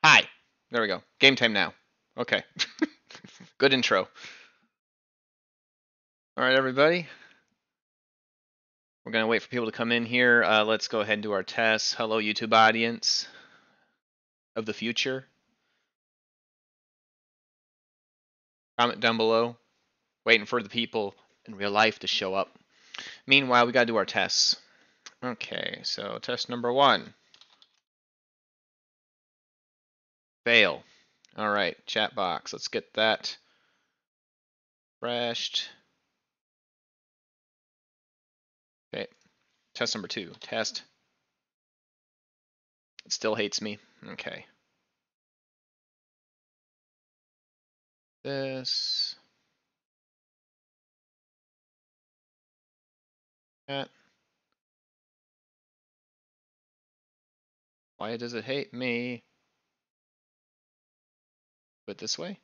Hi. There we go. Game time now. Okay. Good intro. All right, everybody. We're going to wait for people to come in here. Let's go ahead and do our tests. Hello, YouTube audience of the future. Comment down below. Waiting for the people in real life to show up. Meanwhile, we got to do our tests. Okay, so test number 1. Fail. All right, chat box. Let's get that refreshed. Okay, test number 2. Test. It still hates me. Okay. This. That. Why does it hate me? But this way?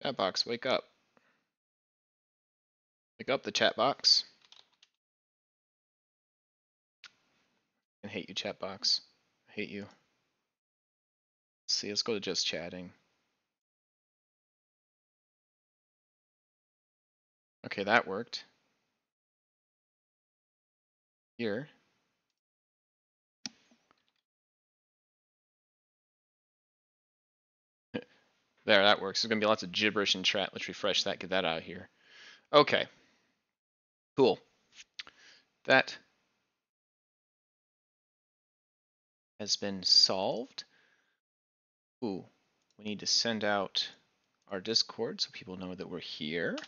Chat box, wake up. Wake up, the chat box. I hate you, chat box. I hate you. Let's see, let's go to just chatting. Okay, that worked. Here. There, that works. There's gonna be lots of gibberish in chat. Let's refresh that, get that out of here. Okay. Cool. That has been solved. Ooh, we need to send out our Discord so people know that we're here.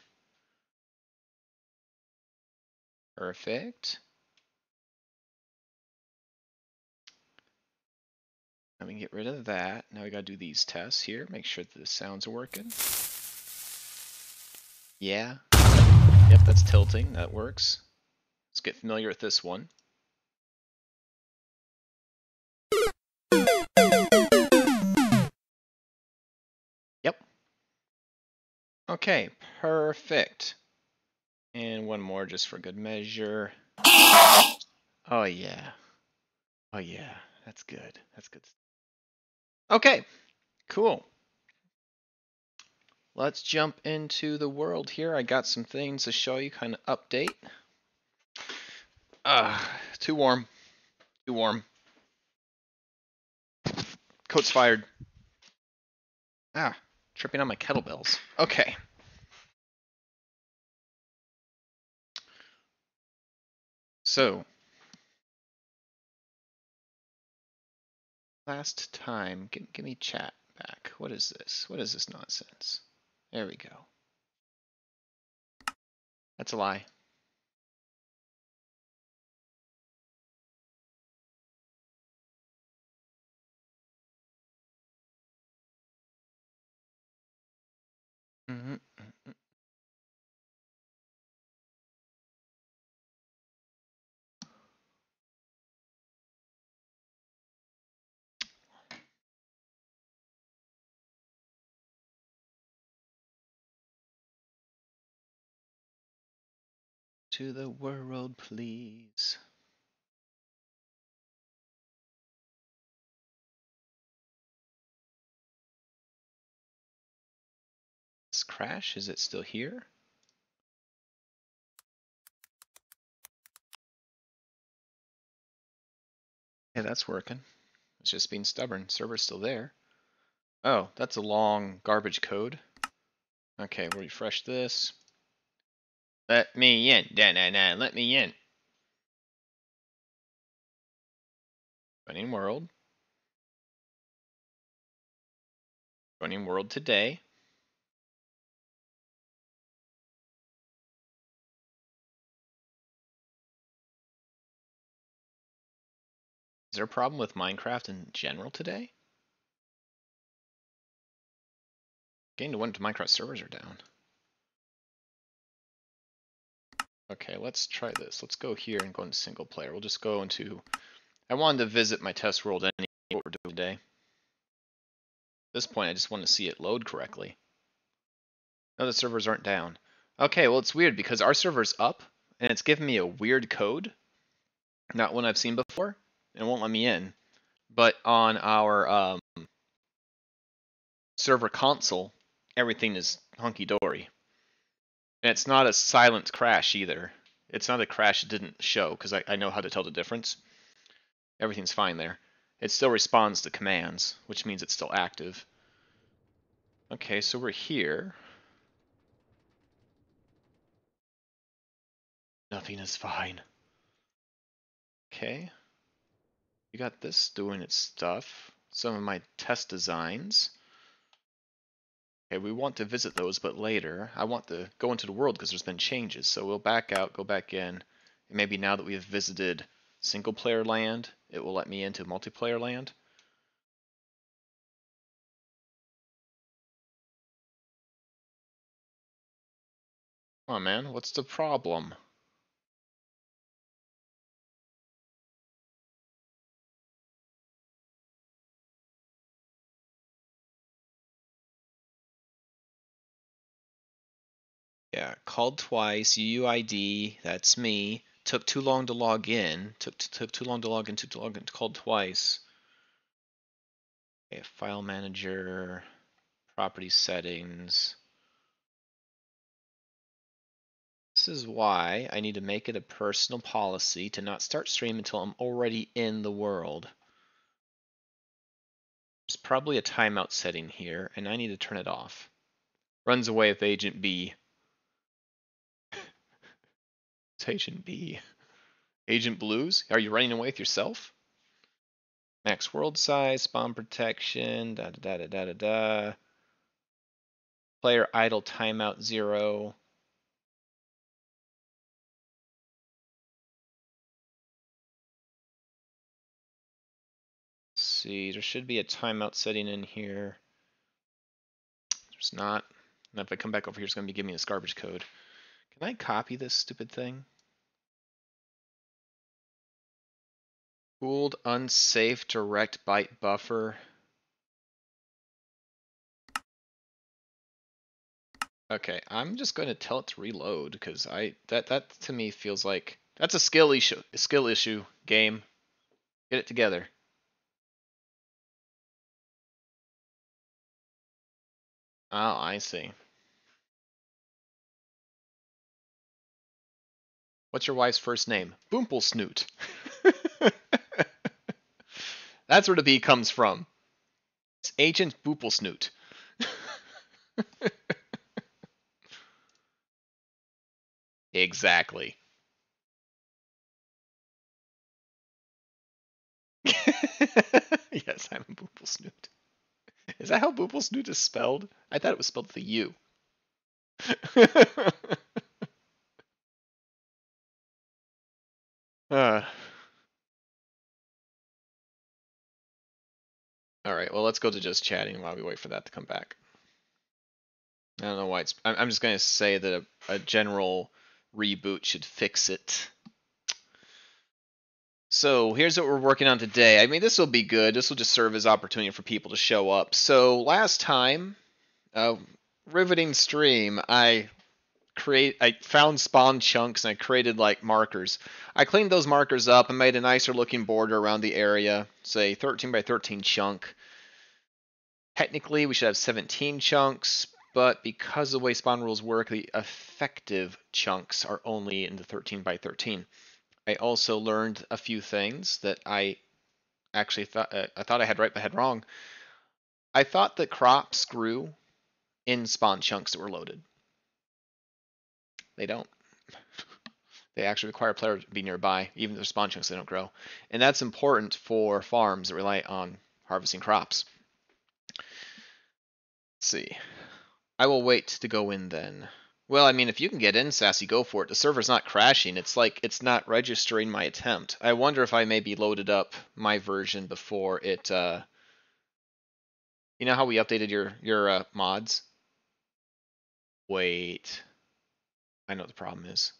Perfect. Let me get rid of that. Now we gotta do these tests here. Make sure that the sounds are working. Yeah. Yep, that's tilting. That works. Let's get familiar with this one. Yep. Okay, perfect. And one more just for good measure. Oh yeah. Oh yeah. That's good. That's good. Okay, cool. Let's jump into the world here. I got some things to show you, kind of update. Too warm. Too warm. Coat's fired. Tripping on my kettlebells. Okay. So, last time, give me chat back. What is this? What is this nonsense? There we go. That's a lie. To the world, please. This crash, is it still here? Yeah, that's working. It's just being stubborn. Server's still there. Oh, that's a long garbage code. Okay, we'll refresh this. Let me in. Da-na-na, let me in. Joining world. Joining world today. Is there a problem with Minecraft in general today? Getting to one to Minecraft servers are down. Okay, let's try this. Let's go here and go into single player. We'll just go into... I wanted to visit my test world anyway, what we're doing today. At this point, I just want to see it load correctly. No, the servers aren't down. Okay, well, it's weird because our server's up, and it's giving me a weird code. Not one I've seen before, and it won't let me in. But on our server console, everything is hunky-dory. And it's not a silent crash either. It's not a crash it didn't show, because I know how to tell the difference. Everything's fine there. It still responds to commands, which means it's still active. Okay, so we're here. Nothing is fine. Okay. You got this doing its stuff. Some of my test designs. Okay, we want to visit those, but later. I want to go into the world because there's been changes. So we'll back out, go back in. And maybe now that we have visited single-player land, it will let me into multiplayer land. Come on, man. What's the problem? Yeah, called twice, UUID, that's me. Took too long to log in. Took too long to log in, called twice. Okay, file manager, property settings. This is why I need to make it a personal policy to not start stream until I'm already in the world. There's probably a timeout setting here, and I need to turn it off. Runs away with Agent B. It's Agent B. Agent Blues? Are you running away with yourself? Max world size, spawn protection, da da da da da da. Player idle timeout 0. Let's see, there should be a timeout setting in here. There's not. And if I come back over here, it's going to be giving me this garbage code. Can I copy this stupid thing? Pooled unsafe direct byte buffer. Okay, I'm just going to tell it to reload because that to me feels like that's a skill issue. Game. Get it together. Oh, I see. What's your wife's first name? Boomplesnoot. That's where the B comes from. It's Agent Boomplesnoot. Exactly. Yes, I'm a Boomplesnoot. Is that how Boomplesnoot is spelled? I thought it was spelled with a U. uh, all right, well, let's go to just chatting while we wait for that to come back. I don't know why it's. I'm just going to say that a general reboot should fix it. So here's what we're working on today. I mean, this will be good. This will just serve as opportunity for people to show up. So last time, riveting stream, I found spawn chunks and I created like markers. I cleaned those markers up and made a nicer looking border around the area, say 13 by 13 chunk. Technically, we should have 17 chunks, but because of the way spawn rules work, the effective chunks are only in the 13 by 13. I also learned a few things that I actually thought I had right but had wrong. I thought that crops grew in spawn chunks that were loaded. They don't. They actually require a player to be nearby, even if they're spawn chunks, they don't grow. And that's important for farms that rely on harvesting crops. Let's see. I will wait to go in then. Well, I mean, if you can get in, Sassy, go for it. The server's not crashing. It's like it's not registering my attempt. I wonder if I maybe loaded up my version before it. You know how we updated your mods? Wait. I know what the problem is.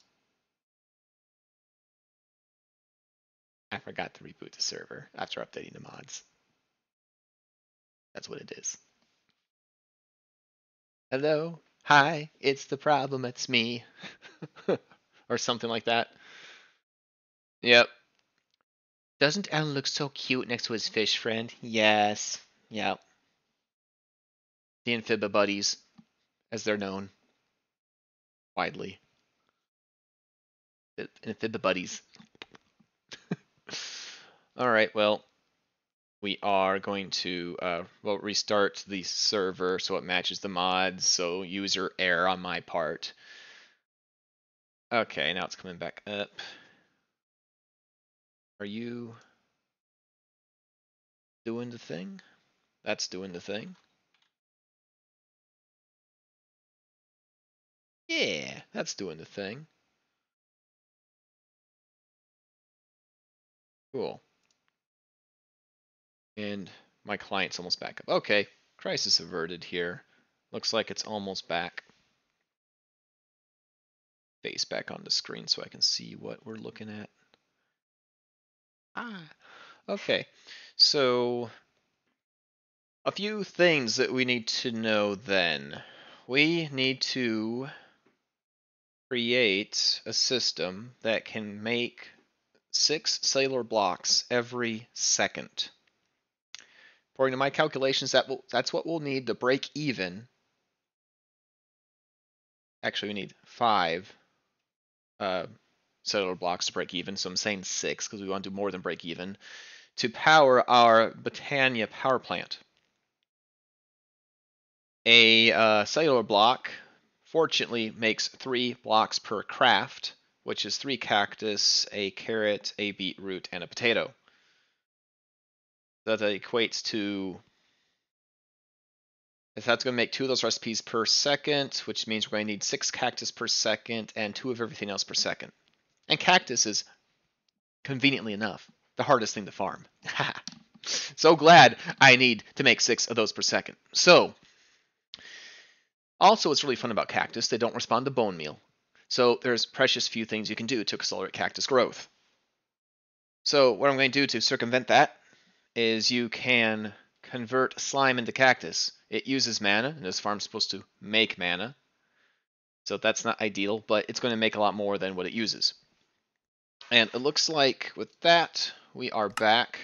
I forgot to reboot the server after updating the mods. That's what it is. Hello? Hi, it's the problem, it's me. Or something like that. Yep. Doesn't Alan look so cute next to his fish friend? Yes. Yep. The amphibibuddies, as they're known widely. The amphibibuddies. Alright, well, we are going to restart the server so it matches the mods, so user error on my part. Okay, now it's coming back up. Are you doing the thing? That's doing the thing. Yeah, that's doing the thing. Cool. And my client's almost back up. Okay, crisis averted here. Looks like it's almost back. Face back on the screen so I can see what we're looking at. Ah, okay. So, a few things that we need to know then. We need to create a system that can make 6 cellular blocks every second. According to my calculations, that's what we'll need to break even. Actually, we need 5 cellular blocks to break even, so I'm saying 6 because we want to do more than break even, to power our Botania power plant. A cellular block, fortunately, makes 3 blocks per craft, which is 3 cactus, a carrot, a beetroot, and a potato. That equates to, if that's going to make 2 of those recipes per second, which means we're going to need 6 cactus per second and 2 of everything else per second. And cactus is, conveniently enough, the hardest thing to farm. So glad I need to make 6 of those per second. So, also what's really fun about cactus, they don't respond to bone meal. So there's precious few things you can do to accelerate cactus growth. So what I'm going to do to circumvent that is you can convert slime into cactus. It uses mana, and this farm's supposed to make mana. So that's not ideal, but it's going to make a lot more than what it uses. And it looks like with that, we are back.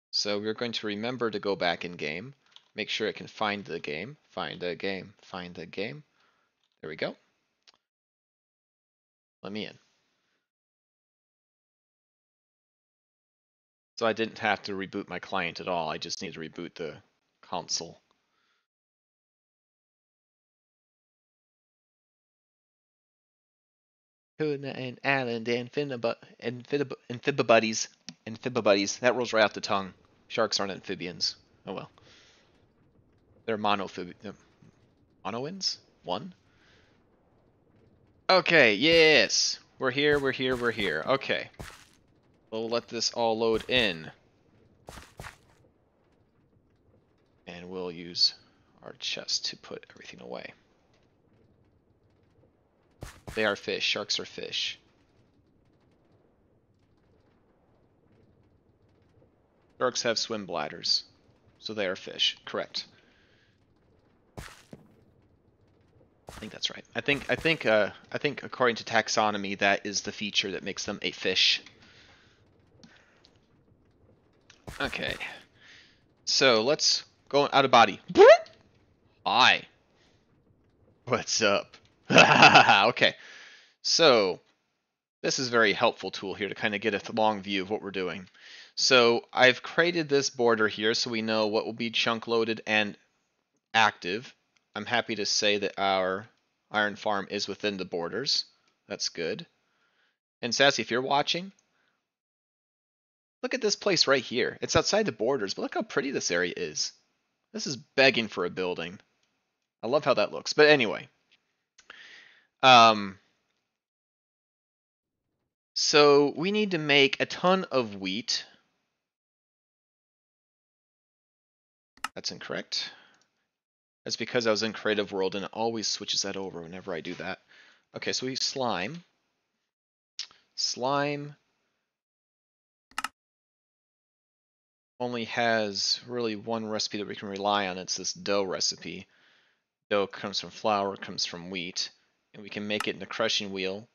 So we're going to remember to go back in game. Make sure it can find the game. Find the game. Find the game. There we go. Let me in. So I didn't have to reboot my client at all. I just need to reboot the console. Tuna and Alan and amphibibuddies. Amphibibuddies. That rolls right off the tongue. Sharks aren't amphibians. Oh well. They're monoins? One? Okay, yes. We're here, we're here, we're here. Okay. We'll let this all load in. And we'll use our chest to put everything away. They are fish. Sharks are fish. Sharks have swim bladders. So they are fish. Correct. I think that's right. I think according to taxonomy, that is the feature that makes them a fish. Okay. So let's go out of body. Hi. What's up? Okay. So this is a very helpful tool here to kind of get a long view of what we're doing. So I've created this border here so we know what will be chunk loaded and active. I'm happy to say that our iron farm is within the borders. That's good. And Sassy, if you're watching, look at this place right here. It's outside the borders, but look how pretty this area is. This is begging for a building. I love how that looks. But anyway. So we need to make a ton of wheat. That's incorrect. That's because I was in Creative World and it always switches that over whenever I do that. Okay, so we slime. Slime only has really one recipe that we can rely on. It's this dough recipe. Dough comes from flour, comes from wheat, and we can make it in a crushing wheel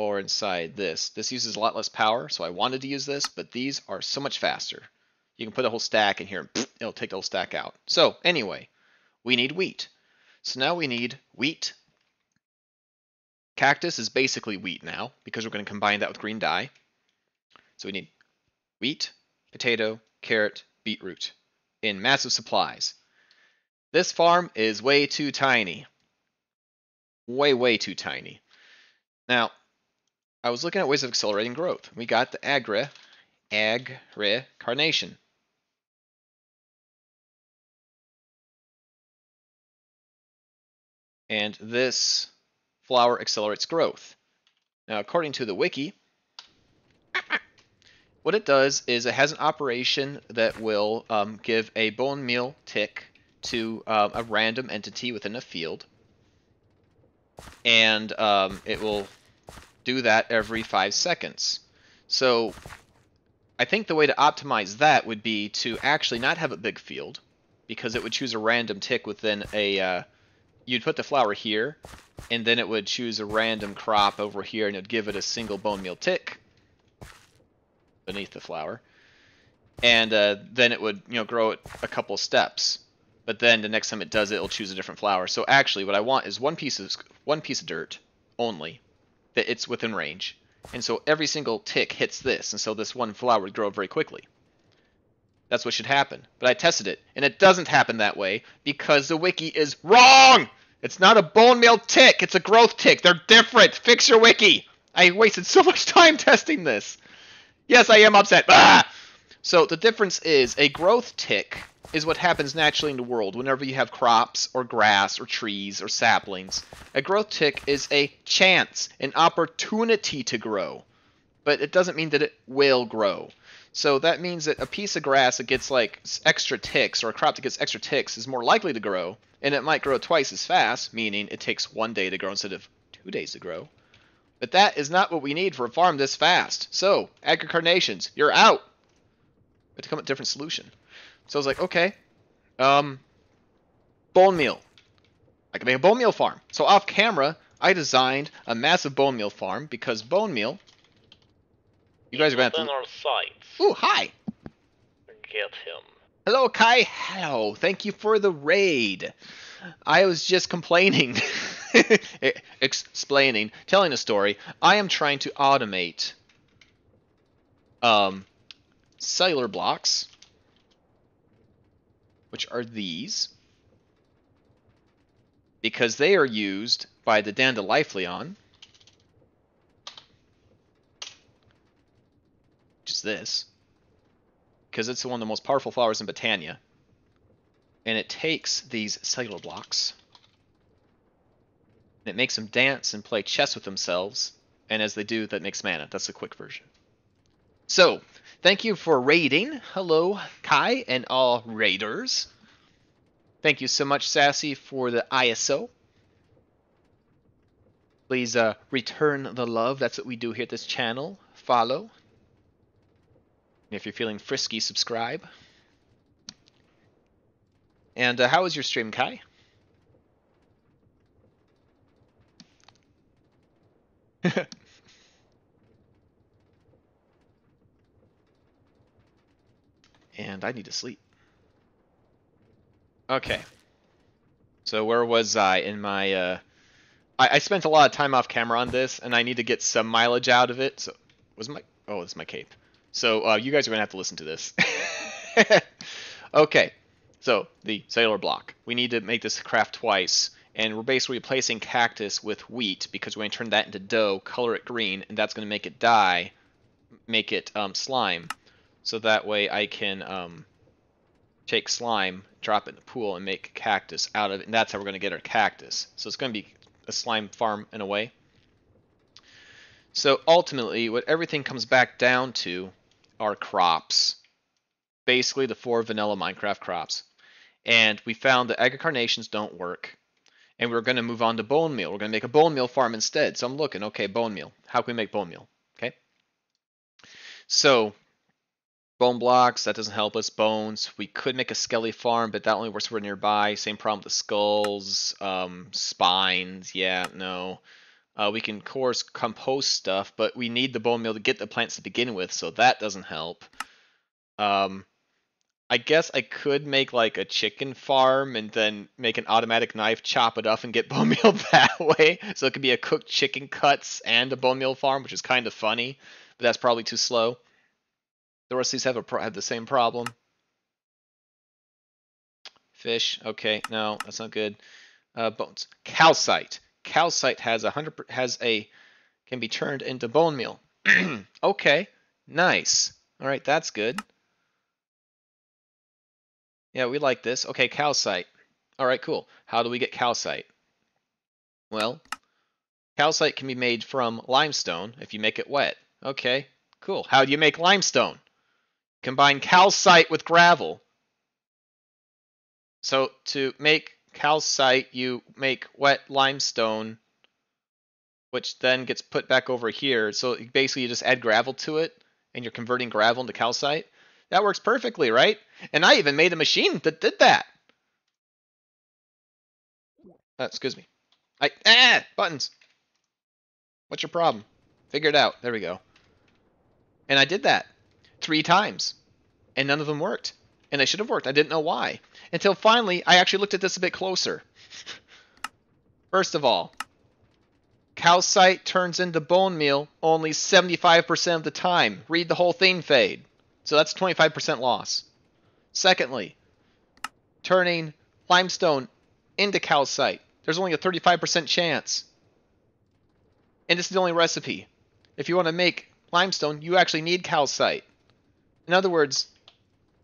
or inside this. This uses a lot less power, so I wanted to use this, but these are so much faster. You can put a whole stack in here, and it'll take the whole stack out. So anyway, we need wheat. So now we need wheat. Cactus is basically wheat now, because we're going to combine that with green dye. So we need wheat, potato, carrot, beetroot in massive supplies. This farm is way too tiny. Way too tiny. Now, I was looking at ways of accelerating growth. We got the agri-carnation. And this flower accelerates growth. Now, according to the wiki, what it does is it has an operation that will give a bone meal tick to a random entity within a field. And it will do that every 5 seconds. So I think the way to optimize that would be to actually not have a big field, because it would choose a random tick within a... you'd put the flower here, and then it would choose a random crop over here, and it would give it a single bone meal tick beneath the flower. And then it would grow it a couple steps. But then the next time it does it, it'll choose a different flower. So actually what I want is one piece of dirt only, that it's within range. And so every single tick hits this, and so this one flower would grow very quickly. That's what should happen. But I tested it, and it doesn't happen that way because the wiki is wrong! It's not a bone meal tick, it's a growth tick. They're different. Fix your wiki. I wasted so much time testing this. Yes, I am upset. Ah! So the difference is a growth tick is what happens naturally in the world whenever you have crops or grass or trees or saplings. A growth tick is a chance, an opportunity to grow. But it doesn't mean that it will grow. So that means that a piece of grass that gets like extra ticks, or a crop that gets extra ticks, is more likely to grow, and it might grow twice as fast, meaning it takes 1 day to grow instead of 2 days to grow. But that is not what we need for a farm this fast. So, agri-carnations, you're out. We have to come up with a different solution. So I was like, okay, bone meal. I can make a bone meal farm. So off camera, I designed a massive bone meal farm because bone meal. You guys are going to have to... our sights. Ooh, hi. Get him. Hello, Kai. Hello. Thank you for the raid. I was just complaining, explaining, telling a story. I am trying to automate cellular blocks, which are these, because they are used by the dandelion, which is this, because it's one of the most powerful flowers in Botania. And it takes these cellular blocks, and it makes them dance and play chess with themselves, and as they do, that makes mana. That's the quick version. So, thank you for raiding. Hello, Kai, and all raiders. Thank you so much, Sassy, for the ISO. Please return the love. That's what we do here at this channel. Follow. And if you're feeling frisky, subscribe. And how was your stream, Kai? And I need to sleep. Okay. So where was I in my... I spent a lot of time off camera on this, and I need to get some mileage out of it. So, was my... Oh, it's my cape. So you guys are going to have to listen to this. Okay. So, the cellular block. We need to make this craft twice, and we're basically replacing cactus with wheat, because we're going to turn that into dough, color it green, and that's going to make it dye, make it slime. So that way I can take slime, drop it in the pool, and make cactus out of it, and that's how we're going to get our cactus. So it's going to be a slime farm in a way. So ultimately, what everything comes back down to are crops. Basically the 4 vanilla Minecraft crops. And we found that agri-carnations don't work. And we're going to move on to bone meal. We're going to make a bone meal farm instead. So I'm looking, okay, bone meal. How can we make bone meal? Okay. So, bone blocks, that doesn't help us. Bones, we could make a skelly farm, but that only works if we're nearby. Same problem with the skulls, spines, yeah, no. We can, of course, compost stuff, but we need the bone meal to get the plants to begin with, so that doesn't help. I guess I could make like a chicken farm and then make an automatic knife, chop it up, and get bone meal that way. So it could be a cooked chicken cuts and a bone meal farm, which is kind of funny, but that's probably too slow. The rest of these have the same problem. Fish, okay, no, that's not good. Bones, calcite. Calcite can be turned into bone meal. Okay, nice. All right, that's good. Yeah, we like this. Okay, calcite. All right, cool. How do we get calcite? Well, calcite can be made from limestone if you make it wet. Okay, cool. How do you make limestone? Combine calcite with gravel. So to make calcite, you make wet limestone, which then gets put back over here. So basically you just add gravel to it, and you're converting gravel into calcite. That works perfectly, right? And I even made a machine that did that. Excuse me. Buttons. What's your problem? Figure it out. There we go. And I did that 3 times, and none of them worked. And they should have worked. I didn't know why. Until finally, I actually looked at this a bit closer. First of all, calcite turns into bone meal only 75% of the time. Read the whole thing, Fade. So that's 25% loss. Secondly, turning limestone into calcite, there's only a 35% chance. And this is the only recipe. If you want to make limestone, you actually need calcite. In other words,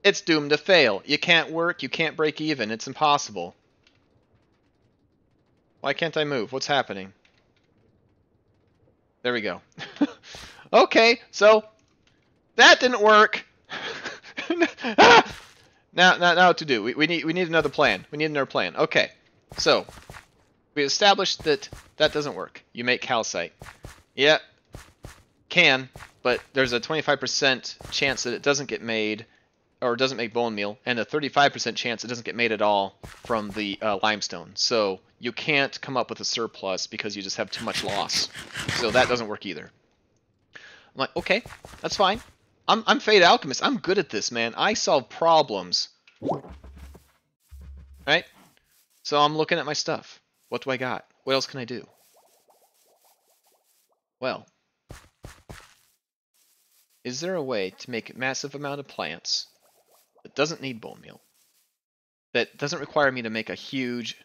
it's doomed to fail. You can't work, you can't break even. It's impossible. Why can't I move? What's happening? There we go. Okay, so that didn't work. Now what to do? We need another plan. We need another plan. Okay, so we established that doesn't work. You make calcite. Yeah, can, but there's a 25% chance that it doesn't get made, or doesn't make bone meal, and a 35% chance it doesn't get made at all from the limestone. So you can't come up with a surplus because you just have too much loss. So that doesn't work either. I'm like, okay, that's fine. I'm Fade Alchemist. I'm good at this, man. I solve problems. Right? So I'm looking at my stuff. What do I got? What else can I do? Well, is there a way to make a massive amount of plants that doesn't need bone meal, that doesn't require me to make a huge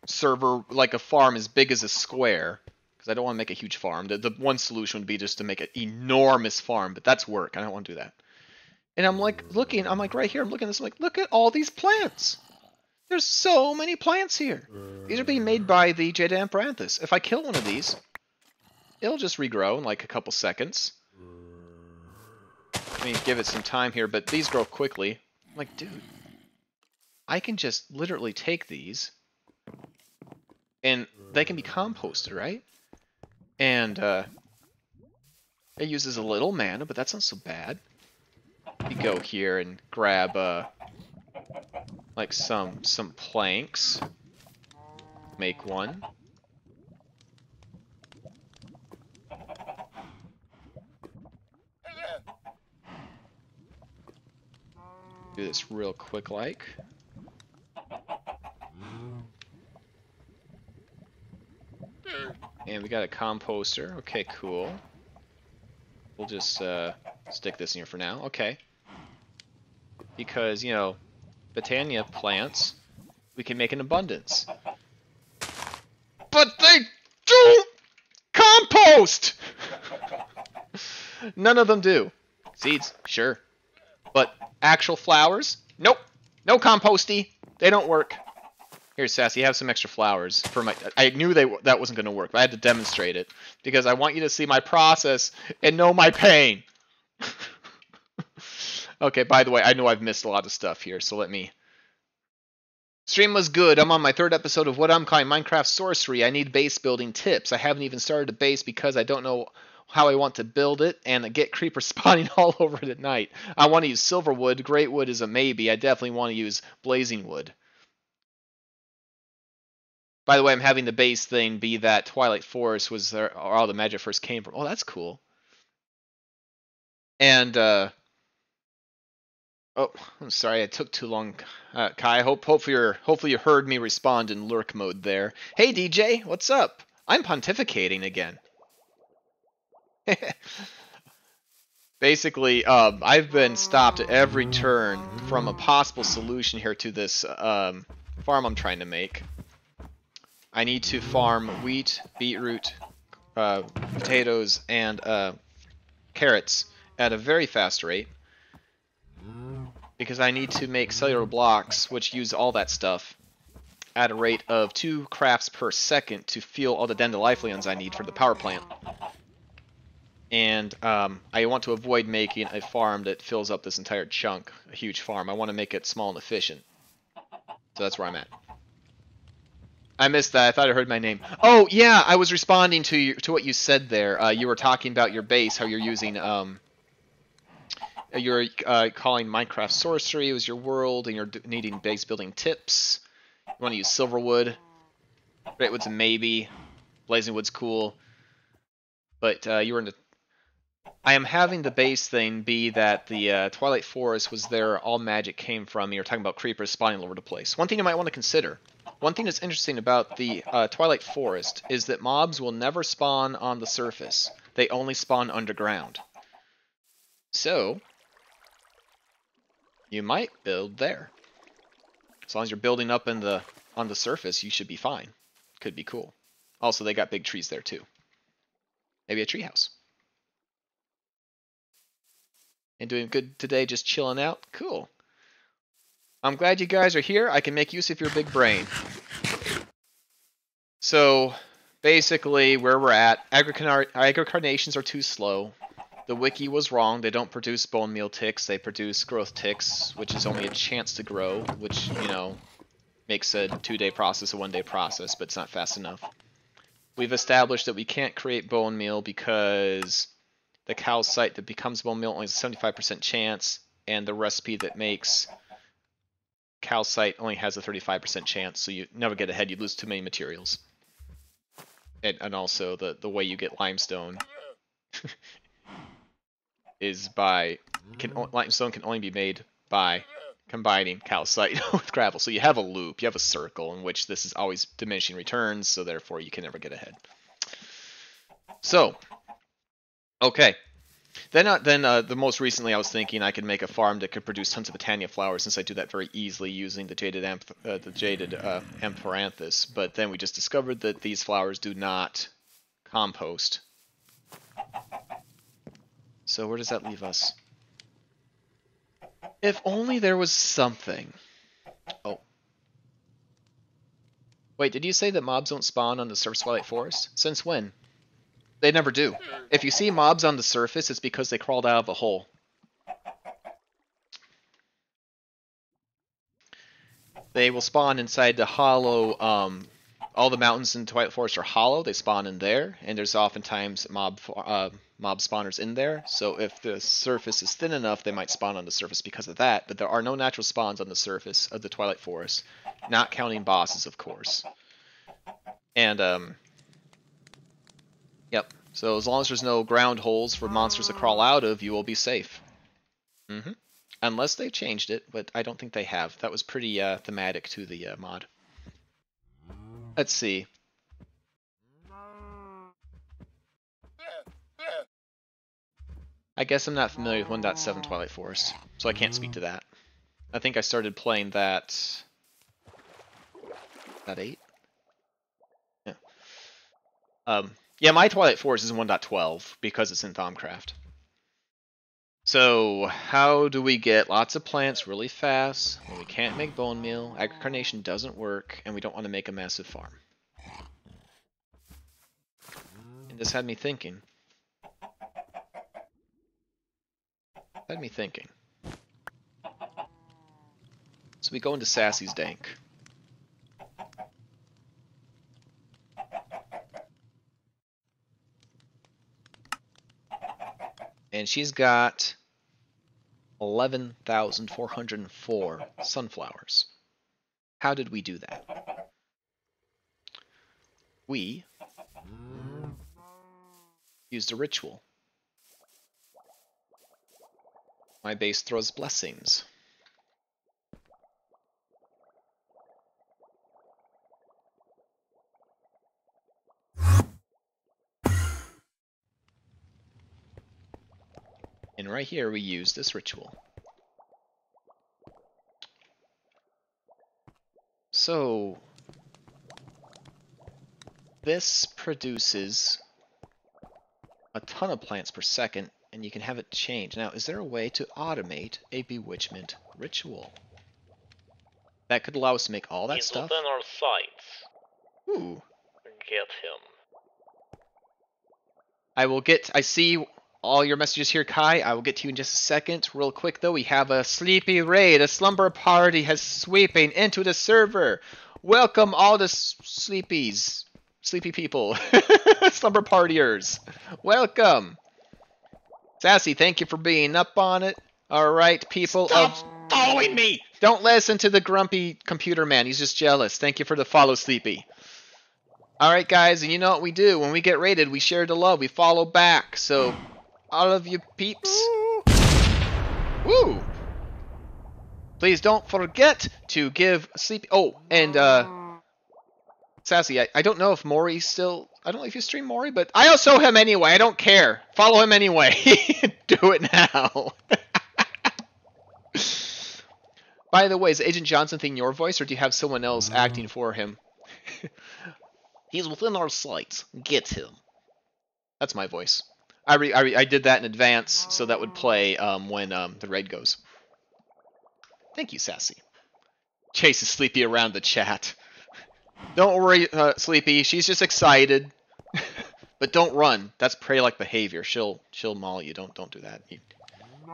server, like a farm as big as a square, because I don't want to make a huge farm. The one solution would be just to make an enormous farm, but that's work. I don't want to do that. And I'm like looking, I'm like right here, I'm looking at this, I'm like, look at all these plants. There's so many plants here. These are being made by the Jade Amaranthus. If I kill one of these, it'll just regrow in like a couple seconds. I mean, give it some time here, but these grow quickly. I'm like, dude, I can just literally take these, and they can be composted, right? And it uses a little mana, but that's not so bad. You go here and grab like some planks. Make one. Do this real quick like. And we got a composter. Okay, cool. We'll just stick this in here for now. Okay. Because, you know, Botania plants, we can make an abundance. But they don't compost! None of them do. Seeds, sure. But actual flowers? Nope. No composty. They don't work. Here, Sassy, have some extra flowers for my. I knew that wasn't going to work, but I had to demonstrate it because I want you to see my process and know my pain. Okay, by the way, I know I've missed a lot of stuff here, so let me. Stream was good. I'm on my 3rd episode of what I'm calling Minecraft Sorcery. I need base building tips. I haven't even started a base because I don't know how I want to build it, and I get creepers spawning all over it at night. I want to use silver wood. Great wood is a maybe. I definitely want to use blazing wood. By the way, I'm having the base thing be that Twilight Forest was where all the magic first came from. Oh, that's cool. And oh, I'm sorry, it took too long, Kai. Hopefully you heard me respond in lurk mode there. Hey DJ, what's up? I'm pontificating again. Basically, I've been stopped at every turn from a possible solution here to this farm I'm trying to make. I need to farm wheat, beetroot, potatoes, and carrots at a very fast rate because I need to make cellular blocks which use all that stuff at a rate of 2 crafts per second to fuel all the dandelions I need for the power plant. And I want to avoid making a farm that fills up this entire chunk, a huge farm. I want to make it small and efficient. So that's where I'm at. I missed that. I thought I heard my name. Oh, yeah, I was responding to what you said there. You were talking about your base, how you're using... you're calling Minecraft Sorcery was your world, and you're needing base building tips. You want to use Silverwood. Greatwood's a maybe. Blazing Wood's cool. But you were in the... I am having the base thing be that the Twilight Forest was there all magic came from. You're talking about creepers spawning all over the place. One thing you might want to consider. One thing that's interesting about the Twilight Forest is that mobs will never spawn on the surface. They only spawn underground. So, you might build there. As long as you're building up on the surface, you should be fine. Could be cool. Also, they got big trees there too. Maybe a treehouse. And doing good today, just chilling out? Cool. I'm glad you guys are here. I can make use of your big brain. So, basically, where we're at, agri-carnations are too slow. The wiki was wrong. They don't produce bone meal ticks. They produce growth ticks, which is only a chance to grow, which, you know, makes a 2-day process a 1-day process, but it's not fast enough. We've established that we can't create bone meal because the calcite that becomes bone meal only has a 75% chance, and the recipe that makes calcite only has a 35% chance, so you never get ahead. You lose too many materials. And also, the way you get limestone is by... limestone can only be made by combining calcite with gravel. So you have a loop, you have a circle in which this is always diminishing returns, so therefore you can never get ahead. So, okay. Then the most recently I was thinking I could make a farm that could produce tons of Botania flowers, since I do that very easily using the jaded ampharanthus. But then we just discovered that these flowers do not compost. So where does that leave us? If only there was something. Oh. Wait, did you say that mobs don't spawn on the surface Twilight Forest? Since when? They never do. If you see mobs on the surface, it's because they crawled out of a hole. They will spawn inside the hollow, all the mountains in Twilight Forest are hollow, they spawn in there, and there's oftentimes mob spawners in there, so if the surface is thin enough, they might spawn on the surface because of that, but there are no natural spawns on the surface of the Twilight Forest, not counting bosses, of course. And, yep, so as long as there's no ground holes for monsters to crawl out of, you will be safe. Mm-hmm. Unless they've changed it, but I don't think they have. That was pretty thematic to the mod. Let's see. I guess I'm not familiar with 1.7 Twilight Forest, so I can't speak to that. I think I started playing that... That 8? Yeah. Yeah, my Twilight Forest is in 1.12 because it's in Thaumcraft. So, how do we get lots of plants really fast when we can't make bone meal, agri-carnation doesn't work, and we don't want to make a massive farm? And this had me thinking. So we go into Sassy's dank. And she's got 11,404 sunflowers. How did we do that? we used a ritual. My base throws blessings. And right here we use this ritual. So this produces a ton of plants per second, and you can have it change. Now, is there a way to automate a bewitchment ritual? That could allow us to make all that He's stuff? within our sights. Ooh. Get him. I see all your messages here, Kai. I will get to you in just a second. Real quick, though, we have a sleepy raid. A slumber party has sweeping into the server. Welcome all the sleepies. Sleepy people. Slumber partiers. Welcome. Sassy, thank you for being up on it. Alright, people. Stop following me! Don't listen to the grumpy computer man. He's just jealous. Thank you for the follow, Sleepy. Alright, guys, and you know what we do. When we get raided, we share the love. We follow back. So, all of you peeps. Woo! Please don't forget to give Sleepy... Oh, and, Sassy, I don't know if Maury's still... I don't know if you stream Maury, but I also him anyway. I don't care. Follow him anyway. Do it now. By the way, is Agent Johnson thing your voice, or do you have someone else acting for him? He's within our sights. Get him. That's my voice. I did that in advance, so that would play when the raid goes. Thank you, Sassy. Chase is Sleepy around the chat. Don't worry, Sleepy. She's just excited. But don't run. That's prey-like behavior. She'll maul you. Don't do that. You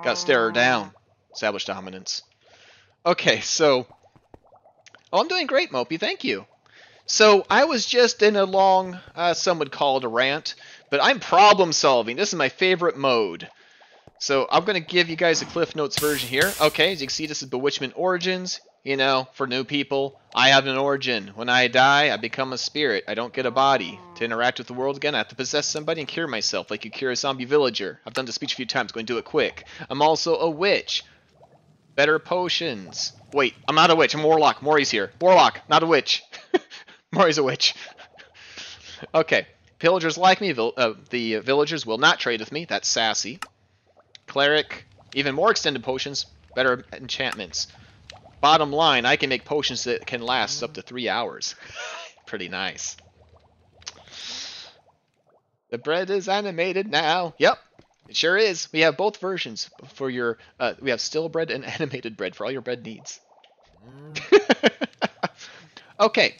gotta stare her down. Establish dominance. Okay, so... Oh, I'm doing great, Mopey. Thank you. So, I was just in a long, some would call it a rant, but I'm problem solving. This is my favorite mode. So, I'm going to give you guys a Cliff Notes version here. Okay, as you can see, this is Bewitchment Origins. You know, for new people, I have an origin. When I die, I become a spirit. I don't get a body. To interact with the world again, I have to possess somebody and cure myself, like you cure a zombie villager. I've done this speech a few times, going to do it quick. I'm also a witch. Better potions. Wait, I'm not a witch, I'm a warlock. Maury's here. Warlock, not a witch. Maury's a witch. Okay, pillagers like me. The villagers will not trade with me. That's Sassy. Cleric, even more extended potions, better enchantments. Bottom line, I can make potions that can last up to 3 hours. Pretty nice. The bread is animated now. Yep, it sure is. We have both versions for your... we have still bread and animated bread for all your bread needs. Okay.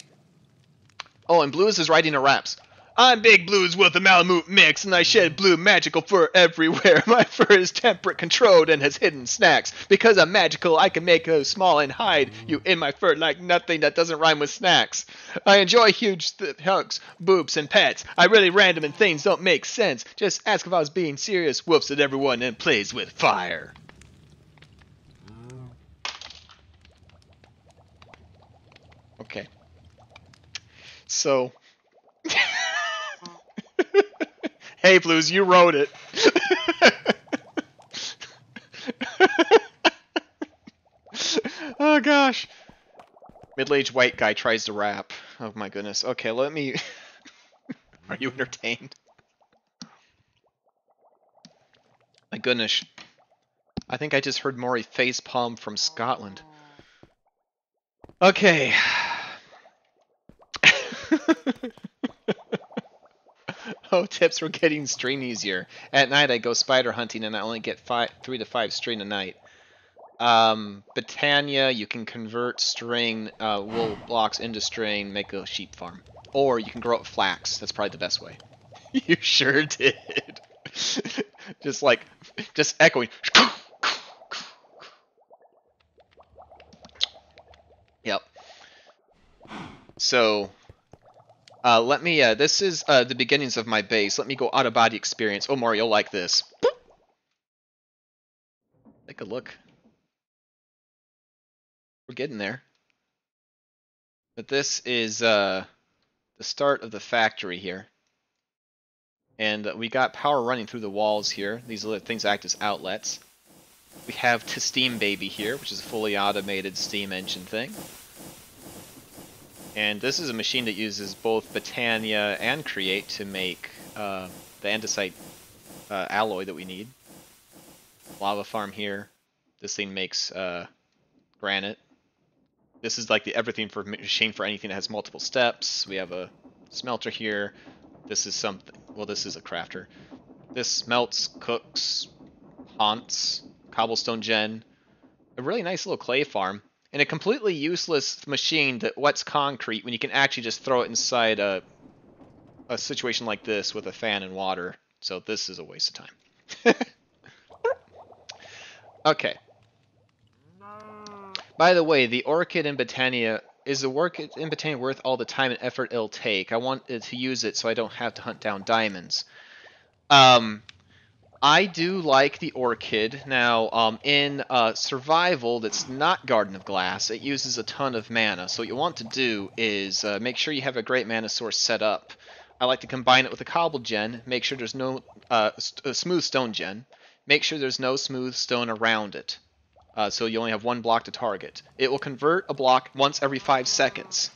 Oh, and Blues is writing a raps. I'm Big Blues with a Malamute mix, and I shed blue magical fur everywhere. My fur is temperate, controlled, and has hidden snacks. Because I'm magical, I can make you small and hide you in my fur like nothing that doesn't rhyme with snacks. I enjoy huge hunks, boobs, and pets. I really random and things don't make sense. Just ask if I was being serious, whoofs at everyone, and plays with fire. Okay. So... Hey, Blues, you wrote it. Oh, gosh. Middle-aged white guy tries to rap. Oh, my goodness. Okay, let me... Are you entertained? My goodness. I think I just heard Maury facepalm from Scotland. Okay. Oh, tips for getting string easier. At night, I go spider hunting, and I only get 3 to 5 string a night. Botania, you can convert string wool blocks into string, make a sheep farm. Or you can grow up flax. That's probably the best way. You sure did. just echoing. Yep. So... let me, this is the beginnings of my base. Let me go out-of-body experience. Oh, Mario, you'll like this. Take a look. We're getting there. But this is, the start of the factory here. And we got power running through the walls here. These little things act as outlets. We have Steam Baby here, which is a fully automated steam engine thing. And this is a machine that uses both Botania and Create to make the andesite alloy that we need. Lava farm here. This thing makes granite. This is like the everything for machine for anything that has multiple steps. We have a smelter here. This is something. Well, this is a crafter. This smelts, cooks, haunts, cobblestone gen. A really nice little clay farm. And a completely useless machine that wets concrete when you can actually just throw it inside a situation like this with a fan and water. So this is a waste of time. Okay. By the way, the orchid in Botania, is the orchid in Botania worth all the time and effort it'll take? I want to use it so I don't have to hunt down diamonds. I do like the orchid. Now, in survival that's not Garden of Glass, it uses a ton of mana. So what you want to do is make sure you have a great mana source set up. I like to combine it with a cobble gen, make sure there's no smooth stone gen, make sure there's no smooth stone around it. So you only have one block to target. It will convert a block once every 5 seconds.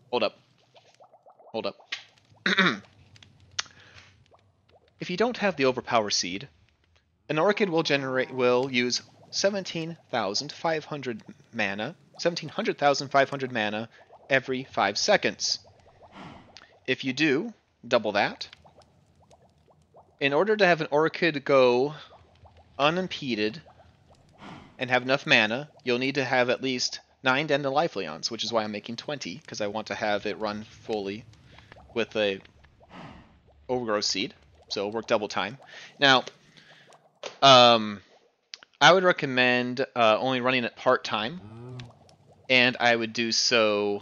Hold up. Hold up. If you don't have the overpower seed, an orchid will use 17,500 mana, 1700,500 mana every 5 seconds. If you do double that, in order to have an orchid go unimpeded and have enough mana, you'll need to have at least 9 Dandelions, which is why I'm making 20, because I want to have it run fully with a overgrowth seed, so it'll work double time. Now, I would recommend only running it part-time, and I would do so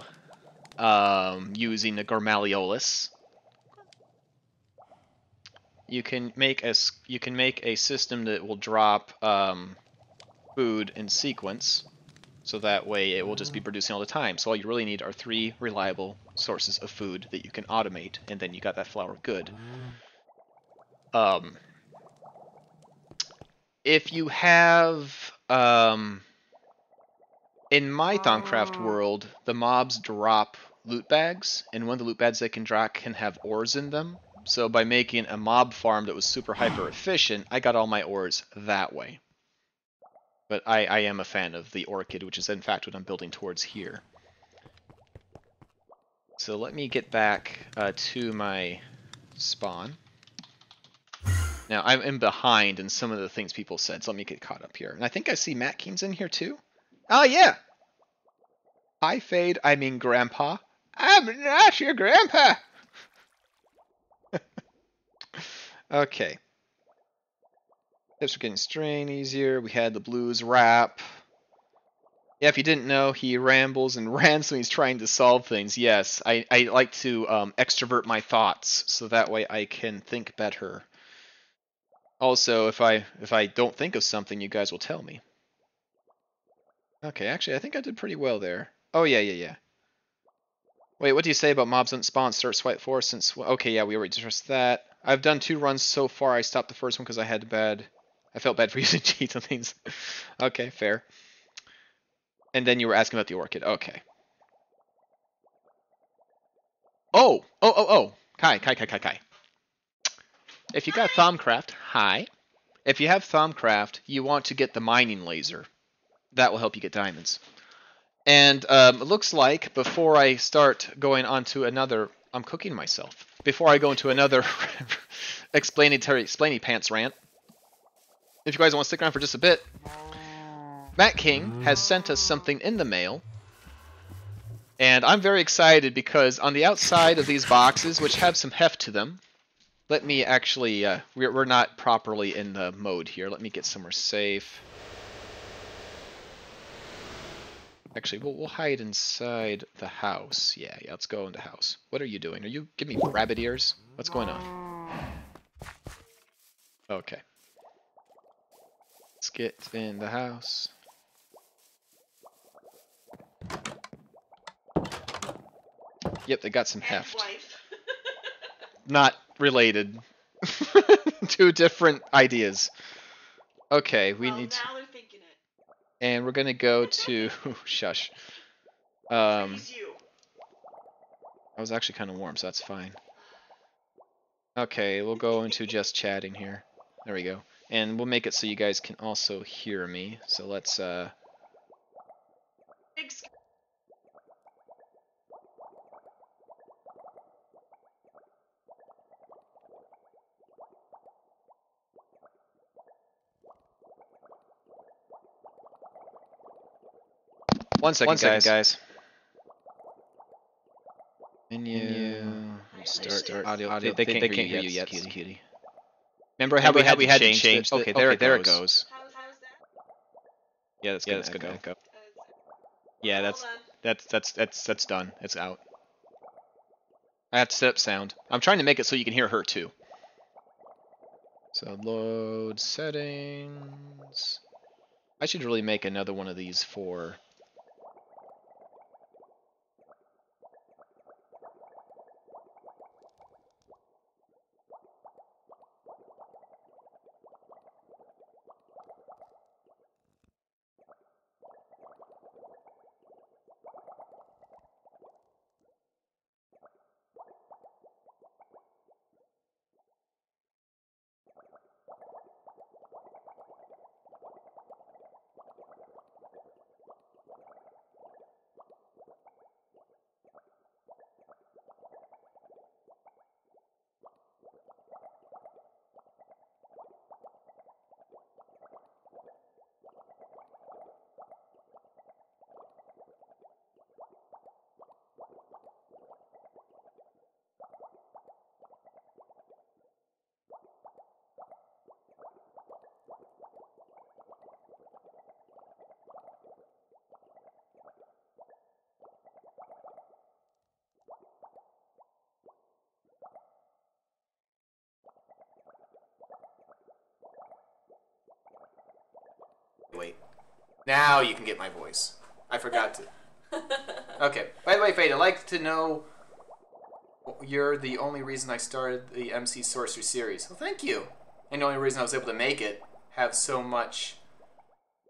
using the Gormaliolus. You can make a system that will drop food in sequence, so that way it will just be producing all the time. So all you really need are 3 reliable sources of food that you can automate, and then you got that flower good. If you have in my Thaumcraft world, the mobs drop loot bags, and one of the loot bags they can drop can have ores in them. So by making a mob farm that was super hyper efficient, I got all my ores that way. But I am a fan of the orchid, which is in fact what I'm building towards here. So let me get back to my spawn. Now I'm behind in some of the things people said, so let me get caught up here. And I think I see Matt King's in here too. Oh yeah! Hi Fade, I mean Grandpa. I'm not your grandpa! Okay. Tips for getting strain easier. We had the blues rap. Yeah, if you didn't know, he rambles and rants when he's trying to solve things. Yes, I like to extrovert my thoughts, so that way I can think better. Also, if I don't think of something, you guys will tell me. Okay, actually, I think I did pretty well there. Oh, yeah. Wait, what do you say about mobs on spawn? Start swipe 4 since... Okay, yeah, we already discussed that. I've done 2 runs so far. I stopped the first one because I felt bad for using cheats on things. Okay, fair. And then you were asking about the orchid. Okay. Oh! Kai. If you got Thaumcraft, hi. If you have Thaumcraft, you want to get the mining laser. That will help you get diamonds. And it looks like before I start going on to another... I'm cooking myself. Before I go into another explainy pants rant, if you guys want to stick around for just a bit, Matt King has sent us something in the mail. And I'm very excited because on the outside of these boxes, which have some heft to them, let me actually... we're not properly in the mode here. Let me get somewhere safe. Actually, we'll hide inside the house. Yeah, let's go in the house. What are you doing? Are you giving me rabbit ears? What's going on? Okay. Let's get in the house. Yep, they got some And heft. wife. Not related. Two different ideas. Okay, we Well, need to, now they're thinking it. and we're gonna go to shush. Freeze you. I was actually kind of warm, so that's fine. Okay, we'll go into just chatting here. There we go. And we'll make it so you guys can also hear me. So let's Big sc- one second, guys. Menu. Start audio. They can't hear you yet, cutie. Remember how we had to change it? Okay, there it goes. How's that? Yeah, that's good. Echo. Yeah, Hold on. that's done. It's out. I have to set up sound. I'm trying to make it so you can hear her too. So load settings. I should really make another one of these for. Wait. Now you can get my voice. I forgot to. Okay. By the way, Fade, I'd like to know you're the only reason I started the MC Sorcery series. Well, thank you. And the only reason I was able to make it have so much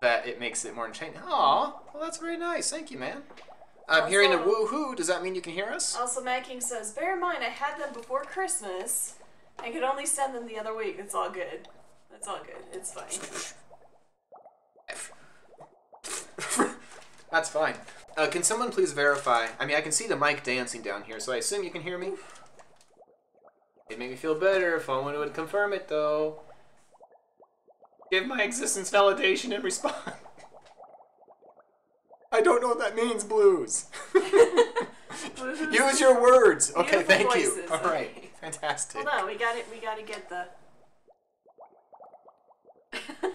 that it makes it more entertaining. Aw, well, that's very nice. Thank you, man. I'm hearing a woohoo. Does that mean you can hear us? Also, Matt King says, bear in mind I had them before Christmas and could only send them the other week. It's all good. It's all good. It's fine. That's fine. Can someone please verify? I mean, I can see the mic dancing down here, so I assume you can hear me? It'd make me feel better if someone would confirm it, though. Give my existence validation and respond. I don't know what that means, Blues. Use your words. Okay, thank you. Voices. All right, fantastic. Hold on, we gotta get the...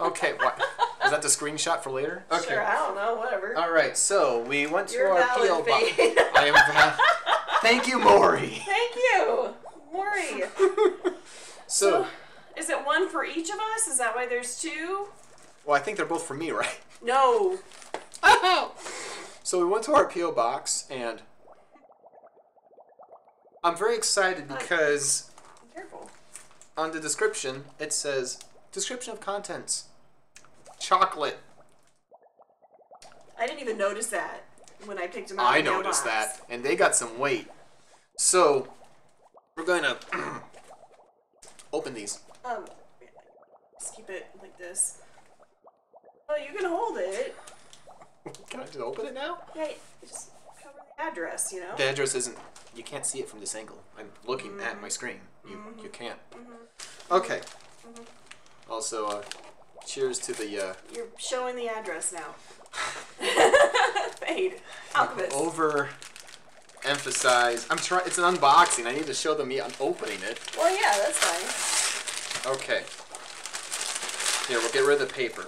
Okay, what? Is that the screenshot for later? Okay. Sure, I don't know, whatever. All right, so we went to You're our valid, PO box. Fade. I am valid. Thank you, Maury. Thank you, Maury. So, is it one for each of us? Is that why there's two? well, I think they're both for me, right? No. So we went to our PO box, and I'm very excited because Careful. on the description it says description of contents: chocolate. I didn't even notice that when I picked them out. I of the noticed mailbox. that, and they got some weight. So we're going to open these. Just keep it like this. Oh, you can hold it. Can I just open it now? Yeah, just cover the address, you know? The address isn't. You can't see it from this angle. I'm looking at my screen. You can't. Okay. Also, cheers to the. You're showing the address now. Fade. Alchemist. Over. Emphasize. I'm trying. It's an unboxing. I need to show them me. I'm opening it. Well, yeah, that's fine. Okay. Here, we'll get rid of the paper.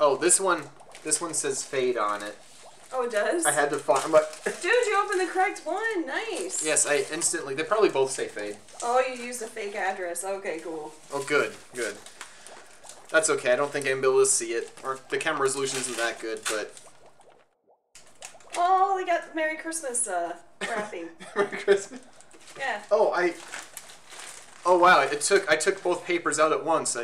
Oh, this one says Fade on it. Oh, it does? I had to find, but Dude, you opened the correct one. Nice. yes, I instantly. They probably both say Fade. Oh, you used a fake address. Okay, cool. Oh, good. That's okay. I don't think I'm able to see it, or the camera resolution isn't that good. But Oh, they got Merry Christmas wrapping. Merry Christmas. Yeah. Oh, Oh wow! I took both papers out at once.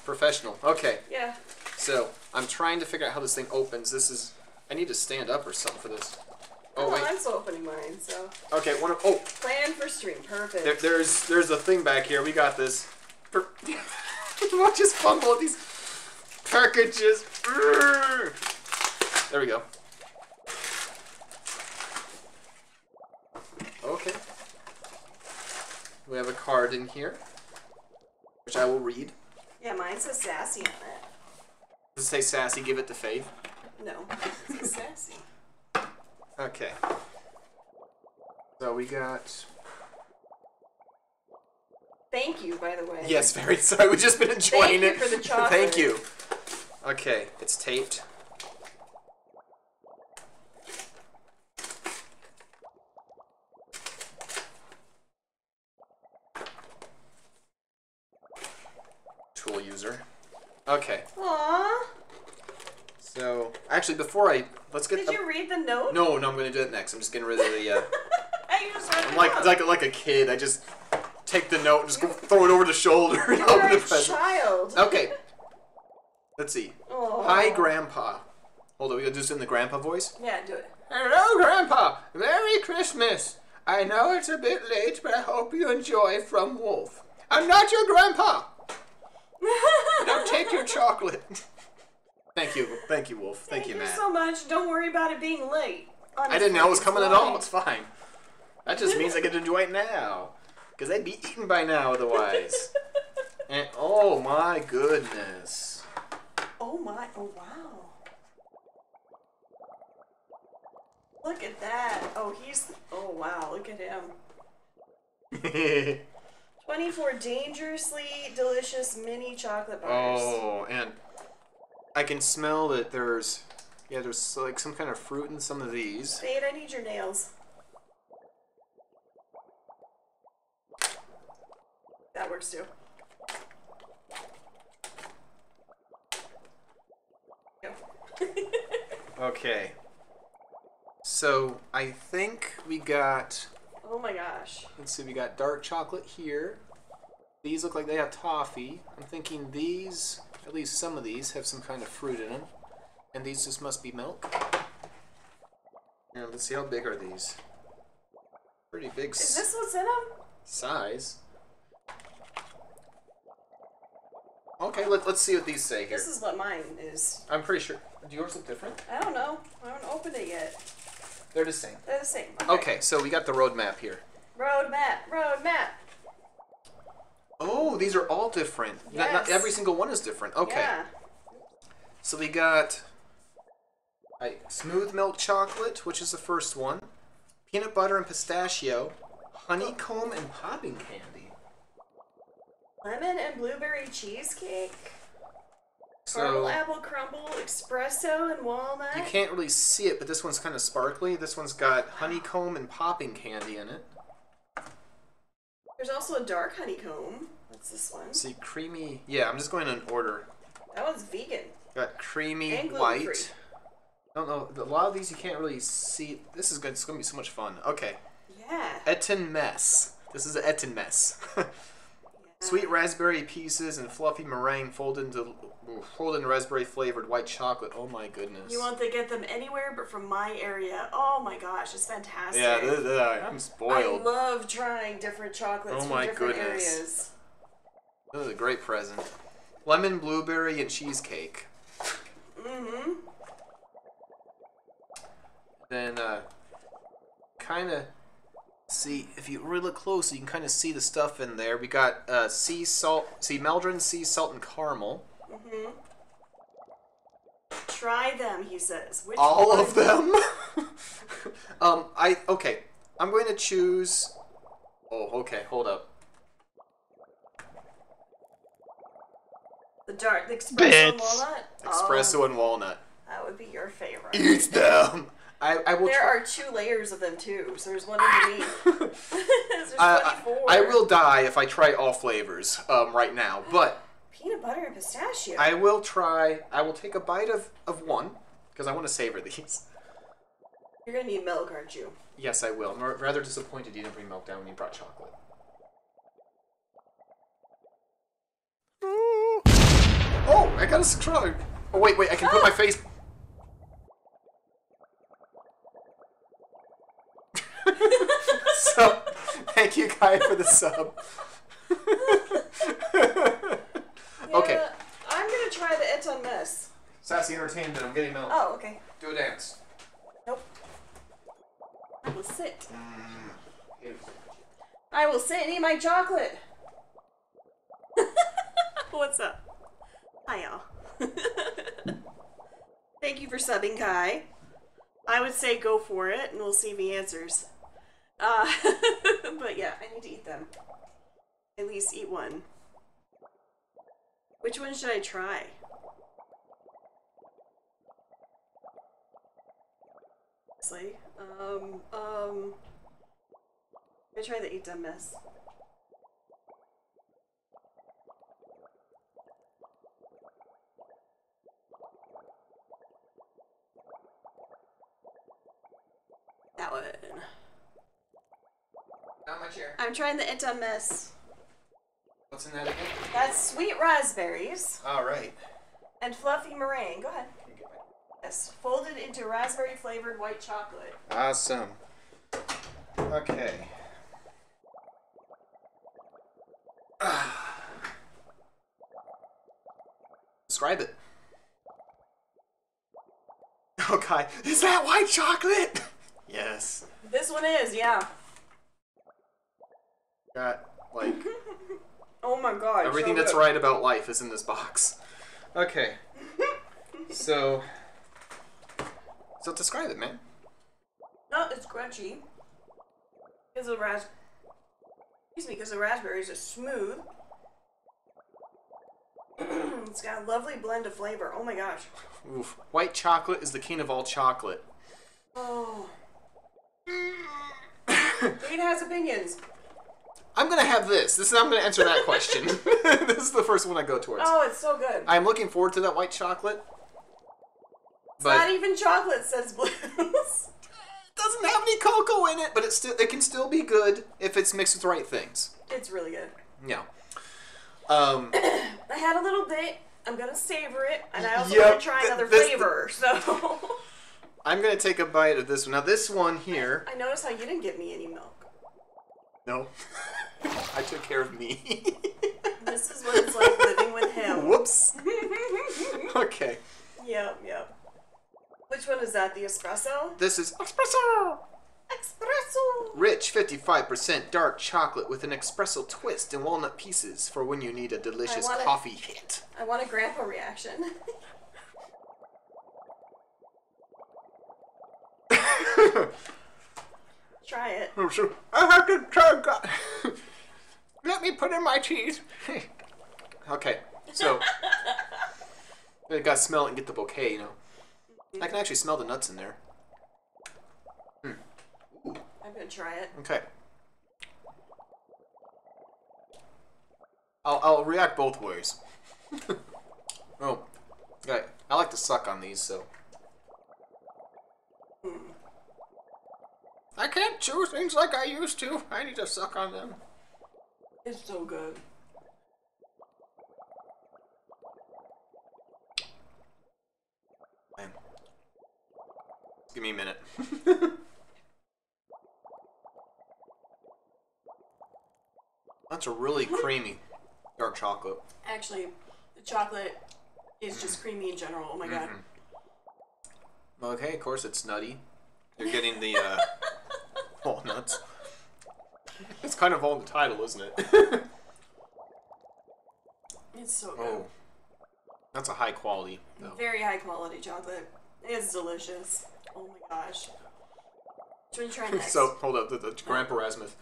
Professional. Okay. Yeah. So I'm trying to figure out how this thing opens. I need to stand up or something for this. Oh wait. I'm still opening mine. So. Okay. Plan for stream. Perfect. There's a thing back here. We got this. We'll just fumble these packages. There we go. Okay. We have a card in here, which I will read. Yeah, mine says Sassy on it. Does it say Sassy? Give it to Faith. No, it says Sassy. Okay. So we got. Thank you, by the way. Yes, very sorry. We've just been enjoying it. Thank you for the chocolate. Thank you. Okay, it's taped. Tool user. Okay. Aww. So, actually, let's get. Did you read the note? No, I'm going to do it next. I'm just getting rid of the. I just read I'm the note. like a kid. I just take the note and just go throw it over the shoulder and You're open a the present. child. Okay. Let's see. Aww. Hi, Grandpa. Hold on, we gotta do this in the Grandpa voice. Yeah, do it. Hello, Grandpa. Merry Christmas. I know it's a bit late, but I hope you enjoy from Wolf. I'm not your grandpa. Now take your chocolate. Thank you, Wolf. Thank you, Matt. so much. Don't worry about it being late. I didn't know it was coming at all. It's fine. That just means I get to enjoy it now. Because I'd be eaten by now otherwise. And oh my goodness. Oh my, oh wow. Look at that. Oh wow, look at him. 24 dangerously delicious mini chocolate bars. Oh, and I can smell that there's like some kind of fruit in some of these. Fade, I need your nails. That works too. Go. Okay. So, I think we got... Oh my gosh. Let's see, we got dark chocolate here. These look like they have toffee. I'm thinking these, at least some of these, have some kind of fruit in them. And these just must be milk. Now, let's see, how big are these? Pretty big Is this what's in them? size. Okay, let's see what these say here. This is what mine is. I'm pretty sure. Do yours look different? I don't know. I haven't opened it yet. They're the same. They're the same. Okay, so we got the road map here. Road map. Road map. Oh, these are all different. Yes. Not every single one is different. Okay. Yeah. So we got smooth milk chocolate, which is the first one. Peanut butter and pistachio. Honeycomb and popping candy. Lemon and blueberry cheesecake. So Caramel apple crumble, espresso and walnut. you can't really see it, but this one's kind of sparkly. This one's got honeycomb and popping candy in it. There's also a dark honeycomb. What's this one? See, creamy. Yeah, I'm just going in order. That one's vegan. Got creamy And white. gluten-free. I don't know. A lot of these you can't really see. This is good. It's going to be so much fun. Okay. Yeah. Eton mess. This is an Eton mess. Sweet raspberry pieces and fluffy meringue folded into raspberry flavored white chocolate. Oh my goodness. You want to get them anywhere but from my area. Oh my gosh, it's fantastic. Yeah, I'm spoiled. I love trying different chocolates Oh from my different goodness. areas. This is a great present. Lemon, blueberry, and cheesecake. Mm-hmm. Then, kind of, see, if you really look close, you can kind of see the stuff in there. We got Meldrin, sea salt, and caramel. Mm-hmm. Try them, he says. Which All one? of them? Okay. I'm going to choose... Oh, okay, hold up. The espresso and Bits. walnut? Espresso Oh, and walnut. that would be your favorite. Eat them! I will There try... are 2 layers of them too, so there's one underneath. There's 24. I will die if I try all flavors right now, but Peanut butter and pistachio. I will take a bite of one, because I want to savor these. You're gonna need milk, aren't you? Yes, I will. I'm rather disappointed you didn't bring milk down when you brought chocolate. Oh, I got a subscribe. Oh, wait, I can put my face... So, thank you, Kai, for the sub. Okay. Yeah, I'm gonna try the Et on Mess. Sassy entertainment, I'm getting milk. Oh, okay. Do a dance. Nope. I will sit. I will sit and eat my chocolate. What's up? Hi, y'all. Thank you for subbing, Kai. I would say go for it, and we'll see if he answers. But yeah, I need to eat them. At least eat one. Which one should I try? Honestly, I try the 8 dumb mess. That one. Not my chair. I'm trying the 8 dumb mess. What's in that again? That's sweet raspberries Alright. and fluffy meringue. Go ahead. Yes, folded into raspberry flavored white chocolate. Awesome. Okay. Describe it. Okay. Is that white chocolate? Yes. This one is, yeah. Got, like, Oh my god. everything so that's good. right about life is in this box. Okay. So describe it, man. No, it's crunchy. Because the raspberries are smooth. It's got a lovely blend of flavor. Oh my gosh. Oof. White chocolate is the king of all chocolate. Oh. Wade has opinions. I'm gonna have this. I'm gonna answer that question. This is the first one I go towards. Oh, it's so good. I'm looking forward to that white chocolate. It's not even chocolate, says Blues. It doesn't have any cocoa in it, but it can still be good if it's mixed with the right things. It's really good. Yeah. I had a little bit. I'm gonna savor it, and I also Yep, want to try another flavor. So I'm gonna take a bite of this one. Now this one here. I noticed how you didn't get me any milk. No. I took care of me. This is what it's like living with him. Whoops. Okay. Yep. Which one is that? The espresso? This is espresso. Espresso. Rich 55% dark chocolate with an espresso twist and walnut pieces for when you need a delicious coffee hit. I want a grandpa reaction. Try it. I have to try. Let me put in my teeth. Okay, so I gotta smell it and get the bouquet, you know. I can actually smell the nuts in there. Ooh. I'm gonna try it. Okay. I'll react both ways. Oh, okay. I like to suck on these, so. I can't chew things like I used to. I need to suck on them. It's so good. Man. Give me a minute. That's a really creamy dark chocolate. Actually, the chocolate is just creamy in general. Oh my god. Okay, of course it's nutty. You're getting the walnuts. It's kind of all in the title, isn't it? It's so good. Oh, that's a high quality, though. Very high quality chocolate. It's delicious. Oh my gosh. Which one are you trying next? So, hold up, the Grandpa Rasmus.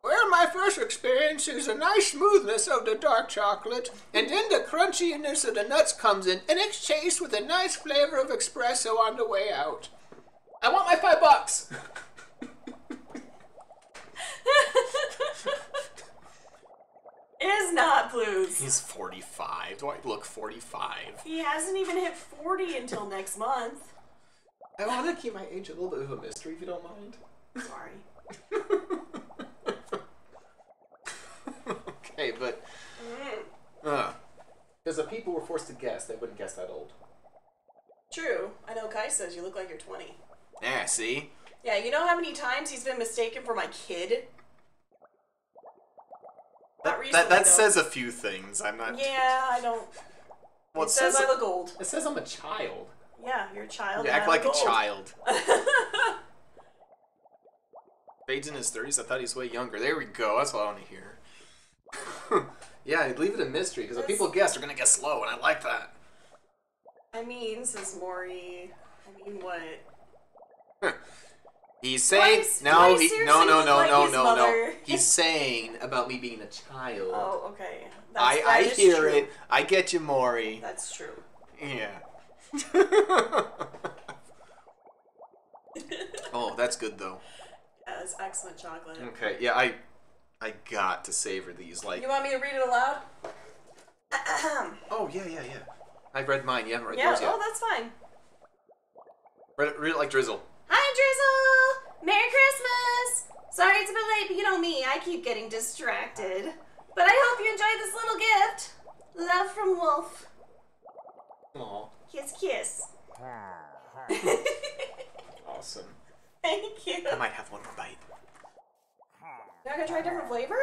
Well, my first experience is a nice smoothness of the dark chocolate, and then the crunchiness of the nuts comes in, and it's chased with a nice flavor of espresso on the way out. I want my $5. It is not Blues. He's 45. Do I look 45? He hasn't even hit 40 until next month. I want to keep my age a little bit of a mystery, if you don't mind. Sorry. Okay, but because if people were forced to guess, they wouldn't guess that old. True. I know Kai says you look like you're 20. Yeah, see? Yeah, you know how many times he's been mistaken for my kid? Not recently, That though. says a few things. I'm not. Yeah, I don't. Well, it says I look old. It says I'm a child. Yeah, you're a child. You and act I like a look old. child. Fade's in his 30s. I thought he's way younger. There we go. That's what I want to hear. Yeah, I'd leave it a mystery because if people guess, they're gonna guess low, and I like that. I mean, says Maury. I mean, what? He's saying no. He's saying about me being a child. Oh, okay. I is hear true. it. I get you, Maury. That's true. Yeah. Oh, that's good though. Yeah, it's excellent chocolate. Okay, yeah, I got to savor these. Like, You want me to read it aloud? oh yeah. I've read mine. You haven't read Yeah. yours yet. Oh, that's fine. Read it like Drizzle. Hi, Drizzle! Merry Christmas! Sorry it's a bit late, but you know me, I keep getting distracted. But I hope you enjoy this little gift. Love from Wolf. Aw, Kiss, kiss. awesome. Thank you. I might have one more bite. You're not gonna try a different flavor?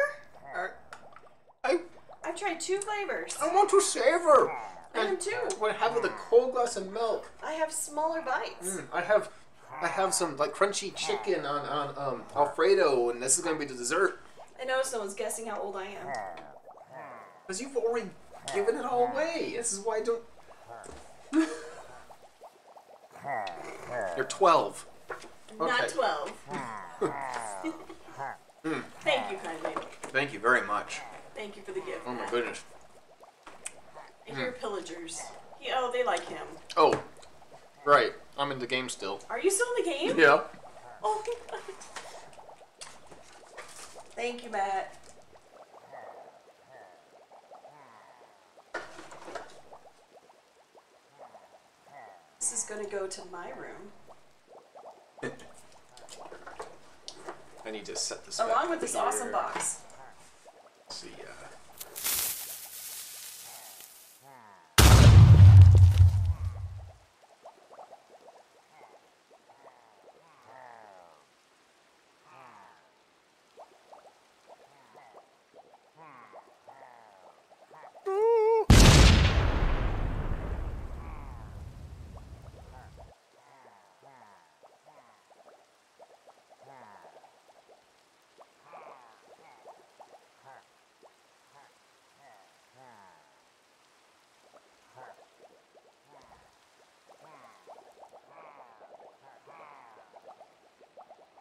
I I've tried 2 flavors. want to savor. I am too. I want to have with a cold glass of milk. I have smaller bites. I have some like crunchy chicken on Alfredo, and this is gonna be the dessert. I noticed no one's guessing how old I am. Because you've already given it all away. This is why I don't. You're 12. Not Okay. 12. Thank you kindly. Thank you very much. Thank you for the gift. Oh my Matt. goodness. I hear pillagers. Oh, they like him. Oh, right. I'm in the game still. Are you still in the game? Yeah. Oh my god. Thank you, Matt. This is gonna go to my room. I need to set this back Along with up this here. awesome box. Let's see.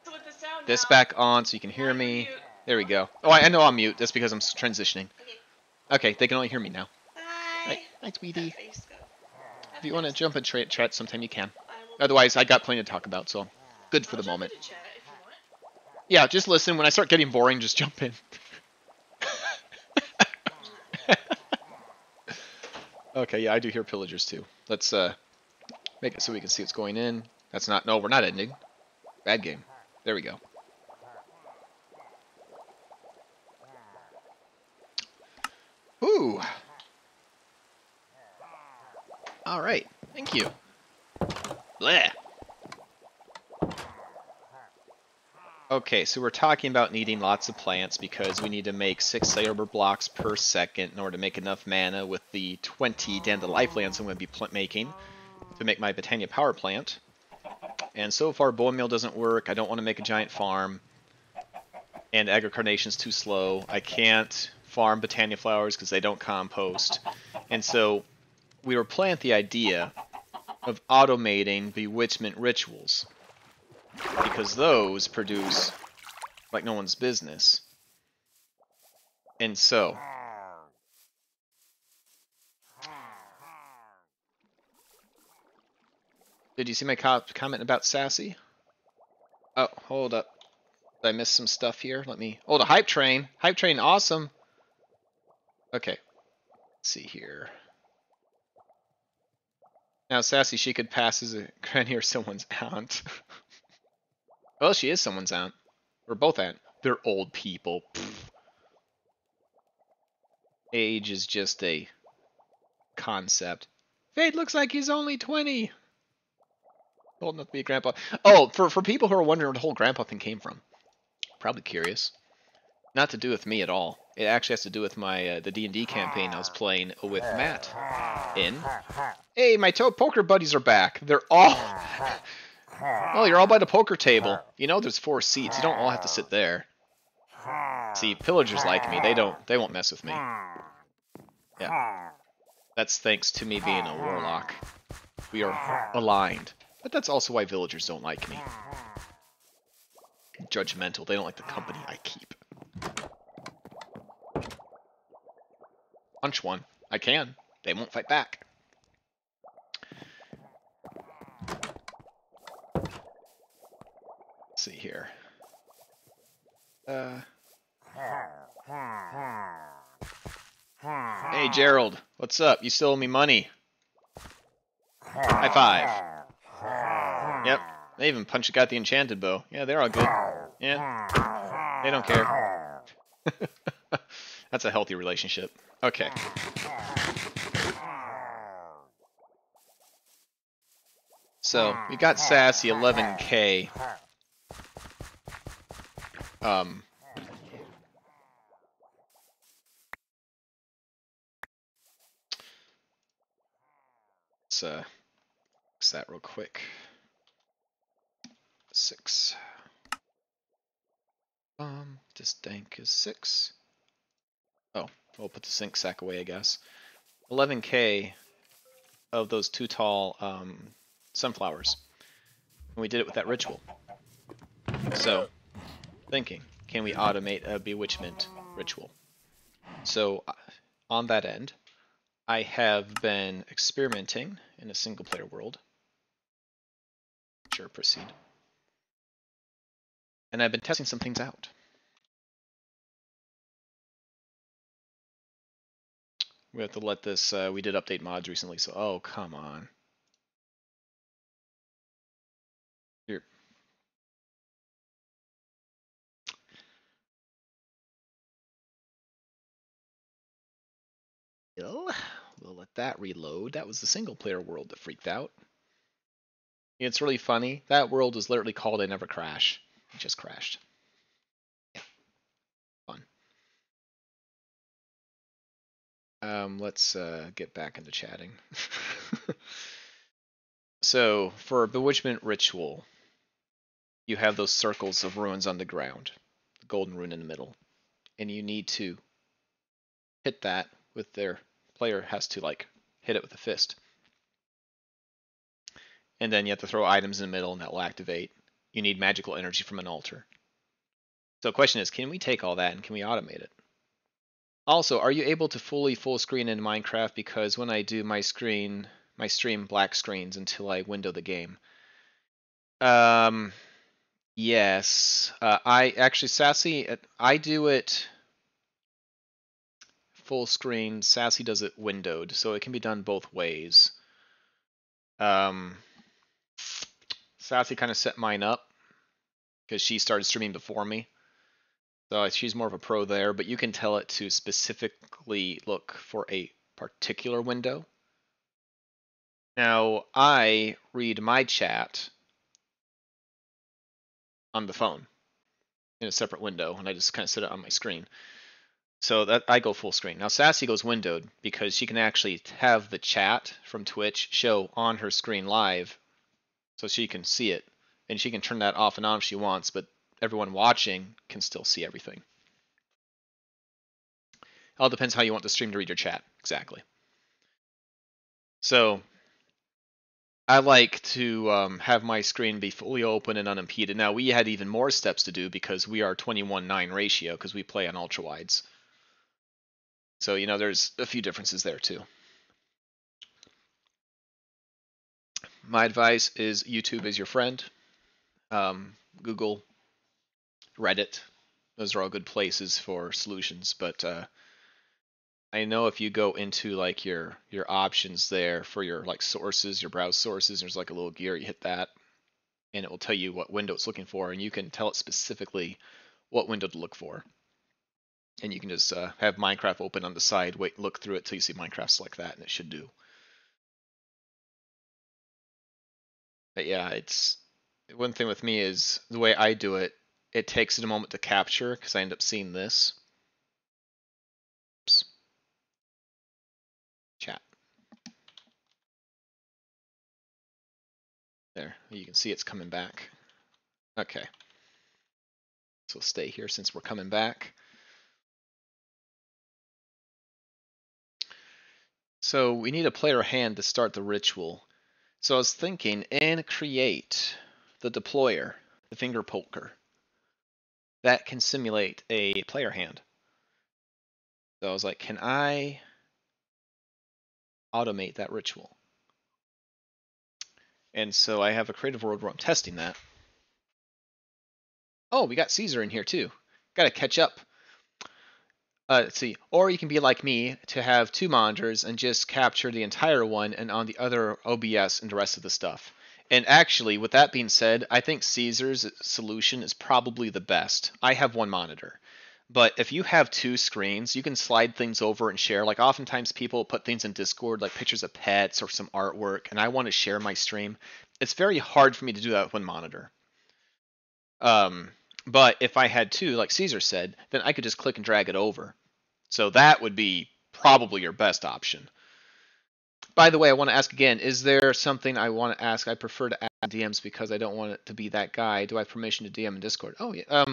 So with the sound This now, back on so you can hear me. There we go. Oh, I know I'm mute. That's because I'm transitioning. Okay, they can only hear me now. Hi. Hi, Tweety. Face go. If you want to jump and chat sometime, you can. I will Otherwise, I got plenty to talk about, so good for I'll the jump moment. into chat if you want. Yeah, just listen. When I start getting boring, just jump in. Okay, yeah, I do hear pillagers too. Let's make it so we can see what's going in. That's not. No, we're not ending. Bad game. There we go. Ooh. All right. Thank you. Bleh. Okay, so we're talking about needing lots of plants because we need to make 6 cellular blocks per second in order to make enough mana with the 20 Dandelion lands I'm going to be making to make my Botania power plant. And so far, bone meal doesn't work. I don't want to make a giant farm. And Agricarnation's too slow. I can't farm Botania flowers because they don't compost. And so we were playing with the idea of automating bewitchment rituals, because those produce like no one's business. And so did you see my comment about Sassy? Oh, hold up. Did I miss some stuff here? Let me... Oh, the hype train. Hype train, awesome. Okay. Let's see here. Now, Sassy, she could pass as a granny or someone's aunt. Well, she is someone's aunt. We're both aunt. They're old people. Pfft. Age is just a concept. Fate looks like he's only 20. Old enough to be a grandpa. Oh, for people who are wondering where the whole grandpa thing came from. Probably curious. Not to do with me at all. It actually has to do with my the D&D campaign I was playing with Matt in. Hey, my poker buddies are back. They're all... Oh, you're all by the poker table. You know there's 4 seats. You don't all have to sit there. See, pillagers like me. They won't mess with me. Yeah. That's thanks to me being a warlock. We are aligned. But that's also why villagers don't like me. Judgmental. They don't like the company I keep. Punch one. I can. They won't fight back. Let's see here. Hey, Gerald. What's up? You still owe me money. High five. Yep. They even got the enchanted bow. Yeah, they're all good. Yeah. They don't care. That's a healthy relationship. Okay. So, we got Sassy 11k. Let's fix that real quick. 6. This dank is 6. Oh, we'll put the sink sack away, I guess. 11k of those 2 tall sunflowers. And we did it with that ritual. So, thinking, can we automate a bewitchment ritual? So, on that end, I have been experimenting in a single player world. Sure, proceed. And I've been testing some things out. We have to let this, we did update mods recently, so, oh, come on. Here. We'll let that reload. That was the single player world that freaked out. It's really funny. That world was literally called I Never Crash. It just crashed. Yeah. Fun. Let's get back into chatting. So, for a bewitchment ritual, you have those circles of runes on the ground, the golden rune in the middle, and you need to hit that with their player has to like hit it with a fist. And then you have to throw items in the middle and that will activate. You need magical energy from an altar. So the question is, can we take all that and can we automate it? Also, are you able to full screen in Minecraft? Because when I do my stream black screens until I window the game. Yes. I actually, Sassy, I do it full screen. Sassy does it windowed, so it can be done both ways. Sassy kind of set mine up because she started streaming before me. So she's more of a pro there, but you can tell it to specifically look for a particular window. Now, I read my chat on the phone in a separate window, and I just kind of set it on my screen. So that I go full screen. Now, Sassy goes windowed because she can actually have the chat from Twitch show on her screen live so she can see it. And she can turn that off and on if she wants, but everyone watching can still see everything. It all depends how you want the stream to read your chat. Exactly. So I like to have my screen be fully open and unimpeded. Now, we had even more steps to do because we are 21:9 ratio because we play on ultra wides. So, you know, there's a few differences there too. My advice is YouTube is your friend. Google, Reddit, those are all good places for solutions. But I know if you go into like your options there for your like sources, your browse sources, there's like a little gear, you hit that, and it will tell you what window it's looking for, and you can tell it specifically what window to look for. And you can just have Minecraft open on the side, wait, look through it till you see Minecraft, select that, and it should do. But yeah, it's one thing with me is the way I do it, it takes it a moment to capture because I end up seeing this. Oops. Chat. There, you can see it's coming back. Okay. So we'll stay here since we're coming back. So we need a player hand to start the ritual. So I was thinking, and create the deployer, the finger poker. That can simulate a player hand. So I was like, can I automate that ritual? And so I have a creative world where I'm testing that. Oh, we got Caesar in here too. Gotta catch up. Let's see. Or you can be like me to have 2 monitors and just capture the entire one and on the other OBS and the rest of the stuff. And actually, with that being said, I think Caesar's solution is probably the best. I have 1 monitor. But if you have 2 screens, you can slide things over and share. Like oftentimes people put things in Discord, like pictures of pets or some artwork, and I want to share my stream. It's very hard for me to do that with 1 monitor. But if I had 2, like Caesar said, then I could just click and drag it over. So that would be probably your best option. By the way, I want to ask again, is there something I want to ask? I prefer to add DMs because I don't want it to be that guy. Do I have permission to DM in Discord? Oh, yeah.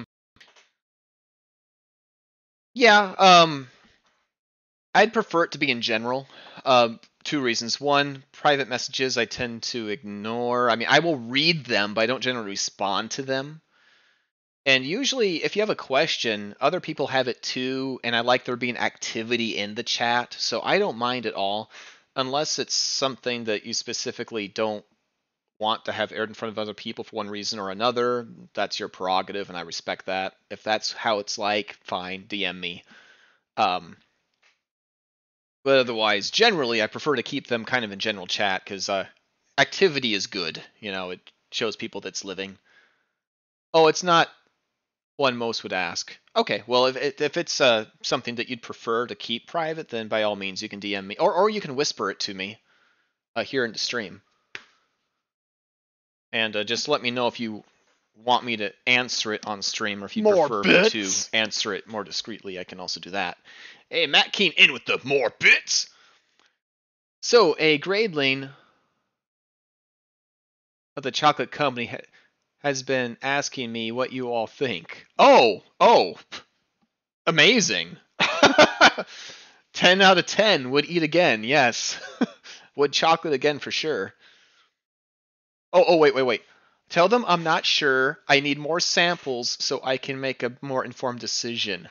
Yeah, I'd prefer it to be in general. 2 reasons. 1, private messages I tend to ignore. I mean, I will read them, but I don't generally respond to them. And usually, if you have a question, other people have it too, and I like there being activity in the chat, so I don't mind at all, unless it's something that you specifically don't want to have aired in front of other people for one reason or another. That's your prerogative, and I respect that. If that's how it's like, fine, DM me. But otherwise, generally, I prefer to keep them kind of in general chat, because activity is good. You know, it shows people that's living. Oh, it's not one most would ask. Okay, well, if it's something that you'd prefer to keep private, then by all means you can DM me, or you can whisper it to me here in the stream, and just let me know if you want me to answer it on stream, or if you prefer me to answer it more discreetly. I can also do that. Hey, Matt Keen in with the more bits. So a gradeling of the chocolate company has been asking me what you all think. Oh, amazing. 10 out of 10 would eat again, yes. Would chocolate again for sure. Oh, wait. Tell them I'm not sure. I need more samples so I can make a more informed decision.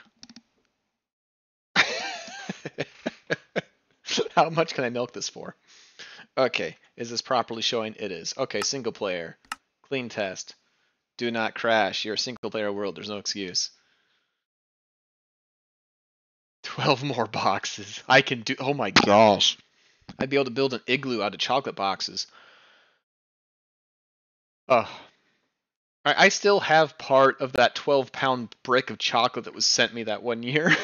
How much can I milk this for? Okay, is this properly showing? It is. Okay, single player. Clean test. Do not crash. You're a single player world. There's no excuse. 12 more boxes. I can do... Oh my gosh. I'd be able to build an igloo out of chocolate boxes. I still have part of that 12-pound brick of chocolate that was sent me that one year.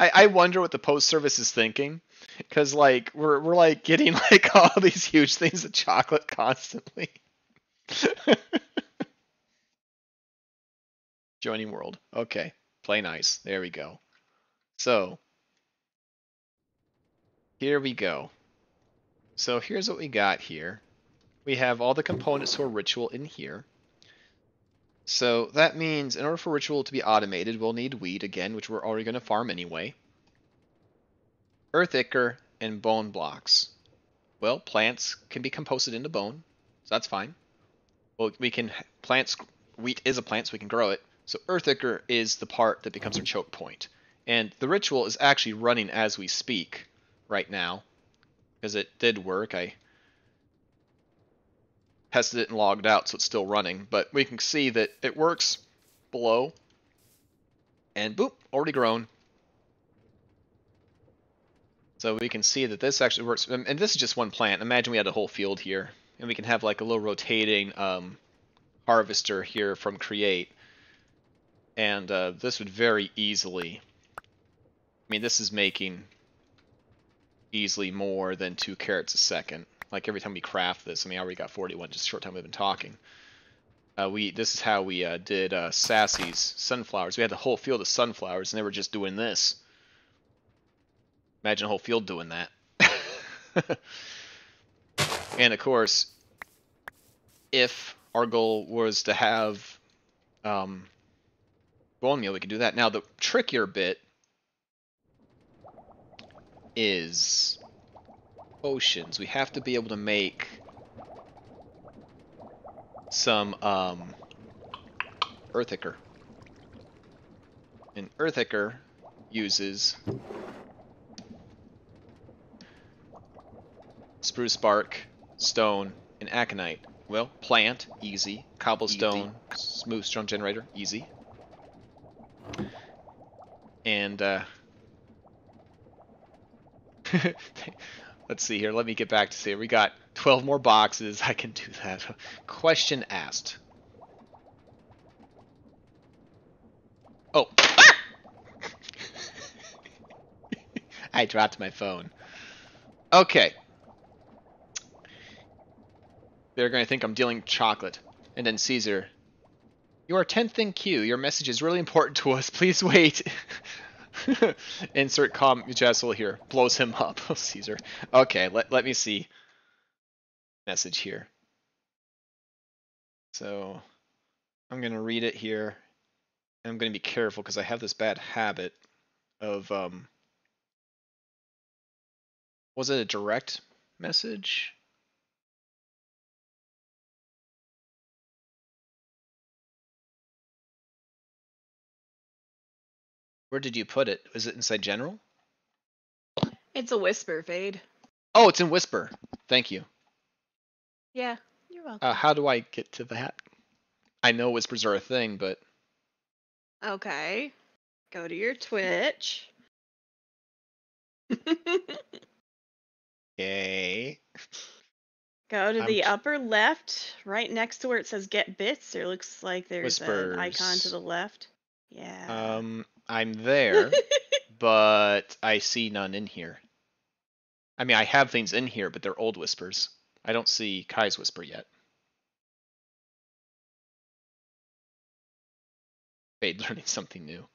I wonder what the post service is thinking, because like we're like getting like all these huge things of chocolate constantly. Joining world. Okay, play nice. There we go. So here we go. So here's what we got here. We have all the components to a ritual in here. So that means in order for ritual to be automated, we'll need wheat again, which we're already going to farm anyway. Earth ichor and bone blocks. Well, plants can be composted into bone, so that's fine. Well, wheat is a plant, so we can grow it. So earth ichor is the part that becomes our choke point. And the ritual is actually running as we speak right now, because it did work. I tested it and logged out, so it's still running, but we can see that it works below. And boop, already grown. So we can see that this actually works. And this is just one plant. Imagine we had a whole field here. And we can have like a little rotating harvester here from Create. And this would very easily... I mean, this is making easily more than 2 carrots a second. Like every time we craft this, I mean, I already got 41 just a short time we've been talking. This is how we did Sassy's sunflowers. We had the whole field of sunflowers, and they were just doing this. Imagine a whole field doing that. And of course, if our goal was to have bone meal, we could do that. Now, the trickier bit is potions. We have to be able to make some Earthicker. And Earthicker uses spruce bark, stone, and aconite. Well, plant, easy. Cobblestone, smooth stone generator, easy. And let's see here. Let me get back to see. We got 12 more boxes. I can do that. Question asked. Oh. I dropped my phone. Okay. They're going to think I'm dealing chocolate. And then Caesar. You are 10th in queue. Your message is really important to us. Please wait. Insert Jessel here. Blows him up. Oh, Caesar. Okay, let me see. Message here. So, I'm going to read it here. And I'm going to be careful because I have this bad habit of, was it a direct message? Where did you put it? Was it inside general? It's a whisper, Fade. Oh, it's in Whisper. Thank you. Yeah, you're welcome. How do I get to that? I know whispers are a thing, but... Okay. Go to your Twitch. Okay. Go to the upper left, right next to where it says get bits. There looks like there's an icon to the left. Yeah. I'm there, but I see none in here. I mean, I have things in here, but they're old whispers. I don't see Kai's whisper yet. Fade learning something new.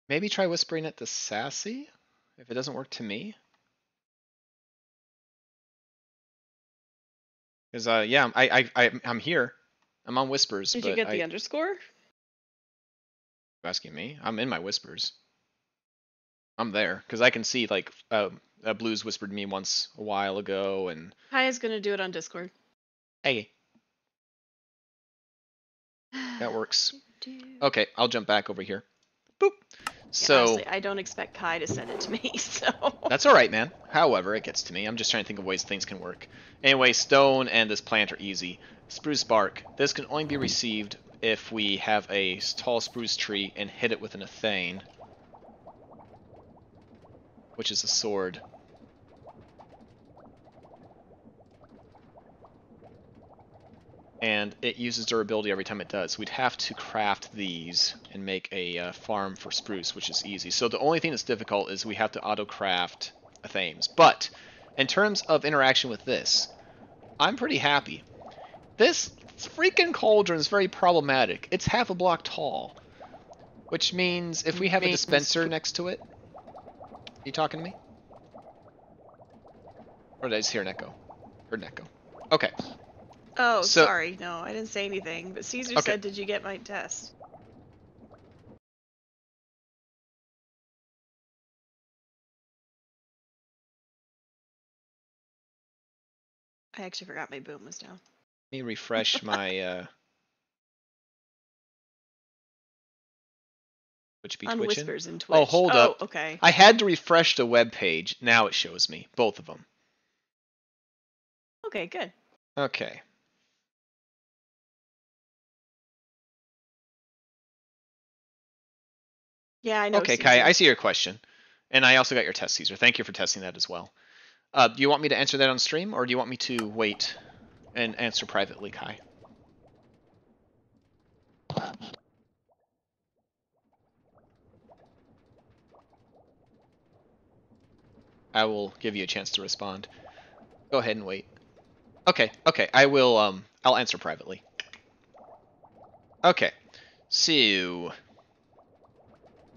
Maybe try whispering it to Sassy, if it doesn't work to me. Because yeah, I'm here. I'm on whispers. Did you get the underscore? Asking me? I'm in my whispers. I'm there because I can see like Blues whispered me once a while ago, and Kai is gonna do it on Discord. Hey, that works. Okay, I'll jump back over here. Boop. So yeah, honestly, I don't expect Kai to send it to me, so that's all right, man. However, it gets to me. I'm just trying to think of ways things can work. Anyway, stone and this plant are easy. Spruce bark. This can only be received if we have a tall spruce tree and hit it with an athane, which is a sword. And it uses durability every time it does. We'd have to craft these and make a farm for spruce, which is easy. So the only thing that's difficult is we have to auto-craft athanes. But in terms of interaction with this, I'm pretty happy. This freaking cauldron is very problematic. It's half a block tall, which means if we have a dispenser next to it... Are you talking to me? Or did I just hear an echo? Heard an echo. Okay. Oh, sorry. No, I didn't say anything. But Caesar said, did you get my test? I actually forgot my boom was down. Let me refresh my... Twitch be on twitching? Whispers in Twitch. Oh, hold up. Okay. I had to refresh the web page. Now it shows me. Both of them. Okay, good. Okay. Yeah, I know. Okay, Caesar. Kai, I see your question. And I also got your test, Caesar. Thank you for testing that as well. Do you want me to answer that on stream, or do you want me to wait and answer privately, Kai? I will give you a chance to respond. Go ahead and wait. Okay, I will, I'll answer privately. Okay, so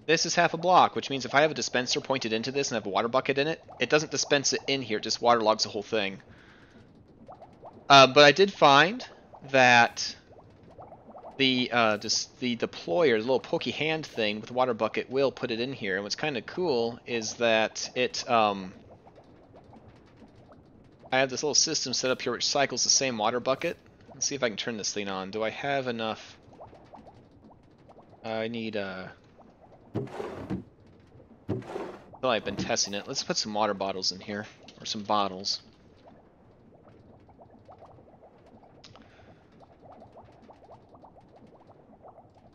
this is half a block, which means if I have a dispenser pointed into this and have a water bucket in it, it doesn't dispense it in here, it just waterlogs the whole thing. But I did find that the deployer, the little pokey hand thing with the water bucket, will put it in here. And what's kind of cool is that it, I have this little system set up here which cycles the same water bucket. Let's see if I can turn this thing on. Do I have enough? I need, well, I've been testing it. Let's put some water bottles in here, or some bottles.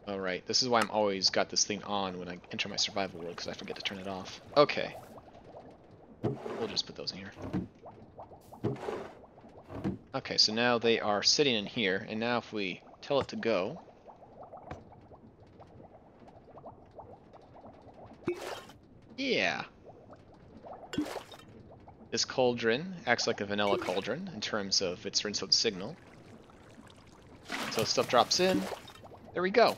Alright, this is why I'm always got this thing on when I enter my survival world, because I forget to turn it off. Okay. We'll just put those in here. Okay, so now they are sitting in here, and now if we tell it to go... Yeah! This cauldron acts like a vanilla cauldron in terms of its rinse out signal. So stuff drops in, there we go.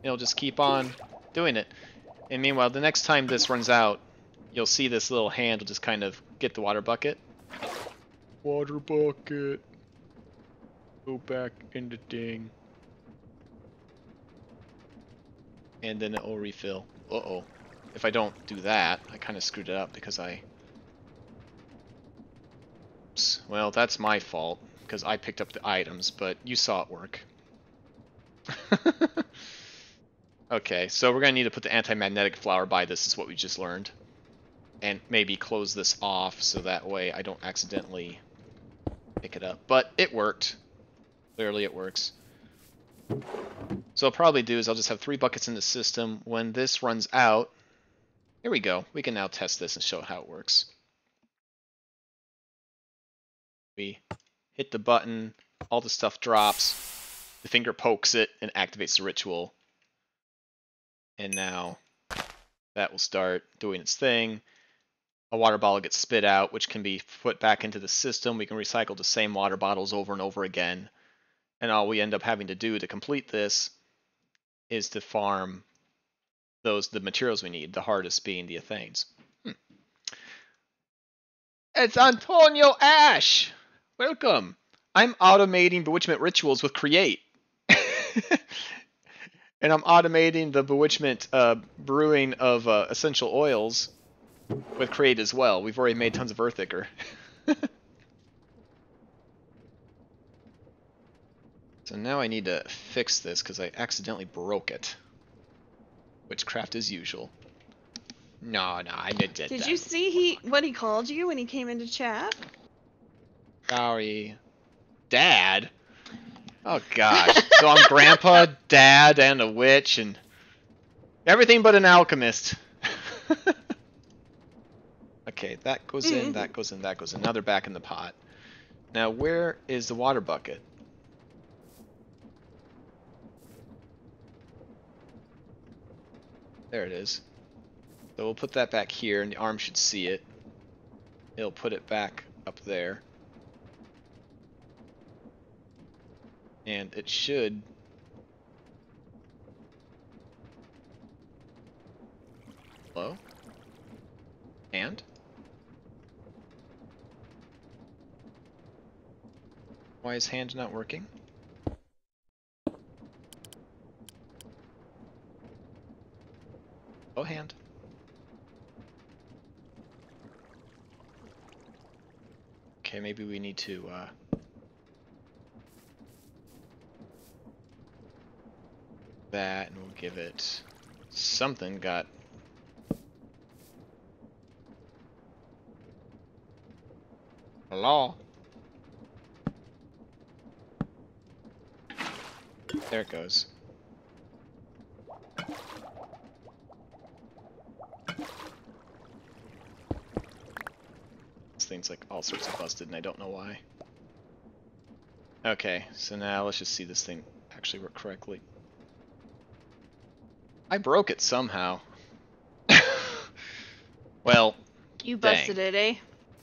It'll just keep on doing it. And meanwhile, the next time this runs out, you'll see this little hand will just kind of get the water bucket. Water bucket. Go back in the thing. And then it will refill. Uh-oh. If I don't do that, I kind of screwed it up because I... Oops. Well, that's my fault, because I picked up the items, but you saw it work. Okay, so we're going to need to put the anti-magnetic flower by this, is what we just learned. And maybe close this off so that way I don't accidentally pick it up. But it worked. Clearly it works. So I'll probably do is I'll just have 3 buckets in the system. When this runs out, here we go. We can now test this and show how it works. We hit the button, all the stuff drops, the finger pokes it and activates the ritual. And now that will start doing its thing. A water bottle gets spit out, which can be put back into the system. We can recycle the same water bottles over and over again. And all we end up having to do to complete this is to farm the materials we need, the hardest being the Athanes. It's Antonio Ash! Welcome! I'm automating bewitchment rituals with Create. And I'm automating the bewitchment brewing of essential oils with Create as well. We've already made tons of earth ichor. So now I need to fix this because I accidentally broke it. Witchcraft as usual. No, I did that. Did you see what he called you when he came into chat? Sorry. Dad? Oh gosh. So I'm grandpa, dad, and a witch, and everything but an alchemist. Okay, that goes in, that goes in, that goes in. Now they're back in the pot. Now where is the water bucket? There it is. So we'll put that back here, and the arm should see it. It'll put it back up there. And it should... Hello? And? Why is hand not working? Oh, hand. Okay, maybe we need to, that, and we'll give it something. Got... Hello? There it goes. thing's like all sorts of busted and I don't know why. Okay, so now let's just see this thing actually work correctly. I broke it somehow. Well, you busted dang. it, eh?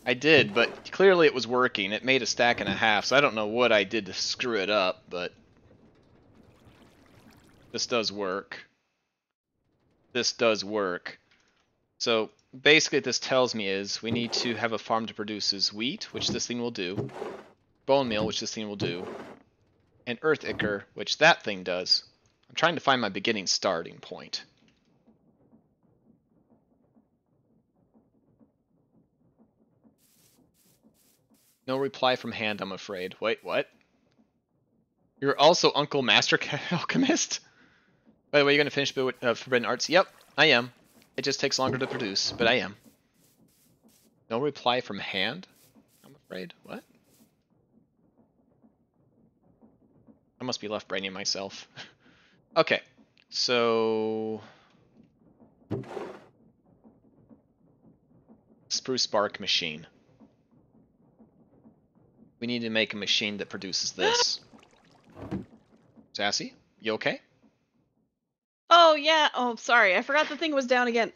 I did, but clearly it was working. It made a stack and a half, so I don't know what I did to screw it up, but this does work. This does work. So basically what this tells me is we need to have a farm that produces wheat, which this thing will do, bone meal, which this thing will do, and earth ichor, which that thing does. I'm trying to find my beginning starting point. No reply from hand, I'm afraid. Wait, what? You're also Uncle Master Alchemist? By the way, you're going to finish Forbidden Arts? Yep, I am. It just takes longer to produce, but I am. No reply from hand? I'm afraid. What? I must be left braining myself. Okay, so... Spruce bark machine. We need to make a machine that produces this. Sassy, you okay? Oh, yeah. Oh, sorry. I forgot the thing was down again.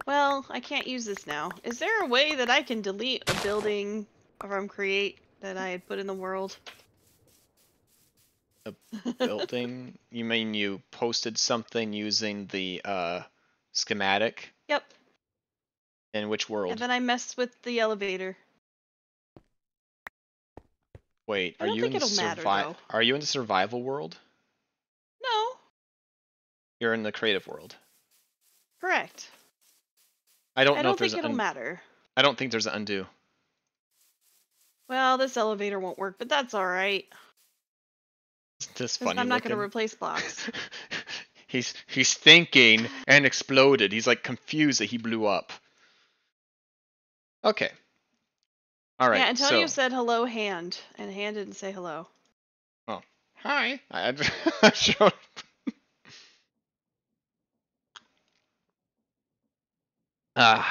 Well, I can't use this now. Is there a way that I can delete a building from Create that I had put in the world? A building? You mean you posted something using the schematic? Yep. In which world? And then I messed with the elevator. Wait, I don't think it'll matter, though. Are you in the survival world? No. You're in the creative world. Correct. I don't know if think it'll matter. I don't think there's an undo. Well, this elevator won't work, but that's alright. It's just funny. I'm not going to replace blocks. He's thinking and exploded. He's like confused that he blew up. Okay. All right. Yeah, Antonio said hello, Hand, and Hand didn't say hello. Oh, hi. I showed. Oh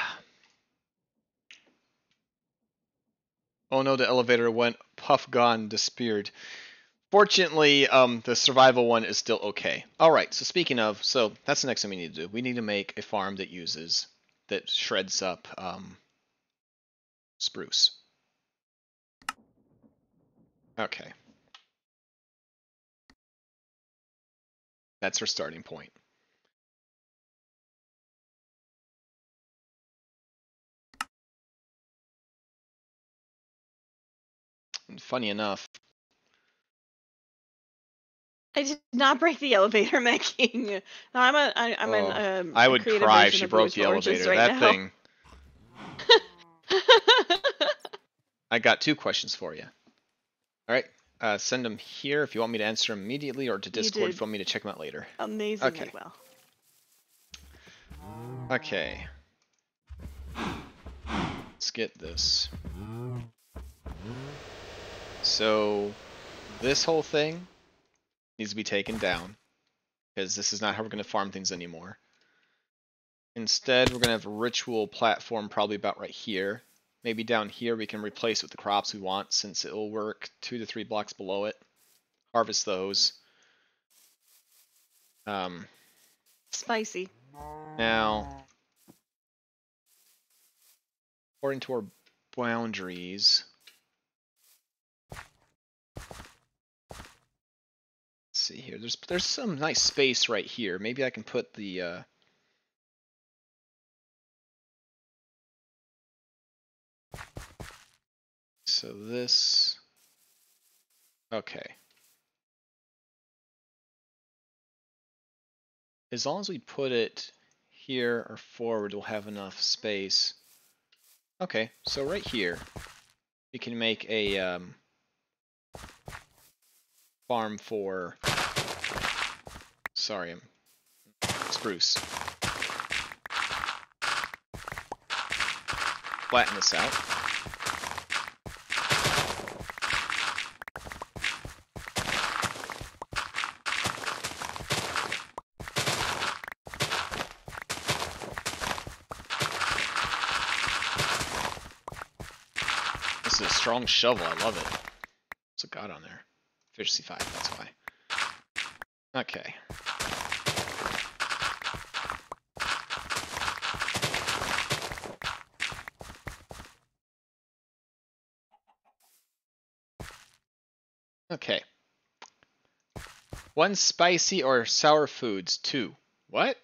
no, the elevator went puff gone, disappeared. Fortunately, the survival one is still okay. Alright, so speaking of, so that's the next thing we need to do. We need to make a farm that shreds up spruce. Okay. That's our starting point. And funny enough, I did not break the elevator, Macking. No, I would cry if she broke the elevator. Right that now. Thing. I got 2 questions for you. All right, send them here if you want me to answer them immediately, or to Discord if you want me to check them out later. Amazingly well. Okay. Let's get this. So, this whole thing needs to be taken down, because this is not how we're going to farm things anymore. Instead, we're going to have a ritual platform probably about right here. Maybe down here we can replace with the crops we want, since it will work 2 to 3 blocks below it. Harvest those. Spicy. Now, according to our boundaries, see here. There's some nice space right here. Maybe I can put the so this, okay. As long as we put it here or forward, we'll have enough space. Okay, so right here we can make a farm for, sorry, spruce. Flatten this out. is a strong shovel. I love it. What's it got on there? Efficiency 5, that's why. Okay. Okay. 1 spicy or sour foods. 2. What?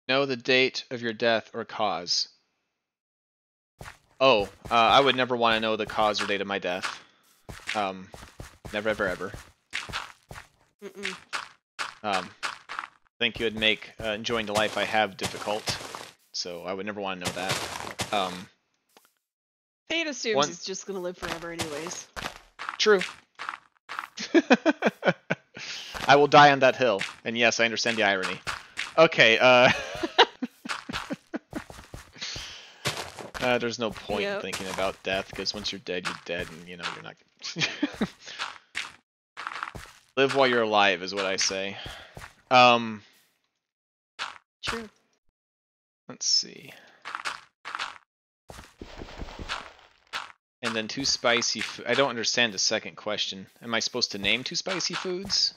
Know the date of your death or cause. Oh, I would never want to know the cause or date of my death. Never, ever, ever. I think it would make enjoying the life I have difficult. So I would never want to know that. Fate assumes he's just gonna live forever anyways. True. I will die on that hill. And yes, I understand the irony. Okay, there's no point in thinking about death, because once you're dead, and, you know, you're not... Live while you're alive is what I say. True. Let's see. And then 2 spicy food. I don't understand the second question. Am I supposed to name 2 spicy foods?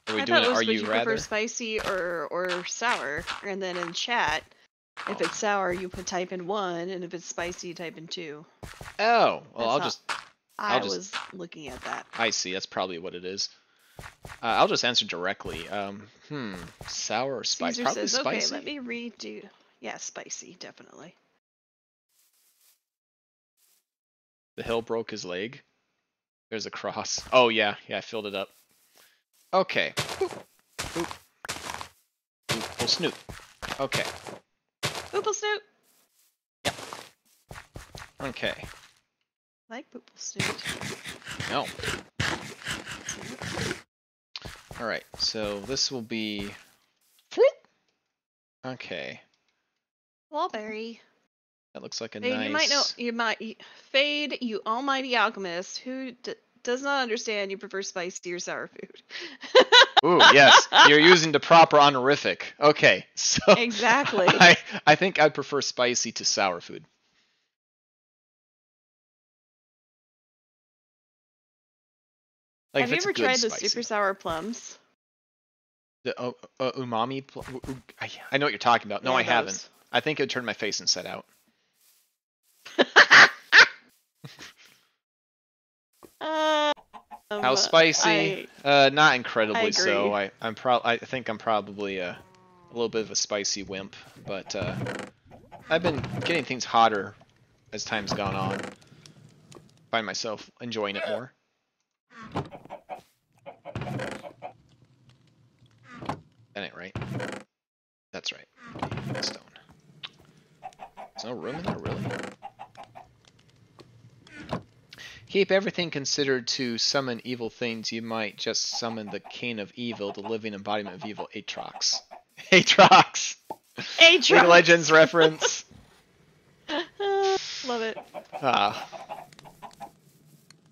Are we doing it? Are you rather? Prefer spicy or sour, and then in chat, if it's sour, you type in 1, and if it's spicy, you type in 2. Oh, well, I was looking at that. I see. That's probably what it is. I'll just answer directly. Sour or spicy? Caesar Probably says, spicy. Okay, let me redo. Yeah, spicy, definitely. The hill broke his leg. There's a cross. Oh, yeah. Yeah, I filled it up. Okay. Boop. Boop. Boop. Snoop. Okay. Boople Snoop! Yep. Okay. Like Boople Snoop. No. Alright, so this will be... Okay. Wallberry. That looks like a Fade, nice... Fade, you almighty alchemist, who does not understand you prefer spicy or sour food. Ooh, yes. You're using the proper honorific. Okay, so... Exactly. I think I'd prefer spicy to sour food. Like, have you ever tried the super sour plums? The umami? I know what you're talking about. No, I haven't. I think it would turn my face inside out. How spicy? Not incredibly so. I think I'm probably a little bit of a spicy wimp, but I've been getting things hotter as time's gone on. Find myself enjoying it more. That ain't right. That's right. Stone. There's no room in there, really? Keep everything considered to summon evil things. You might just summon the king of evil, the living embodiment of evil, Aatrox. Aatrox! Aatrox! League of Legends reference. Love it.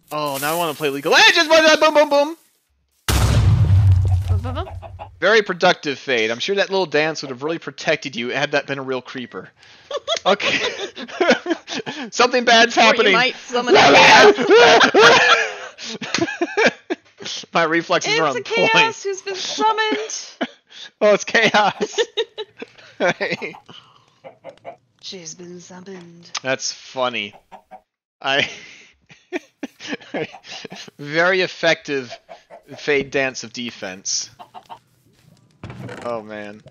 Oh, now I want to play League of Legends! Boom, boom, boom! Very productive, Fade. I'm sure that little dance would have really protected you had that been a real creeper. Okay. Something bad's happening. Or you might summon My reflexes are on point. It's a chaos who's been summoned. Oh, it's chaos. Hey. She's been summoned. That's funny. Very effective Fade dance of defense. Oh man.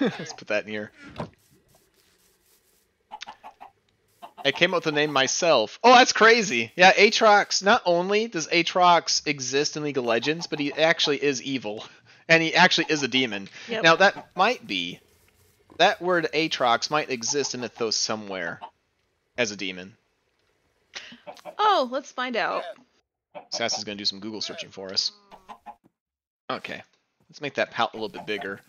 Let's put that in here. I came up with the name myself. Oh, that's crazy. Yeah, Aatrox. Not only does Aatrox exist in League of Legends, but he actually is evil. And he actually is a demon. Yep. Now, that might be... That word Aatrox might exist in Mythos somewhere as a demon. Oh, let's find out. Sassy's going to do some Google searching for us. Okay. Let's make that palette a little bit bigger.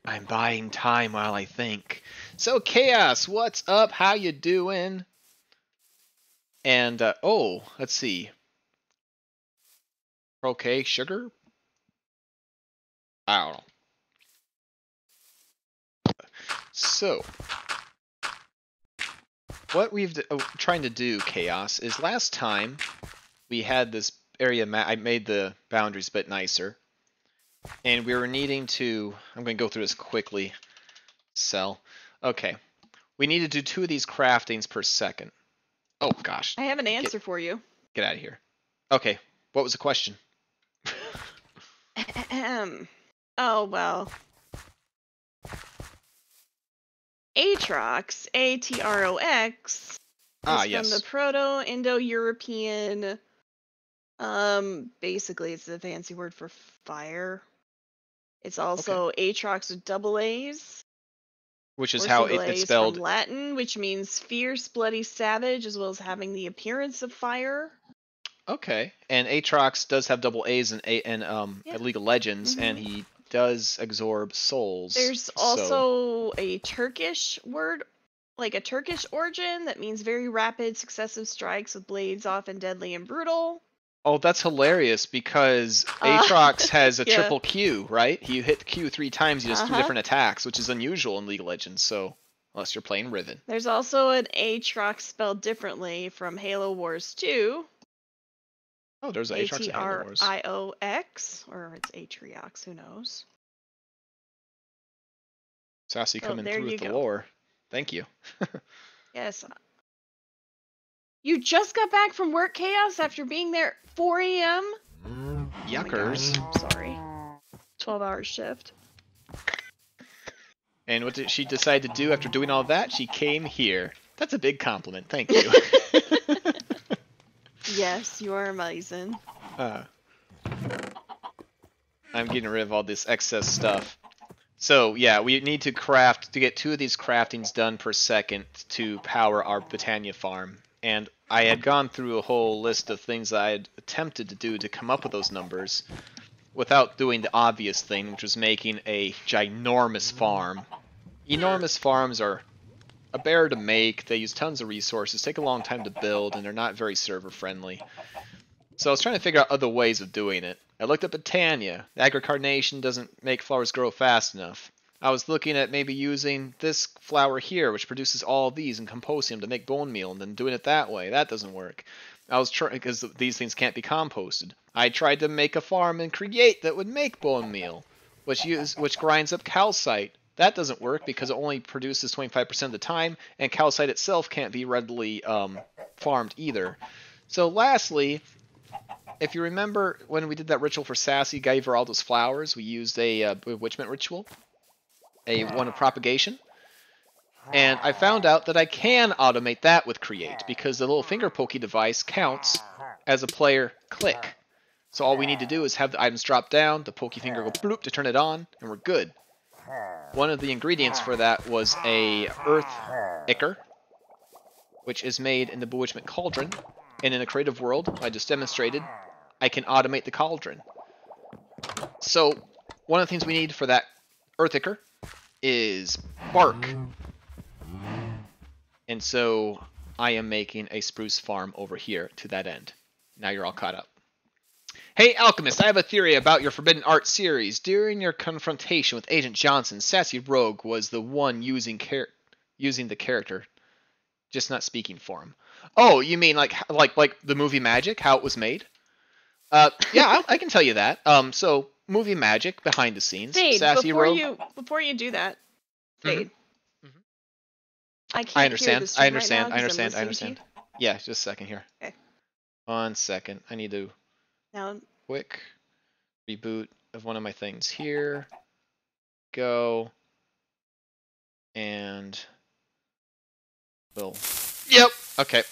I'm buying time while I think. So, Chaos, what's up? How you doing? And, oh, let's see. Okay, sugar? I don't know. So, what we've trying to do, Chaos, is last time we had this area I made the boundaries a bit nicer, and we were needing to. I'm going to go through this quickly. Sell. Okay, we need to do 2 of these craftings per second. Oh gosh. I have an answer for you. Get out of here. Okay, what was the question? Oh well. Atrox, Atrox, is yes. from the Proto-Indo-European. Basically, it's a fancy word for fire. It's also Atrox with double A's. Which is how it's spelled. From Latin, which means fierce, bloody, savage, as well as having the appearance of fire. Okay, and Atrox does have double A's in League of Legends, and he does absorb souls. There's also a Turkish word, like a Turkish origin, that means very rapid, successive strikes with blades, often deadly and brutal. Oh, that's hilarious, because Atrox has a triple Q, right? You hit Q 3 times, you does 2 different attacks, which is unusual in League of Legends, so unless you're playing Riven. There's also an Atrox spelled differently from Halo Wars 2. Oh, there's an Atrox in Halo Wars. Atriox, or it's Atriox, who knows? Sassy coming through with the lore. Thank you. Yes. You just got back from work, Chaos, after being there 4 a.m.? Yuckers. Oh, sorry. 12-hour shift. And what did she decide to do after doing all that? She came here. That's a big compliment. Thank you. Yes, you are amazing. I'm getting rid of all this excess stuff. So, yeah, we need to get 2 of these craftings done per second to power our Botania farm. And I had gone through a whole list of things I had attempted to do to come up with those numbers without doing the obvious thing, which was making a ginormous farm. Enormous farms are a bear to make, they use tons of resources, take a long time to build, and they're not very server friendly. So I was trying to figure out other ways of doing it. I looked at Botania. Agricarnation doesn't make flowers grow fast enough. I was looking at maybe using this flower here, which produces all of these, and composting them to make bone meal, and then doing it that way. That doesn't work. I was trying, because these things can't be composted. I tried to make a farm and create that would make bone meal, which grinds up calcite. That doesn't work because it only produces 25% of the time, and calcite itself can't be readily farmed either. So lastly, if you remember when we did that ritual for Sassy, gave her all those flowers, we used a bewitchment ritual, one of propagation. And I found out that I can automate that with create, because the little finger pokey device counts as a player click. So all we need to do is have the items drop down, the pokey finger go bloop to turn it on, and we're good. One of the ingredients for that was a earth ichor, which is made in the Bewitchment Cauldron. And in a creative world, I just demonstrated, I can automate the cauldron. So one of the things we need for that earth ichor is bark. And so I am making a spruce farm over here to that end. Now you're all caught up. Hey, Alchemist, I have a theory about your Forbidden Art series. During your confrontation with Agent Johnson, Sassy Rogue was the one using the character, just not speaking for him. Oh, you mean like the movie Magic, how it was made? Yeah, I can tell you that. So movie Magic behind the scenes. Fade, Sassy Rogue. Before you do that, Fade. Mm-hmm. I can't I understand. hear the stream right now I 'cause I'm understand. listening to Yeah, just a second here. Okay. 1 second. I need to Now, quick reboot of one of my things here. Go. And Yep. Okay.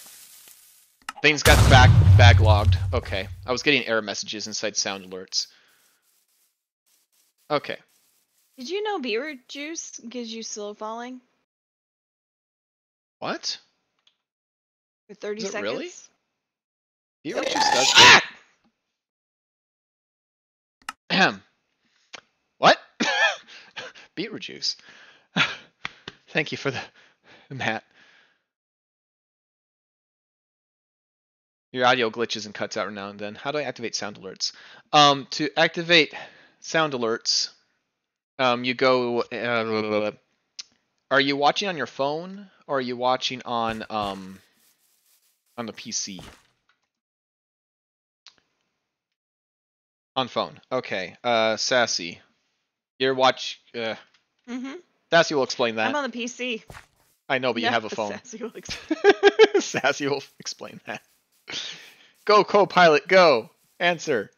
Things got backlogged. Okay. I was getting error messages inside sound alerts. Okay. did you know beetroot juice gives you slow falling What? for 30 Is it seconds? really? Beetroot juice does. Ah! Ahem. What? Beetroot juice. Thank you for the Matt. Your audio glitches and cuts out now and then. How do I activate sound alerts? To activate sound alerts, you go Are you watching on your phone or are you watching on the PC? On phone. Okay. Sassy. You're watch. Sassy will explain that. I'm on the PC. I know, but you have a phone. Sassy will explain. Sassy will explain that. Go, co-pilot, go. Answer.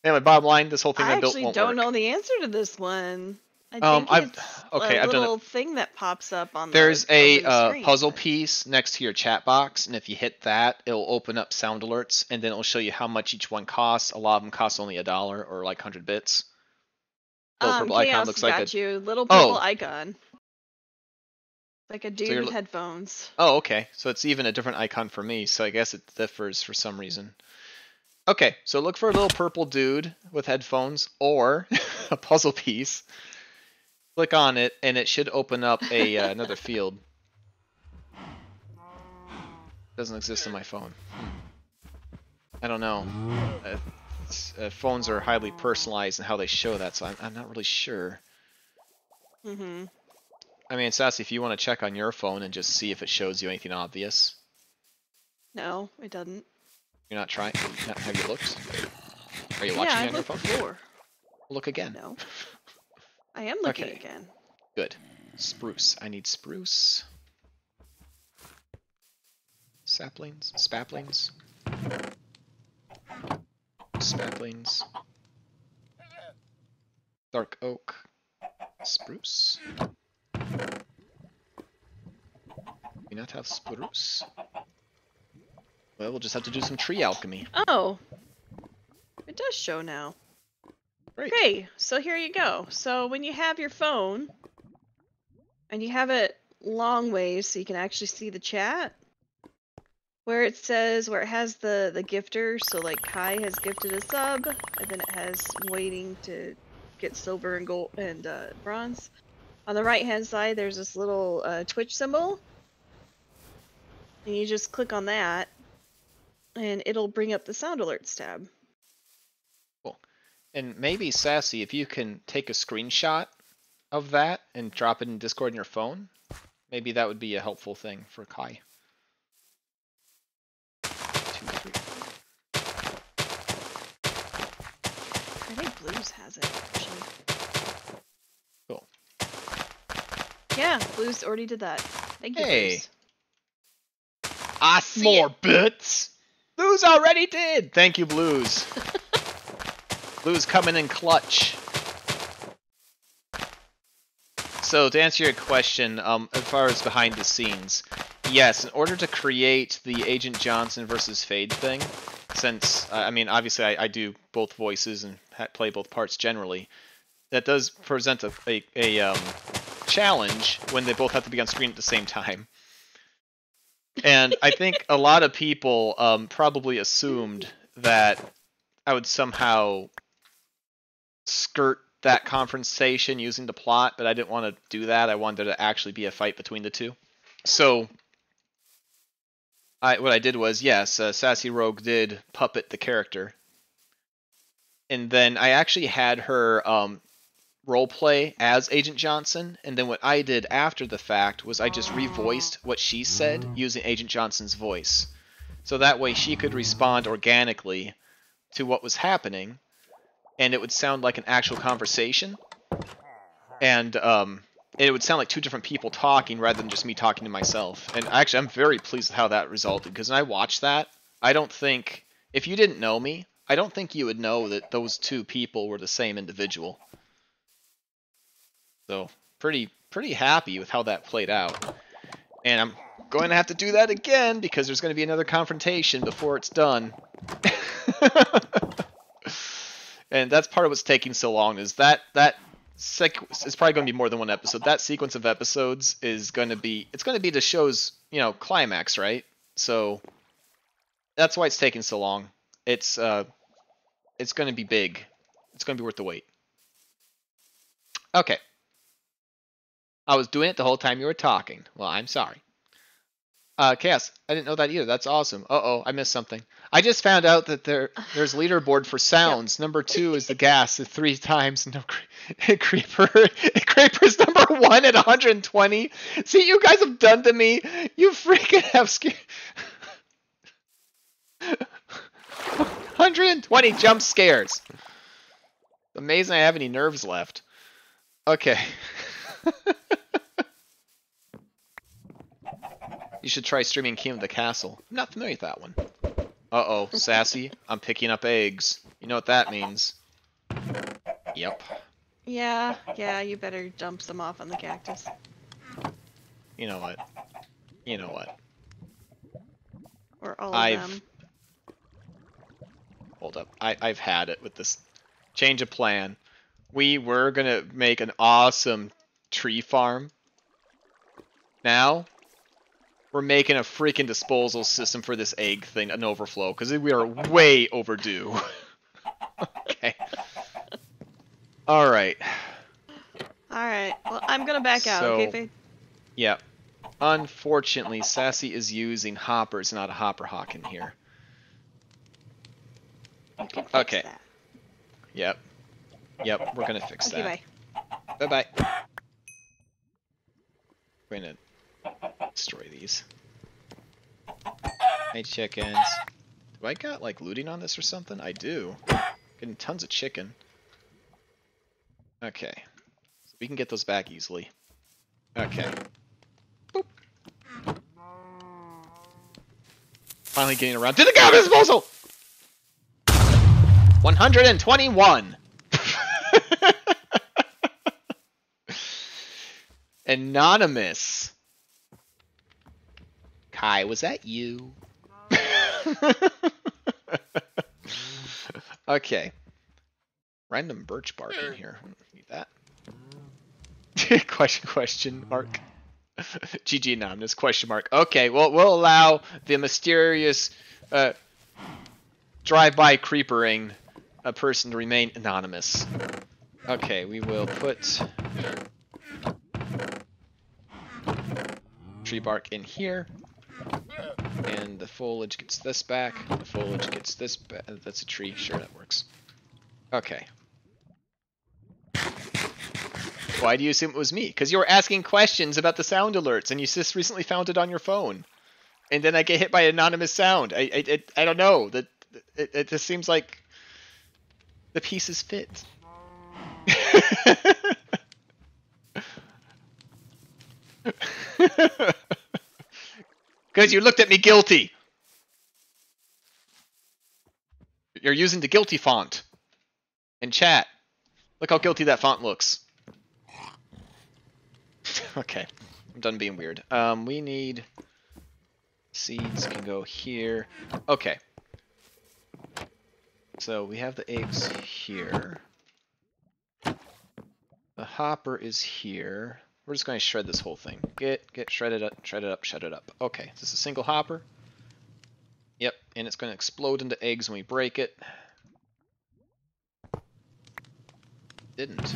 Anyway, bottom line, this whole thing I built won't work. I actually don't know the answer to this one. I think it's a little thing that pops up on There's the a puzzle piece next to your chat box, and if you hit that, it'll open up sound alerts, and then it'll show you how much each one costs. A lot of them cost only $1 or like 100 bits. Little purple icon looks like a little purple icon. Like a dude with headphones. Oh, okay. So it's even a different icon for me, so I guess it differs for some reason. Okay, so look for a little purple dude with headphones or a puzzle piece. Click on it, and it should open up a another field. Doesn't exist on my phone. I don't know. Phones are highly personalized in how they show that, so I'm not really sure. I mean, Sassy, if you want to check on your phone and just see if it shows you anything obvious. No, it doesn't. You're not trying? Have you looked? Are you watching on your phone? Before. Look again. No. I am looking again. Good. Spruce. I need spruce. Saplings. Spaplings. Spaplings. Dark oak. Spruce. We not have spruce? Well, we'll just have to do some tree alchemy. Oh. It does show now. Great. Okay, so here you go. So when you have your phone, and you have it long ways so you can actually see the chat, where it has the gifter, so like Kai has gifted a sub, and then it has waiting to get silver and gold and bronze. On the right hand side, there's this little Twitch symbol, and you just click on that, and it'll bring up the sound alerts tab. Cool. And maybe, Sassy, if you can take a screenshot of that and drop it in Discord on your phone, maybe that would be a helpful thing for Kai. 2, 3. I think Blues has it, actually. Cool. Yeah, Blues already did that. Thank you, Blues. I see more bits! Blues already did! Thank you, Blues. Blues coming in clutch. So to answer your question, as far as behind the scenes, yes, in order to create the Agent Johnson versus Fade thing, since, I mean, obviously I do both voices and play both parts generally, that does present a challenge when they both have to be on screen at the same time. And I think a lot of people probably assumed that I would somehow skirt that confrontation using the plot, but I didn't want to do that. I wanted there to actually be a fight between the two. So what I did was, yes, Sassy Rogue did puppet the character. And then I actually had her roleplay as Agent Johnson, and then what I did after the fact was I just revoiced what she said using Agent Johnson's voice. So that way she could respond organically to what was happening, and it would sound like an actual conversation. And it would sound like two different people talking rather than just me talking to myself. And actually, I'm very pleased with how that resulted, because when I watched that, I don't think, if you didn't know me, I don't think you would know that those two people were the same individual. So, pretty happy with how that played out. And I'm going to have to do that again, because there's going to be another confrontation before it's done. And that's part of what's taking so long, is that it's probably going to be more than one episode. That sequence of episodes is going to be, it's going to be the show's, climax, right? So that's why it's taking so long. It's going to be big. It's going to be worth the wait. Okay. I was doing it the whole time you were talking. Well, I'm sorry. Chaos, I didn't know that either. That's awesome. Uh-oh, I missed something. I just found out that there's leaderboard for sounds. Number 2 is the gas at 3 times. No, Creeper. Creeper's number 1 at 120. See, you guys have done to me. You freaking have scared. 120 jump scares. Amazing I have any nerves left. Okay. You should try streaming King of the Castle. I'm not familiar with that one. Uh-oh, Sassy, I'm picking up eggs. You know what that means. Yep. Yeah, you better dump some off on the cactus. You know what? You know what? Or all of them. Hold up. I've had it with this. Change of plan. We were gonna make an awesome tree farm. Now, we're making a freaking disposal system for this egg thing, an overflow, because we are way overdue. Okay. Alright. Alright, well, I'm gonna back out, okay, Faith? Yeah. Unfortunately, Sassy is using hoppers, not a hopper hawk in here. You can fix Okay. that. Yep. Yep, we're gonna fix Okay, that. bye. Bye-bye. We're gonna destroy these. Hey, chickens. Do I got, like, looting on this or something? I do. Getting tons of chicken. Okay. So we can get those back easily. Okay. Boop. Finally getting around to the garbage disposal! 121! Anonymous. Kai, was that you? Okay. Random birch bark in here. Need that. question mark. GG anonymous question mark. Okay, well we'll allow the mysterious drive-by creepering a person to remain anonymous. Okay, we will put tree bark in here, and the foliage gets this back. The foliage gets this back. That's a tree. Sure, that works. Okay. Why do you assume it was me? Because you were asking questions about the sound alerts, and you just recently found it on your phone. And then I get hit by an anonymous sound. I don't know. It just seems like the pieces fit. Because you looked at me guilty. You're using the guilty font in chat. Look how guilty that font looks. Okay, I'm done being weird. We need seeds can go here. Okay. So we have the eggs here. The hopper is here. We're just going to shred this whole thing. Get shredded up, shred it up, shred it up. Okay, is this a single hopper? Yep, and it's going to explode into eggs when we break it. Didn't.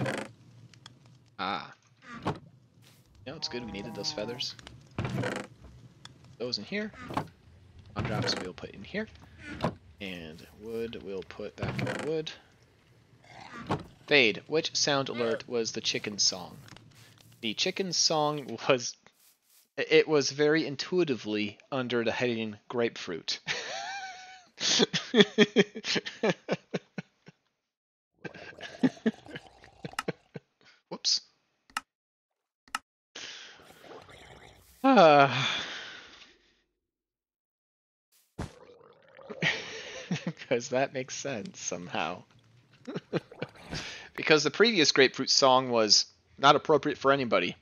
Ah. No, it's good. We needed those feathers. Those in here. On drops we'll put in here. And wood we'll put back in the wood. Fade. Which sound alert was the chicken song? The chicken song was... It was very intuitively under the heading grapefruit. Whoops. Because that makes sense somehow. Because the previous grapefruit song was not appropriate for anybody.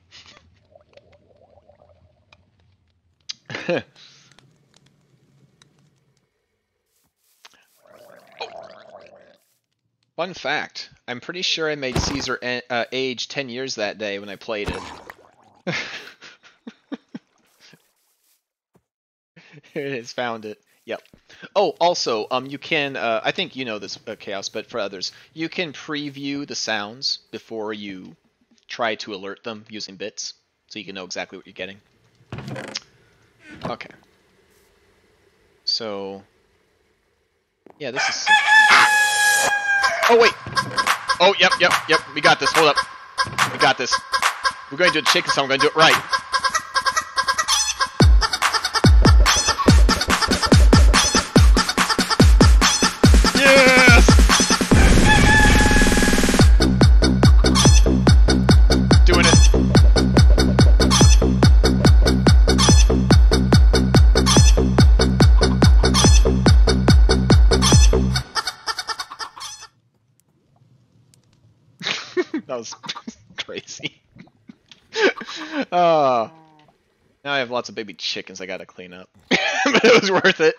Fun fact, I'm pretty sure I made Caesar age 10 years that day when I played it. Here it is, found it. Yep. Oh, also, you can, I think you know this, Chaos, but for others, you can preview the sounds before you try to alert them using bits, so you can know exactly what you're getting. Okay. so... Yeah, this is... Oh, wait! Oh, yep. We got this. Hold up. We got this. We're going to do the chicken, so I'm going to do it right. Yes! Doing it. That was crazy. Now I have lots of baby chickens I gotta clean up. But it was worth it.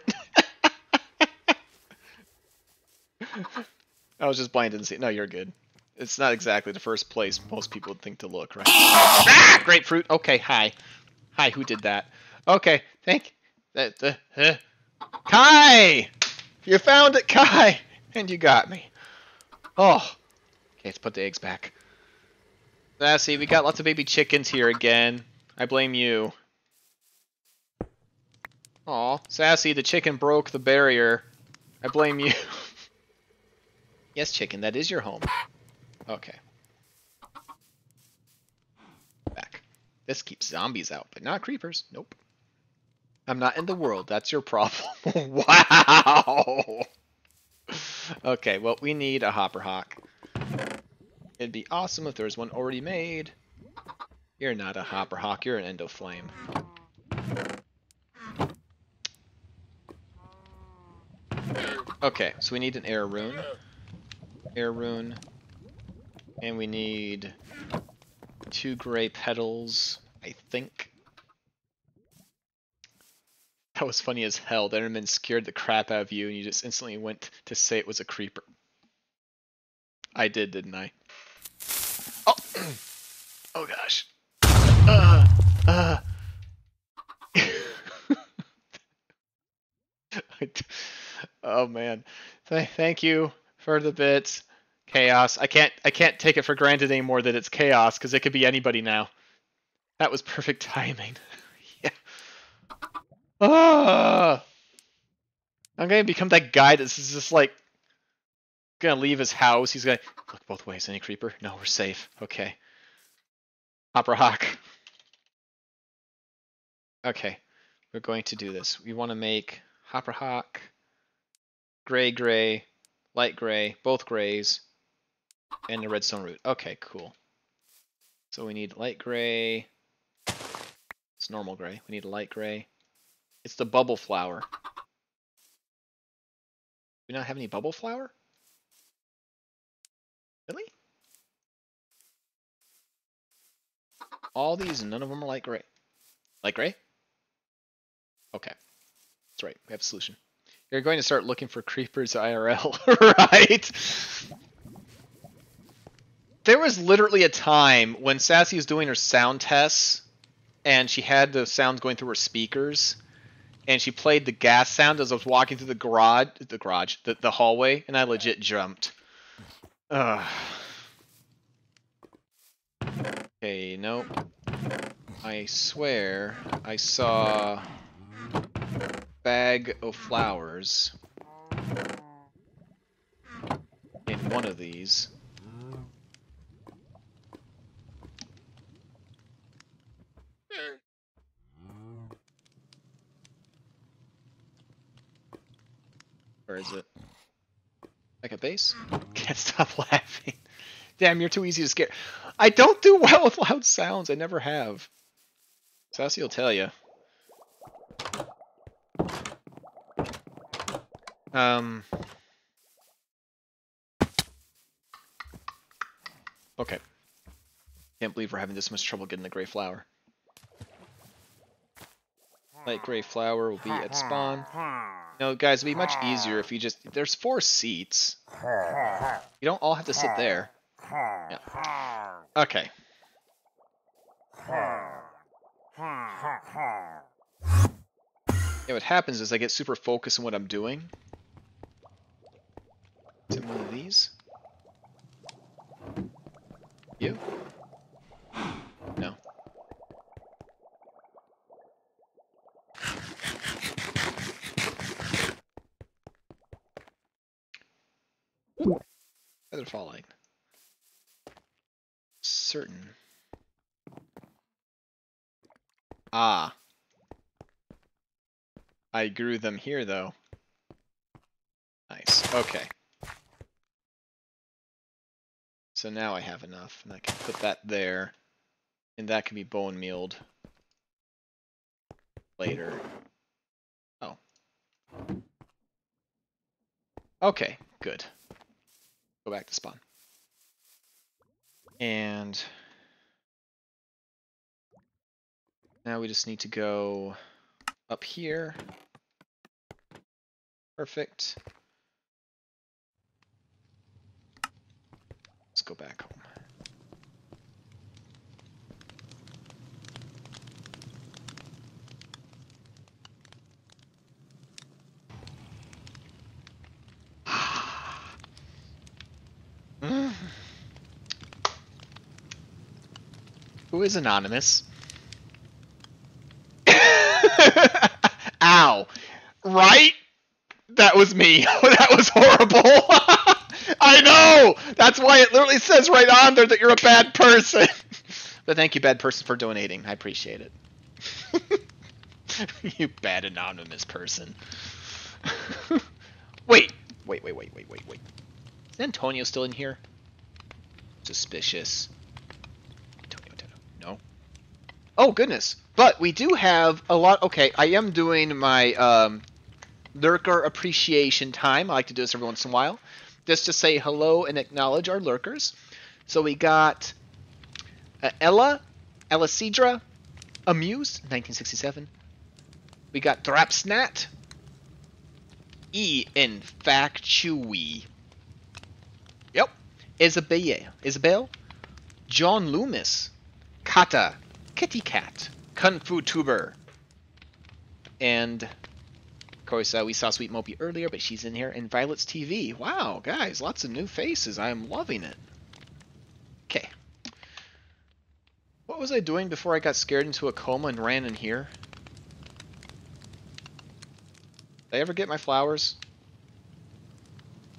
I was just blind and see. No, you're good. It's not exactly the first place most people would think to look, right? Ah! Grapefruit! Okay, hi. Hi, who did that? Okay, thank... Kai! You found it, Kai! And you got me. Oh. Okay, let's put the eggs back. Sassy, we got lots of baby chickens here again. I blame you. Aw, Sassy, the chicken broke the barrier. I blame you. Yes, chicken, that is your home. Okay. Back. This keeps zombies out, but not creepers. Nope. I'm not in the world. That's your problem. Wow! Okay, well, we need a hopper hawk. It'd be awesome if there was one already made. You're not a hopper hawk, you're an endoflame. Okay, so we need an air rune. Air rune. And we need 2 gray petals, I think. That was funny as hell. The Enderman scared the crap out of you and you just instantly went to say it was a creeper. I did, didn't I? Oh! Oh gosh. Oh man. Thank you for the bits. Chaos. I can't take it for granted anymore that it's chaos, because it could be anybody now. That was perfect timing. Yeah. I'm gonna become that guy that's just like gonna leave his house. He's gonna look both ways. Any creeper? No, we're safe. Okay. Hopper hawk. Okay, we're going to do this. We want to make hopper hawk, gray, light gray, both grays, and the redstone root. Okay, cool. So we need light gray. It's normal gray. We need light gray. It's the bubble flower. Do we not have any bubble flower? Really? All these, none of them are light gray. Light gray? Okay. That's right. We have a solution. You're going to start looking for creepers IRL, right? There was literally a time when Sassy was doing her sound tests, and she had the sounds going through her speakers, and she played the gas sound as I was walking through the hallway, and I legit jumped. Ugh. Okay, nope. I swear I saw a bag of flowers in one of these. Where is it? Like a base? Can't stop laughing. Damn, you're too easy to scare. I don't do well with loud sounds. I never have. Sassy will tell you. Okay. Can't believe we're having this much trouble getting the gray flower. Light gray flower will be at spawn. No, guys, it'd be much easier if you just... There's 4 seats. You don't all have to sit there. Yeah. Okay. Yeah, what happens is I get super focused on what I'm doing. Is it one of these? You? No. they're falling. Certain. Ah. I grew them here, though. Nice. Okay. So now I have enough, and I can put that there, and that can be bone mealed later. Oh. Okay, good. Go back to spawn. And now we just need to go up here. Perfect. Let's go back home. Who is anonymous? Ow. Right? That was me. That was horrible. I know! That's why it literally says right on there that you're a bad person. But thank you, bad person, for donating. I appreciate it. You bad anonymous person. Wait. Is Antonio still in here? Suspicious. Antonio. No. Oh, goodness. But we do have a lot. Okay, I am doing my lurker appreciation time. I like to do this every once in a while. Just to say hello and acknowledge our lurkers. So we got Ella Cedra, Amused, 1967. We got Drapsnat, Infactui. Yep. Isabel, John Loomis, Kata, Kitty Cat, Kung Fu Tuber, and of course we saw Sweet Mopey earlier, but she's in here, and Violet's TV. Wow, guys, lots of new faces. I'm loving it. Okay. What was I doing before I got scared into a coma and ran in here? Did I ever get my flowers?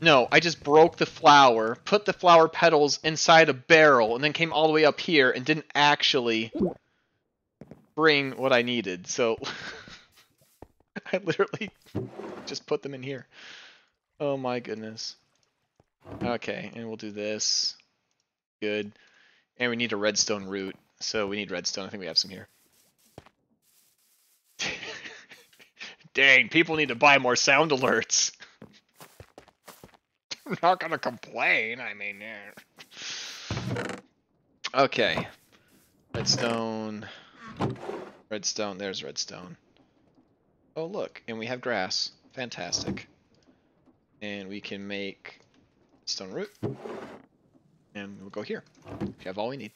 No, I just broke the flower, put the flower petals inside a barrel, and then came all the way up here and didn't actually bring what I needed. So I literally just put them in here. Oh my goodness. Okay, and we'll do this. Good. And we need a redstone root. So we need redstone. I think we have some here. Dang, people need to buy more sound alerts. I'm not gonna complain. I mean, okay. Redstone. Redstone. There's redstone. Oh, look. And we have grass. Fantastic. And we can make stone root. And we'll go here. We have all we need.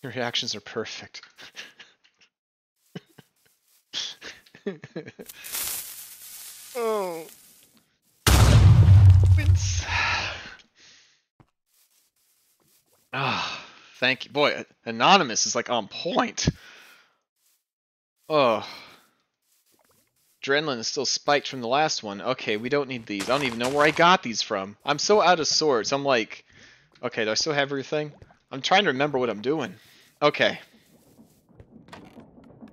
Your reactions are perfect. Oh. Ah, thank you. Boy, Anonymous is like on point. Oh. Adrenaline is still spiked from the last one. Okay, we don't need these. I don't even know where I got these from. I'm so out of sorts. I'm like, okay, do I still have everything? I'm trying to remember what I'm doing. Okay.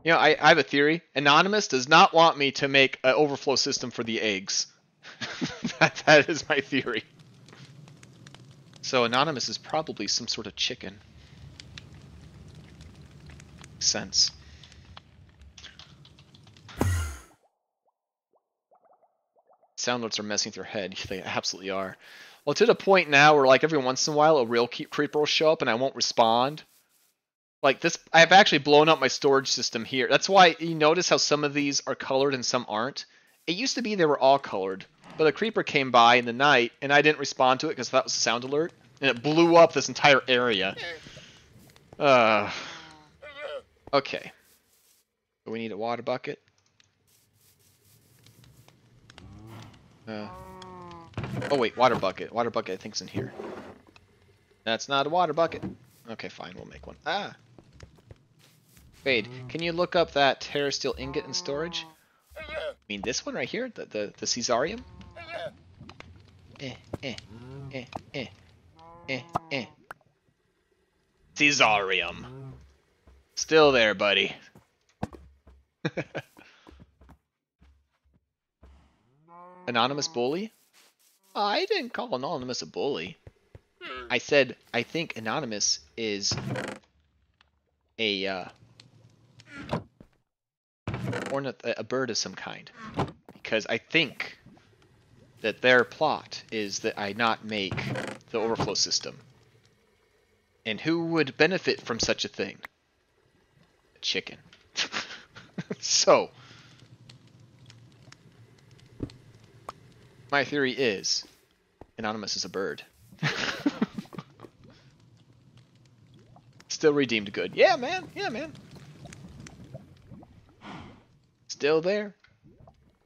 You know, I have a theory. Anonymous does not want me to make an overflow system for the eggs. that is my theory. So Anonymous is probably some sort of chicken. Makes sense. Sound notes are messing with your head. They absolutely are. Well, to the point now where, like, every once in a while, a real creeper will show up and I won't respond. Like this, I've actually blown up my storage system here. That's why you notice how some of these are colored and some aren't. It used to be they were all colored, but a creeper came by in the night and I didn't respond to it because that was a sound alert, and it blew up this entire area. Okay. Do we need a water bucket? Oh wait, water bucket. Water bucket I think's in here. That's not a water bucket. Okay, fine, we'll make one. Ah! Fade, can you look up that terra steel ingot in storage? I mean this one right here? The Caesarium? Caesarium. Still there, buddy. Anonymous bully? I didn't call Anonymous a bully. I said I think Anonymous is a bird of some kind, because I think that their plot is that I not make the overflow system. And who would benefit from such a thing? A chicken. So, my theory is Anonymous is a bird. Still redeemed good. Yeah, man. Yeah, man. Still there.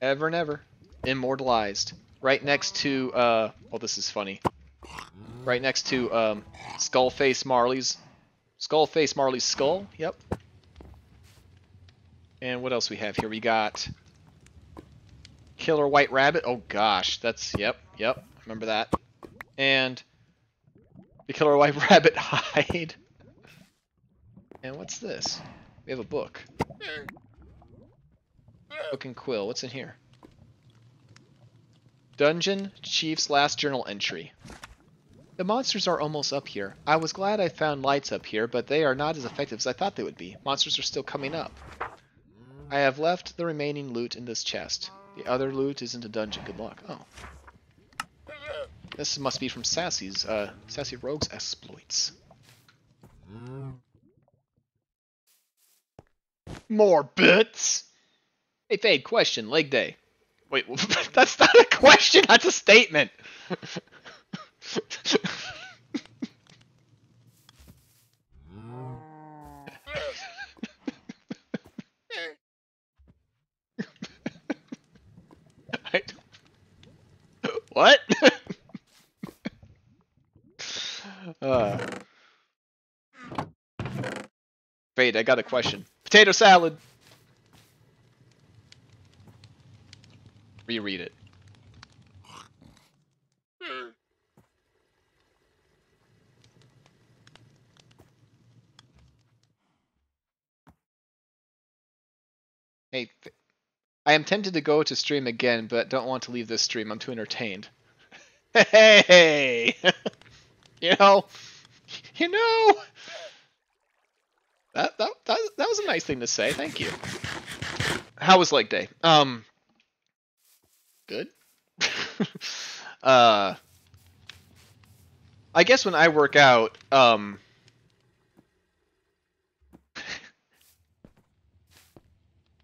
Ever and ever. Immortalized. Right next to, oh, this is funny. Right next to, Skullface Marley's skull. Yep. And what else we have here? We got Killer White Rabbit. Oh gosh, that's, yep. Remember that. And the Killer White Rabbit hide. And what's this? We have a book. Book and quill. What's in here? Dungeon Chief's last journal entry. The monsters are almost up here. I was glad I found lights up here, but they are not as effective as I thought they would be. Monsters are still coming up. I have left the remaining loot in this chest. The other loot is in the dungeon. Good luck. Oh. This must be from Sassy's, Sassy Rogue's exploits. More bits! Hey, Fade, question. Leg day. Wait, that's not a question, that's a statement! What? Fade, I got a question. Potato salad! Reread it. Hey, I am tempted to go to stream again, but don't want to leave this stream. I'm too entertained. Hey! you know, that was a nice thing to say. Thank you. How was leg day? Good. I guess when I work out,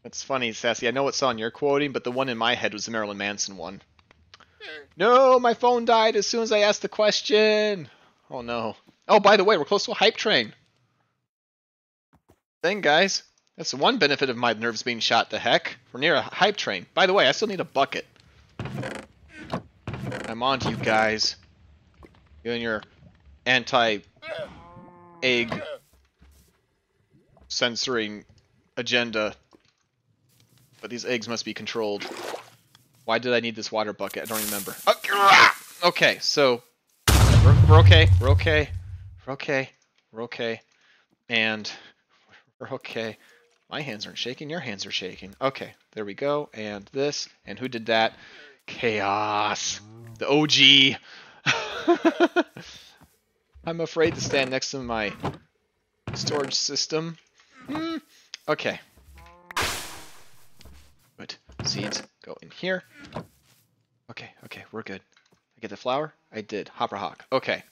that's funny, Sassy. I know what song you're quoting, but the one in my head was the Marilyn Manson one. No, my phone died as soon as I asked the question. Oh no. Oh, by the way, we're close to a hype train. Thing, guys. That's the one benefit of my nerves being shot to heck. We're near a hype train. By the way, I still need a bucket. I'm on to you guys. You and your anti-egg censoring agenda. But these eggs must be controlled. Why did I need this water bucket? I don't remember. Okay, so we're okay. We're okay. We're okay. We're okay. And we're okay. My hands aren't shaking. Your hands are shaking. Okay, there we go. And this. And who did that? Chaos. The OG. I'm afraid to stand next to my storage system. Okay. Good. Seeds go in here. Okay, we're good. I get the flour? I did. Hopper Hawk. Okay.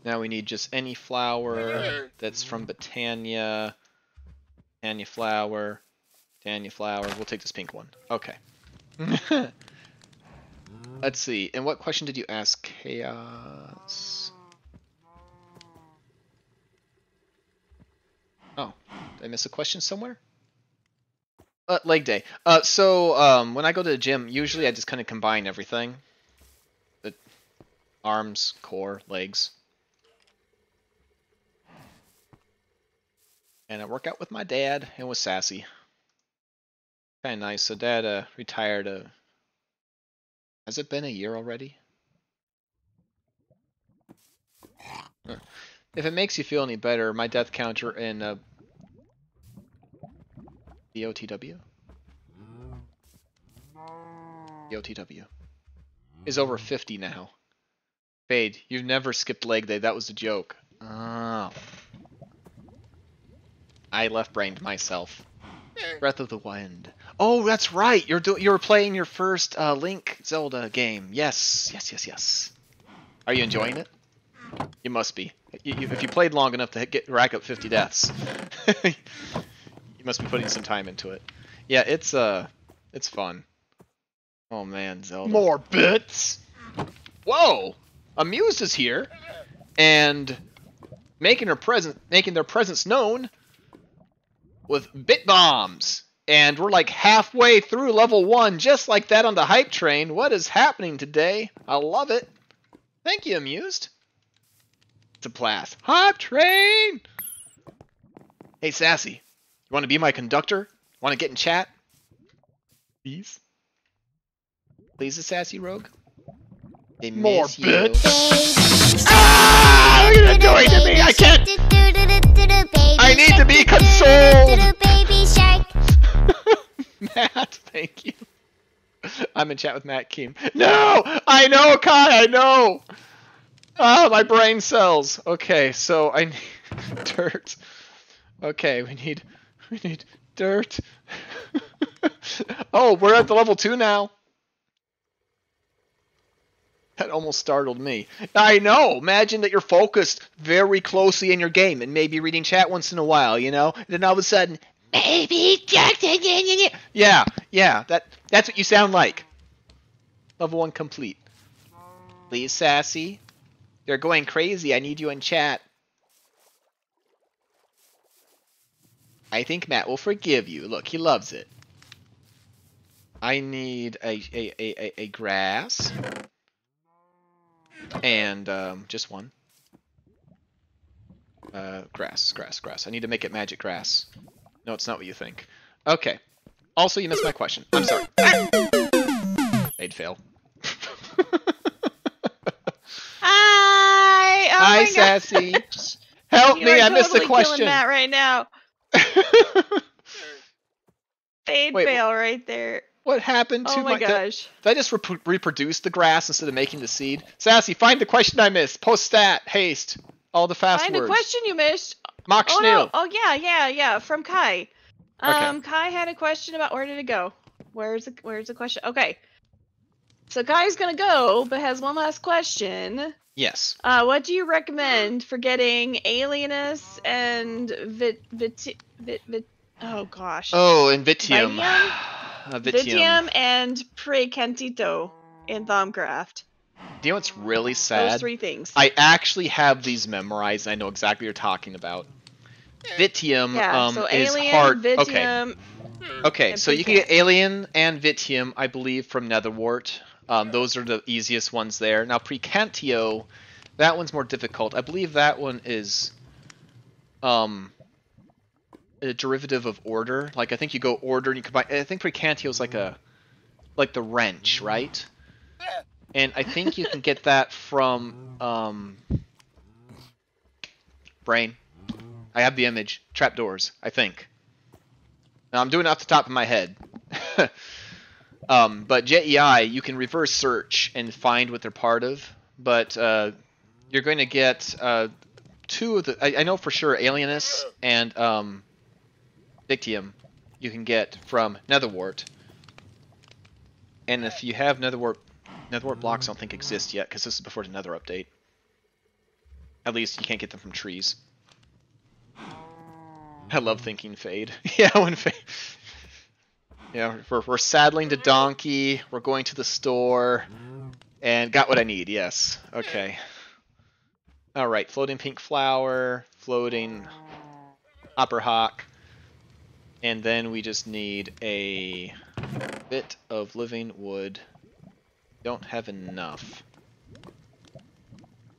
Now we need just any flour that's from Botania. Botania flour. Botania flour. We'll take this pink one. Okay. Let's see. And what question did you ask? Chaos. Oh, did I miss a question somewhere? Leg day. So when I go to the gym, usually I just kind of combine everything. The arms, core, legs. And I work out with my dad and with Sassy. Kind of nice. So dad retired. Has it been a year already? If it makes you feel any better, my death counter in the OTW is over 50 now. Fade, you've never skipped leg day. That was a joke. Oh. I left-brained myself. Breath of the Wind. Oh, that's right. You're playing your first Link Zelda game. Yes. Are you enjoying it? You must be. If you played long enough to rack up 50 deaths, you must be putting some time into it. Yeah, it's fun. Oh man, Zelda. More bits. Whoa, Amused is here, and making their presence known with bit bombs. And we're like halfway through level 1, just like that on the hype train. What is happening today? I love it. Thank you, Amused. It's a blast. Hype train! Hey, Sassy. You want to be my conductor? Want to get in chat? Please? Please, the Sassy Rogue? They More miss you. bits. Ah! Look at it doing to me! I can't! I need to be consoled! Baby shark. Matt, thank you. I'm in chat with Matt Keem. No! I know, Kai, I know! Oh, my brain cells. Okay, so I need dirt. Okay, we need dirt. Oh, we're at the level 2 now. That almost startled me. I know. Imagine that you're focused very closely in your game and maybe reading chat once in a while, you know? And then all of a sudden, baby, yeah, that's what you sound like. Level 1 complete. Please, Sassy. They're going crazy. I need you in chat. I think Matt will forgive you. Look, he loves it. I need a grass. And just one. Grass. I need to make it magic grass. No, it's not what you think. Okay. Also, you missed my question. I'm sorry. They'd fail. Hi! Oh Hi, my Sassy. gosh. Help You me, are I missed the totally question. killing Matt right now. Fade Wait, fail right there. What happened to Oh my gosh. Did I just reproduce the grass instead of making the seed? Sassy, find the question I missed. Post stat. Haste. All the fast Find words. a question you missed. Mock Oh Schneel. no. Oh yeah. From Kai. Okay. Kai had a question about where did it go? Where's the question? Okay. So Kai's gonna go, but has one last question. Yes. What do you recommend for getting Alienus and oh gosh. Oh, and Vitium. Vitium and Precantito in Thaumcraft. Do you know what's really sad? Those 3 things. I actually have these memorized. I know exactly what you're talking about. Vitium so is Alien, hard. Vitium, Okay, so you can get Alien and Vitium, I believe, from Netherwart. Those are the easiest ones there. Now, Precantio, that one's more difficult. I believe that one is a derivative of Order. Like, I think you go Order and you combine. I think Precantio is like the wrench, right? And I think you can get that from Brain. I have the image. Trapdoors, I think. Now, I'm doing it off the top of my head. But JEI, you can reverse search and find what they're part of. But you're going to get 2 of the... I know for sure Alienus and Victium you can get from Netherwart. And if you have Netherwart blocks, I don't think exist yet, because this is before the Nether update. At least you can't get them from trees. I love thinking Fade. Yeah, when Fade... Yeah, we're saddling the donkey, we're going to the store, and got what I need, yes. Okay. Alright, floating pink flower, floating Hopper Hawk, and then we just need a bit of living wood. Don't have enough.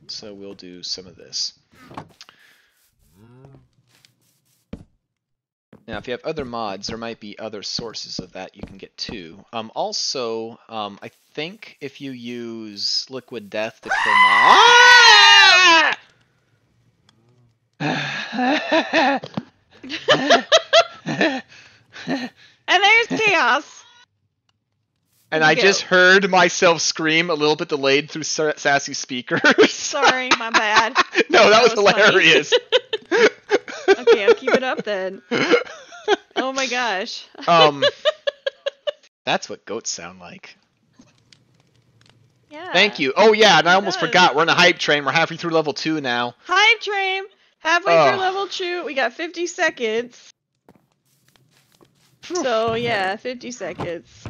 So we'll do some of this. Now, if you have other mods, there might be other sources of that you can get too. Also, I think if you use Liquid Death to kill And there's Chaos. And I just heard myself scream a little bit delayed through Sassy's speakers. Sorry, my bad. No, that was funny. hilarious. Okay, I'll keep it up then. Oh my gosh. That's what goats sound like. Yeah. Thank you. Oh yeah, and I almost does. forgot. We're in a hype train. We're halfway through level 2 now. Hype train. Halfway through level 2. We got 50 seconds. So yeah, 50 seconds.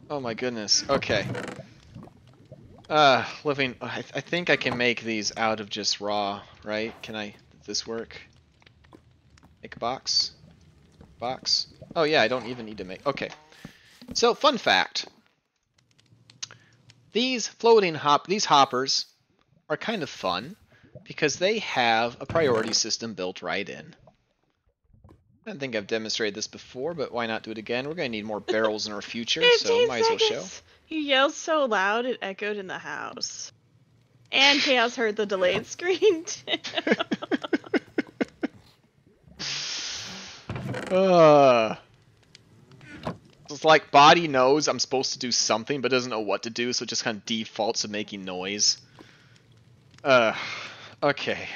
Oh my goodness. Okay. Living. I think I can make these out of just raw, right? Can I? Does this work? Make a box. Box. Oh yeah, I don't even need to make. Okay. So fun fact. These these hoppers are kind of fun because they have a priority system built right in. I don't think I've demonstrated this before, but why not do it again? We're going to need more barrels in our future, so might as well show. You yelled so loud it echoed in the house. And Chaos heard the delayed screen too. It's like body knows I'm supposed to do something, but doesn't know what to do, so it just kind of defaults to making noise. Okay.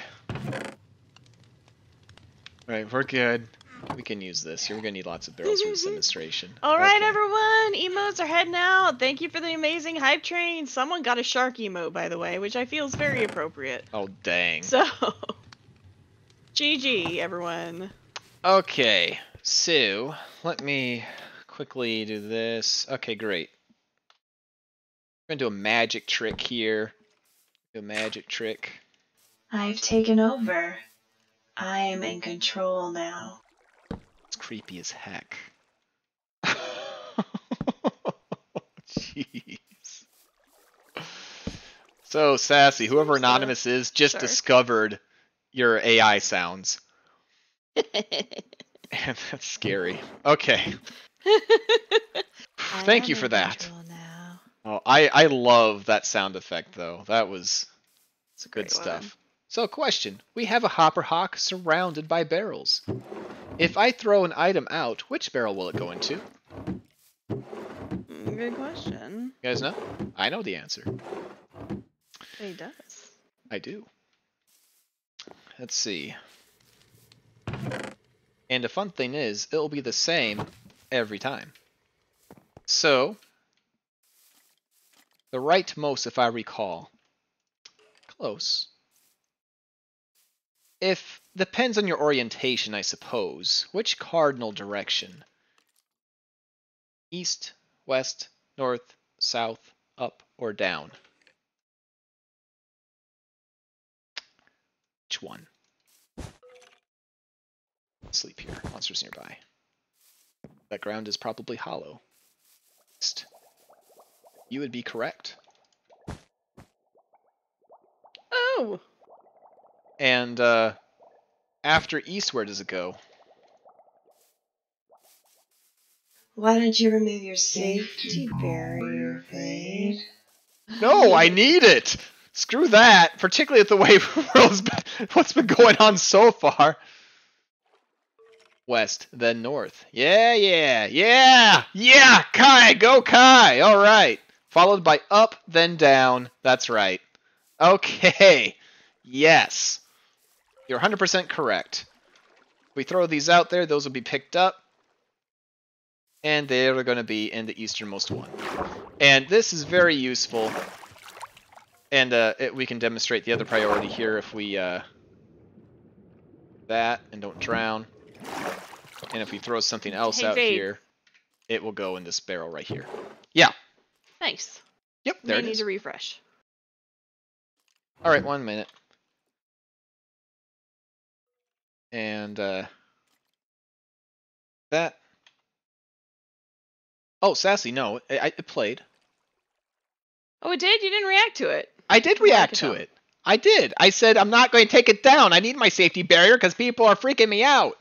Alright, we're good. We can use this. Here, we're gonna need lots of barrels for this demonstration. Alright, Okay. everyone! Emotes are heading out. Thank you for the amazing hype train. Someone got a shark emote, by the way, which I feel is very appropriate. Oh, dang. So, GG, everyone. Okay, so let me quickly do this. Okay, great. We're gonna do a magic trick here. Do a magic trick. I've taken over. I am in control now. It's creepy as heck. Jeez. So, Sassy, whoever Anonymous is, just Sure. discovered your AI sounds. And that's scary. Okay. Thank you for that. Now. Oh, I love that sound effect, though. That was It's a good great stuff. one. So, question. We have a hopper hawk surrounded by barrels. If I throw an item out, which barrel will it go into? Good question. You guys know? I know the answer. He does. I do. Let's see. And the fun thing is, it'll be the same every time. So, the rightmost, if I recall. Close. If depends on your orientation, I suppose. Which cardinal direction? East, west, north, south, up, or down? Which one? Sleep here. Monsters nearby. That ground is probably hollow. East. You would be correct. Oh! And after east, where does it go? Why don't you remove your safety barrier, Fade? No, I need it! Screw that! Particularly with the way what's been going on so far. West, then north. Yeah! Kai! Go Kai! Alright. Followed by up, then down. That's right. Okay. Yes. You're 100% correct. We throw these out there, those will be picked up. And they're going to be in the easternmost one. And this is very useful. And we can demonstrate the other priority here if we that and don't drown. And if we throw something else out Fade. here, it will go in this barrel right here. Yeah. Nice. Yep, there May it need is. to refresh. Alright, 1 minute. And that. Oh, Sassy, no, it played. Oh, it did? You didn't react to it. I did react to it. I did. I said, I'm not going to take it down. I need my safety barrier because people are freaking me out.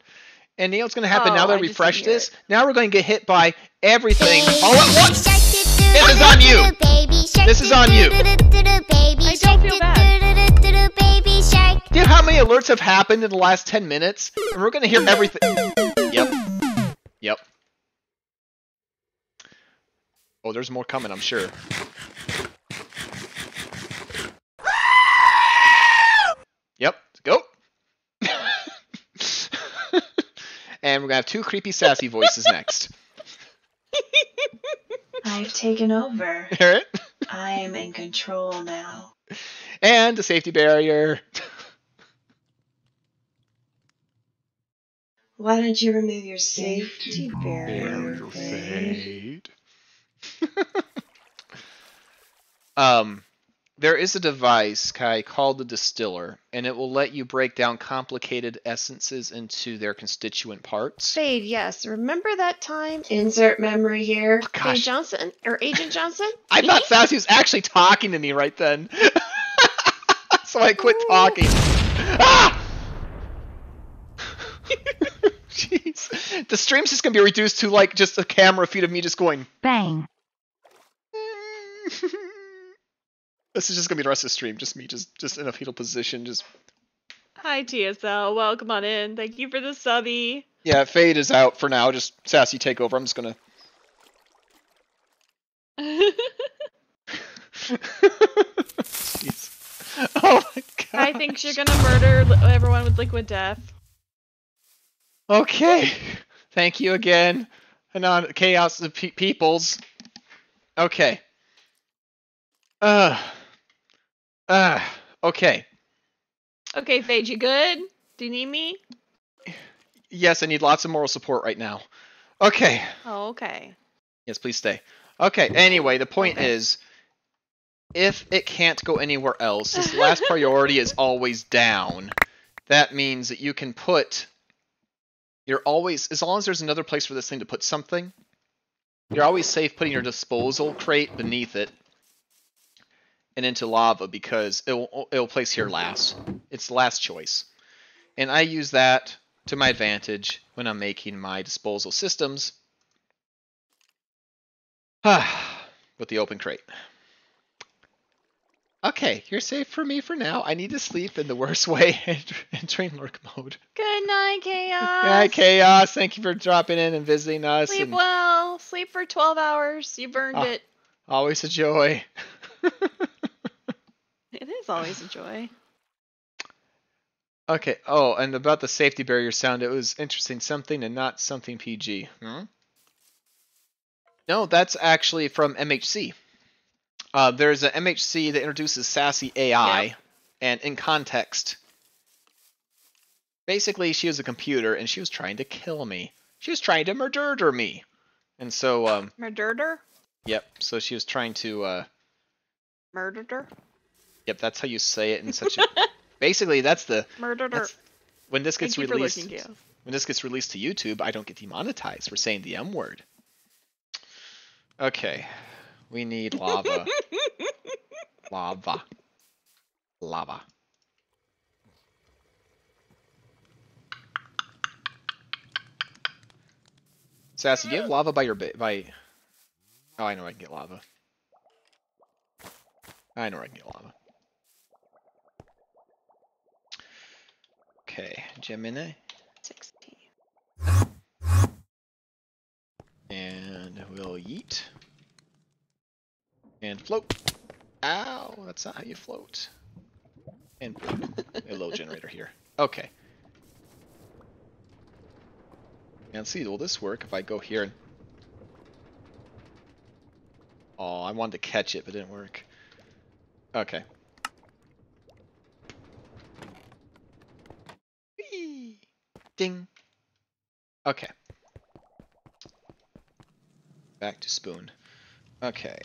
And you know what's going to happen now that I I just refresh didn't hear this? Now we're going to get hit by everything all at once. This is on you. This is on you. I don't feel bad. Do you know how many many alerts have happened in the last 10 minutes? And we're gonna hear everything. Yep. Yep. Oh, there's more coming, I'm sure. Yep, go. And we're gonna have 2 creepy Sassy voices next. I've taken over. Hear it? I am in control now. And the safety barrier. Why don't you remove your safety barrier, Fade? There is a device, Kai, called the distiller, and it will let you break down complicated essences into their constituent parts. Fade, yes. Remember that time? Insert memory here. Oh, Fade gosh, Johnson or Agent Johnson? I thought Sassy was actually talking to me right then. So I quit talking. Ah! Jeez. The stream's just gonna be reduced to like just a camera feed of me just going Bang. This is just gonna be the rest of the stream, just me just in a fetal position, just Hi TSL, welcome on in. Thank you for the subby. yeah, Fade is out for now, just Sassy take over. I'm just gonna Jeez. Oh my god. I think you're gonna murder everyone with liquid death. Okay. Thank you again. Anon Chaos of Peoples. Okay. Okay. Okay, Fade, you good? Do you need me? Yes, I need lots of moral support right now. Okay. Oh, okay. Yes, please stay. Okay, anyway, the point Okay. is, if it can't go anywhere else, since the last priority is always down, that means that you can put... You're always... As long as there's another place for this thing to put something, you're always safe putting your disposal crate beneath it and into lava, because it'll place here last. It's the last choice. And I use that to my advantage when I'm making my disposal systems with the open crate. Okay, you're safe for me for now. I need to sleep in the worst way in train lurk mode. Good night, Chaos. Yeah, Chaos, thank you for dropping in and visiting us. Sleep And well. Sleep for 12 hours. You've earned it. always a joy. It is always a joy. Okay, oh, and about the safety barrier sound, it was interesting. Something and not something PG. No, that's actually from MHC. There's an MHC that introduces Sassy AI, Yep. and in context, basically she was a computer and she was trying to kill me. She was trying to murder me. And so, Murderer? yep, so she was trying to, Murderer? yep, that's how you say it in such a... Basically, that's the... Murderer. When this gets Thank you for released... looking, Chaos. When this gets released to YouTube, I don't get demonetized for saying the M word. Okay. We need lava. Lava. Lava. Sassy, do you have lava by your by... Oh, I know I can get lava. I know I can get lava. Okay, Gemini. 16. And we'll yeet. And float. Ow, that's not how you float. And a little generator here. Okay. And let's see, will this work if I go here and... Oh, I wanted to catch it, but it didn't work. Okay. Whee! Ding. Okay. Back to spoon. Okay.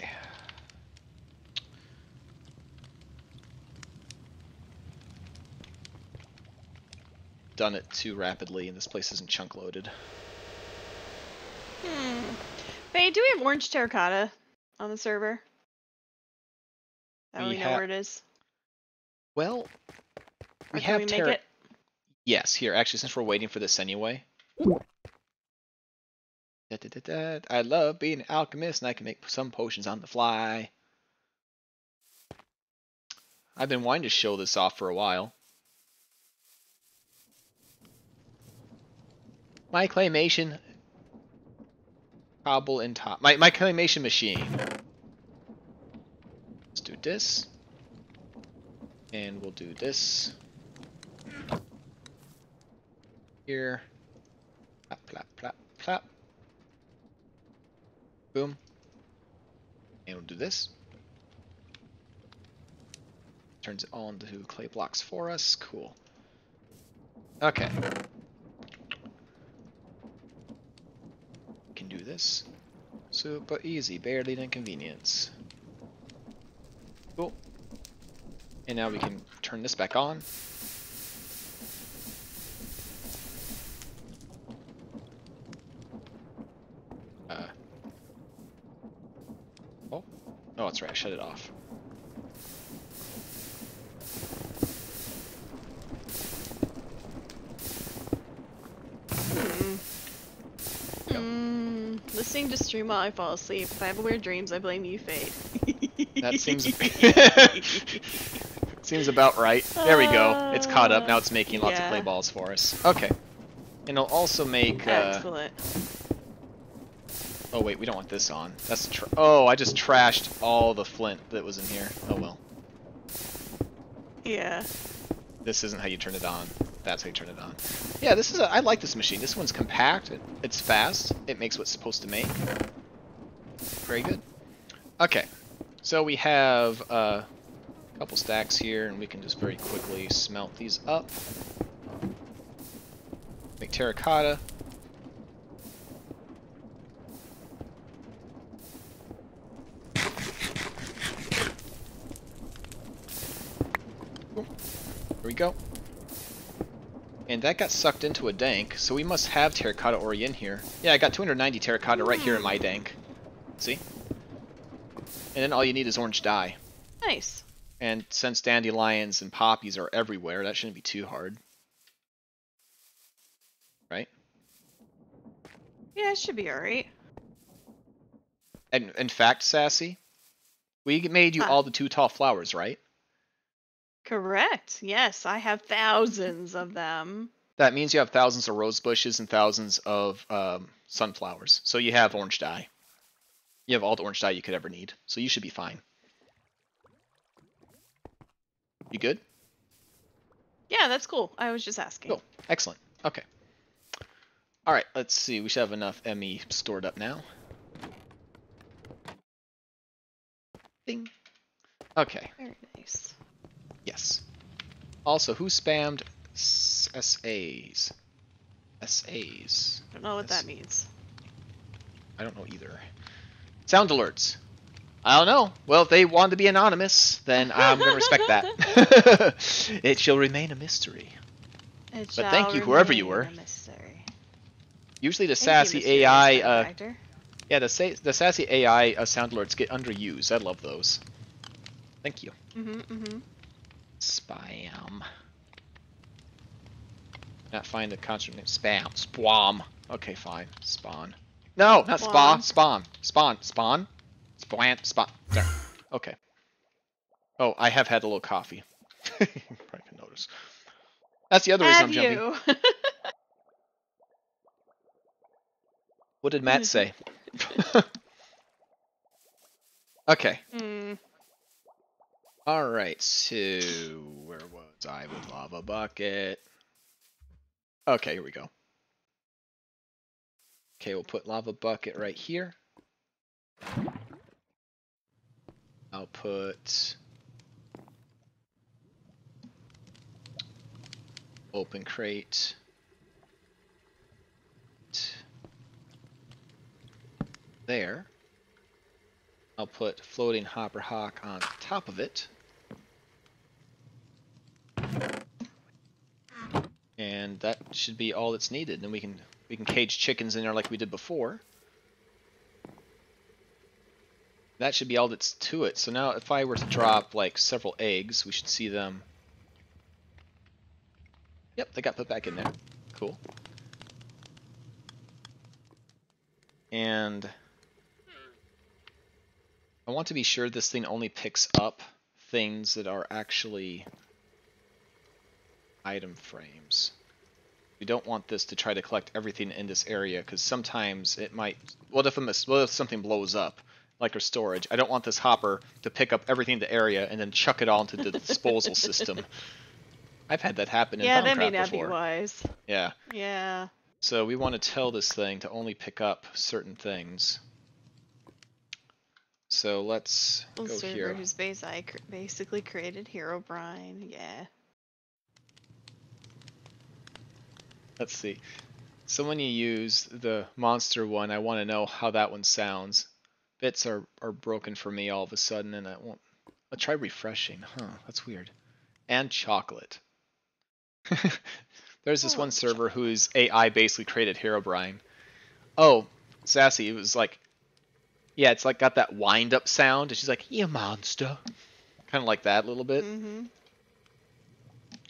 Done it too rapidly, and this place isn't chunk loaded. Faye, do we have orange terracotta on the server? That We we know ha- where it is. Well, Or we can have we make terra... it? Yes, here, actually, since we're waiting for this anyway. I love being an alchemist, and I can make some potions on the fly. I've been wanting to show this off for a while. My claymation cobble and top. My claymation machine. Let's do this. And we'll do this. Here. Plop, plop, plop, plop. Boom. And we'll do this. Turns it all into clay blocks for us. Cool. Okay. Can do this. Super easy, barely an inconvenience. Cool. And now we can turn this back on. Oh, that's right, I shut it off. Listening to stream while I fall asleep. If I have weird dreams, I blame you, Fade. That seems seems about right. There we go. It's caught up. Now it's making lots of clay balls for us. Okay. And it'll also make... Excellent. Oh wait, we don't want this on. That's oh, I just trashed all the flint that was in here. Oh well. Yeah. This isn't how you turn it on. That's how you turn it on. Yeah, this is I like this machine. This one's compact. It's fast. It makes what's supposed to make. Very good. Okay. So we have a couple stacks here, and we can just very quickly smelt these up. Make terracotta. Here we go. And that got sucked into a dank, so we must have terracotta ore in here. Yeah, I got 290 terracotta right here in my dank. See? And then all you need is orange dye. Nice. And since dandelions and poppies are everywhere, that shouldn't be too hard. Right? Yeah, it should be alright. And in fact, Sassy, we made you all the too tall flowers, right? Correct. Yes, I have thousands of them. That means you have thousands of rose bushes and thousands of sunflowers. So you have orange dye. You have all the orange dye you could ever need. So you should be fine. You good? Yeah, that's cool. I was just asking. Cool. Excellent. Okay. Alright, let's see. We should have enough ME stored up now. Ding. Okay. Very nice. Yes. Also, who spammed SAs? SAs. I don't know what that means. I don't know either. Sound alerts. I don't know. Well, if they want to be anonymous, then I'm going to respect that. It shall remain a mystery. But thank you, whoever you were. Usually the Sassy AI, yeah, the Sassy AI sound alerts get underused. I love those. Thank you. Spam. Not find the constant name. Spam. Spwam. Okay, fine. Spawn. No, not spa. Spawn. Spawn. Spawn. Spawn. Spawn. There. Okay. Oh, I have had a little coffee. Probably can notice. That's the other reason I'm jumping. What did Matt say? Okay. Alright, so where was I with lava bucket? Okay, here we go. Okay, we'll put lava bucket right here. I'll put open crate. There. I'll put floating hopper hawk on top of it. And that should be all that's needed. And we can cage chickens in there like we did before. That should be all that's to it. So now if I were to drop like several eggs, we should see them. Yep, they got put back in there. Cool. And I want to be sure this thing only picks up things that are actually item frames. We don't want this to try to collect everything in this area, because sometimes it might... What if something blows up, like our storage? I don't want this hopper to pick up everything in the area and then chuck it all into the disposal system. I've had that happen in Yeah, that may Boundcraft not before. be wise. Yeah. Yeah. So we want to tell this thing to only pick up certain things. So let's go Server here. whose base I basically created Herobrine. Yeah. Let's see. So when you use the monster one, I want to know how that one sounds. Bits are broken for me all of a sudden, and I won't. I'll try refreshing. Huh, that's weird. And chocolate. There's this one server whose AI basically created Herobrine. Oh, Sassy, it was like, yeah, it's like got that wind up sound, and she's like, "You monster," kind of like that a little bit. Mm-hmm.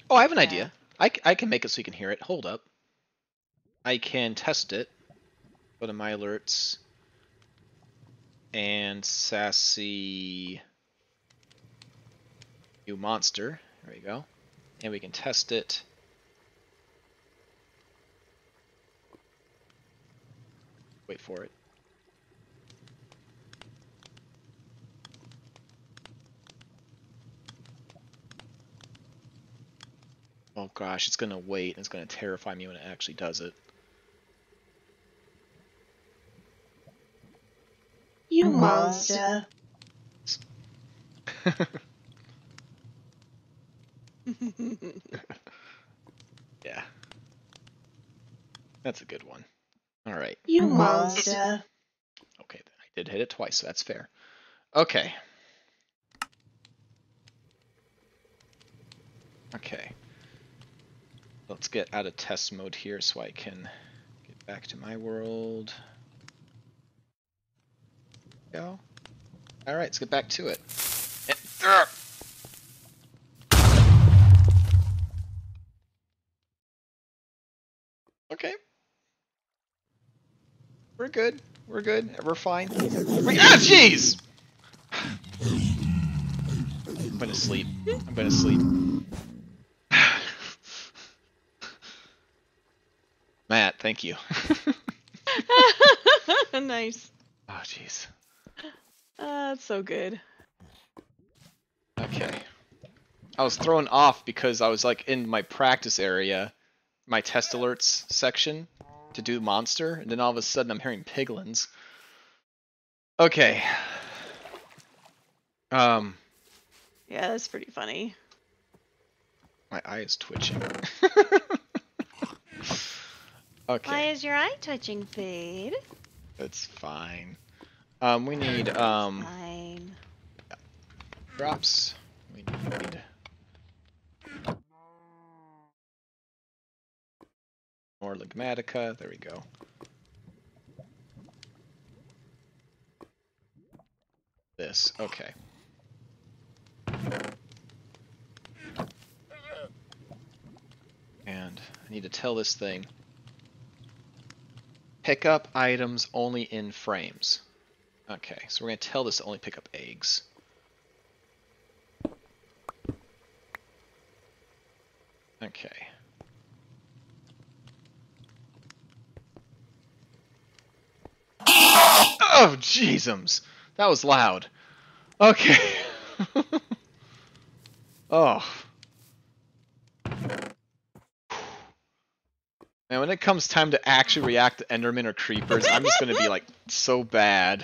Oh, I have an idea. I can make it so you can hear it. Hold up. I can test it. Go to my alerts. And Sassy, you monster. There we go. And we can test it. Wait for it. Oh gosh, it's gonna wait and it's gonna terrify me when it actually does it. You monster. Yeah. That's a good one. Alright. You monster. Okay, I did hit it twice, so that's fair. Okay. Okay. Let's get out of test mode here so I can get back to my world. Go. Alright, let's get back to it. Okay. We're good. We're good. We're fine. Ah, jeez! I'm gonna sleep. I'm gonna sleep. Matt, thank you. Nice. Oh, jeez. That's so good. Okay. I was thrown off because I was like in my practice area, my test alerts section to do monster, and then all of a sudden I'm hearing piglins. Okay. Yeah, that's pretty funny. My eye is twitching. Okay. Why is your eye twitching, Fade? It's fine. We need Fine. drops. We need more Ligmatica. There we go. This. Okay. And I need to tell this thing. Pick up items only in frames. Okay, so we're going to tell this to only pick up eggs. Okay. Oh, jeezums! That was loud. Okay. Oh. Man, when it comes time to actually react to Enderman or Creepers, I'm just gonna be like, so bad.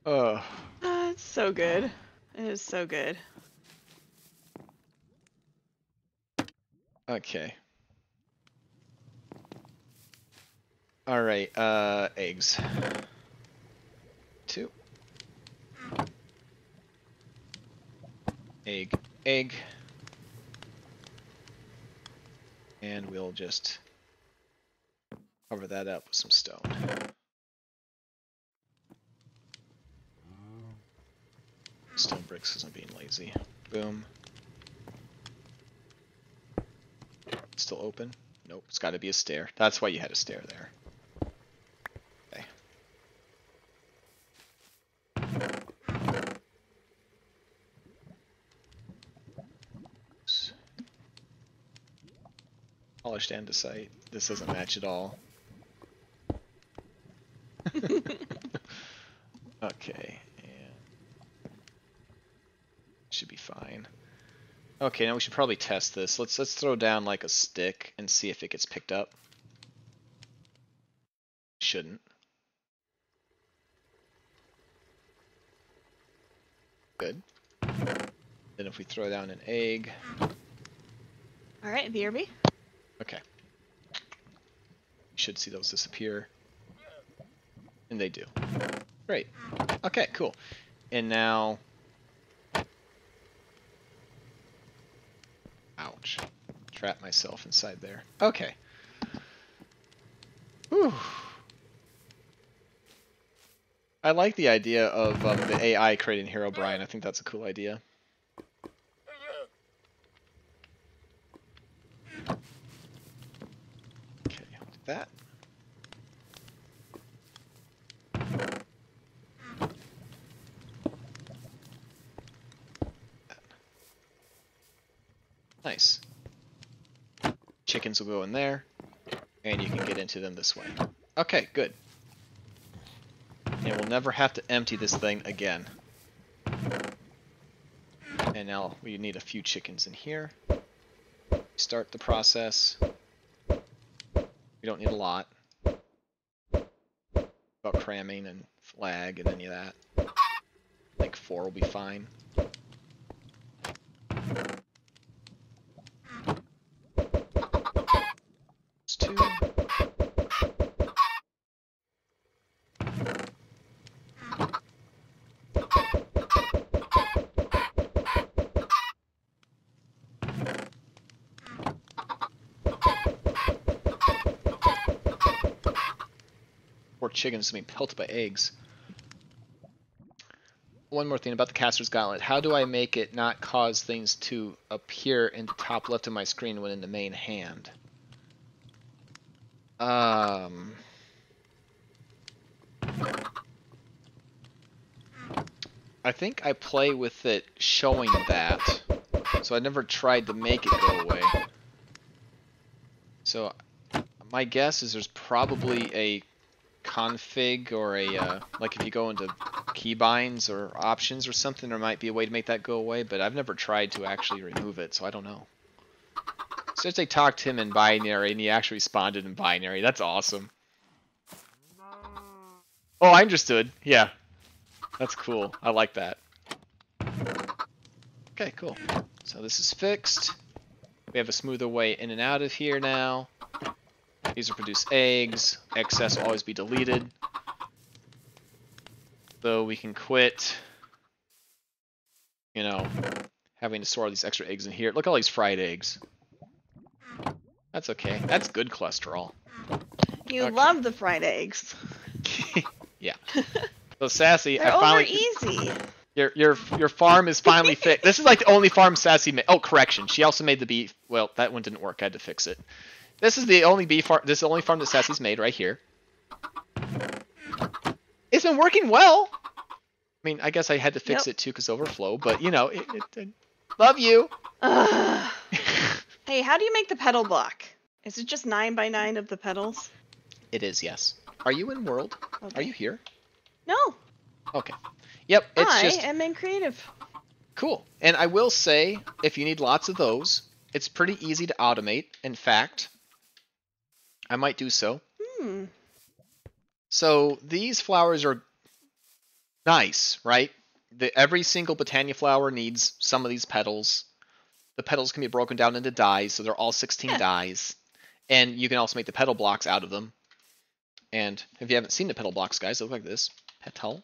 Oh. It's so good. It is so good. Okay. Alright, eggs. 2. Egg, egg. And we'll just cover that up with some stone. Stone bricks because I'm being lazy. Boom. Still open? Nope, it's got to be a stair. That's why you had a stair there. Okay. pushed andesite. This doesn't match at all. Okay, and should be fine. Okay, now we should probably test this. Let's throw down like a stick and see if it gets picked up. Shouldn't. Good. Then if we throw down an egg. All right, BRB. Okay. You should see those disappear. And they do. Great. Okay, cool. And now... Ouch. Trap myself inside there. Okay. Whew. I like the idea of the AI creating Herobrine. I think that's a cool idea. Okay, I'll do that. Nice. Chickens will go in there, and you can get into them this way. Okay, good. And we'll never have to empty this thing again. And now we need a few chickens in here. Start the process. We don't need a lot. About cramming and lag and any of that. Like 4 will be fine. It's 2. Poor chickens being pelted by eggs. One more thing about the Caster's Gauntlet. How do I make it not cause things to appear in the top left of my screen when in the main hand? I think I play with it showing that. So I never tried to make it go away. So my guess is there's probably a config or a like if you go into keybinds or options or something, there might be a way to make that go away, but I've never tried to actually remove it, so I don't know. So if they talked to him in binary and he actually responded in binary, that's awesome. Oh, I understood. Yeah, that's cool. I like that. Okay, cool. So this is fixed. We have a smoother way in and out of here now. These will produce eggs. Excess will always be deleted. So we can quit, you know, having to store all these extra eggs in here. Look at all these fried eggs. That's okay. That's good cholesterol. You Okay. love the fried eggs. Yeah. So Sassy, They're I finally easy. your farm is finally fixed. This is like the only farm Sassy made. Oh, correction. She also made the beef. Well, that one didn't work. I had to fix it. This is the only beef farm. This is the only farm that Sassy's made right here. It's been working well. I mean, I guess I had to fix it too because overflow, but you know, it love you. Hey, how do you make the petal block? Is it just 9 by 9 of the petals? It is, yes. Are you in world? Okay. Are you here? No. Okay. Yep, it's I just am in creative. cool. And I will say, if you need lots of those, it's pretty easy to automate. In fact, I might do so. So these flowers are nice, right? Every single Botania flower needs some of these petals. The petals can be broken down into dies, so they're all 16 dies. And you can also make the petal blocks out of them. And if you haven't seen the petal blocks, guys, they look like this. Petal.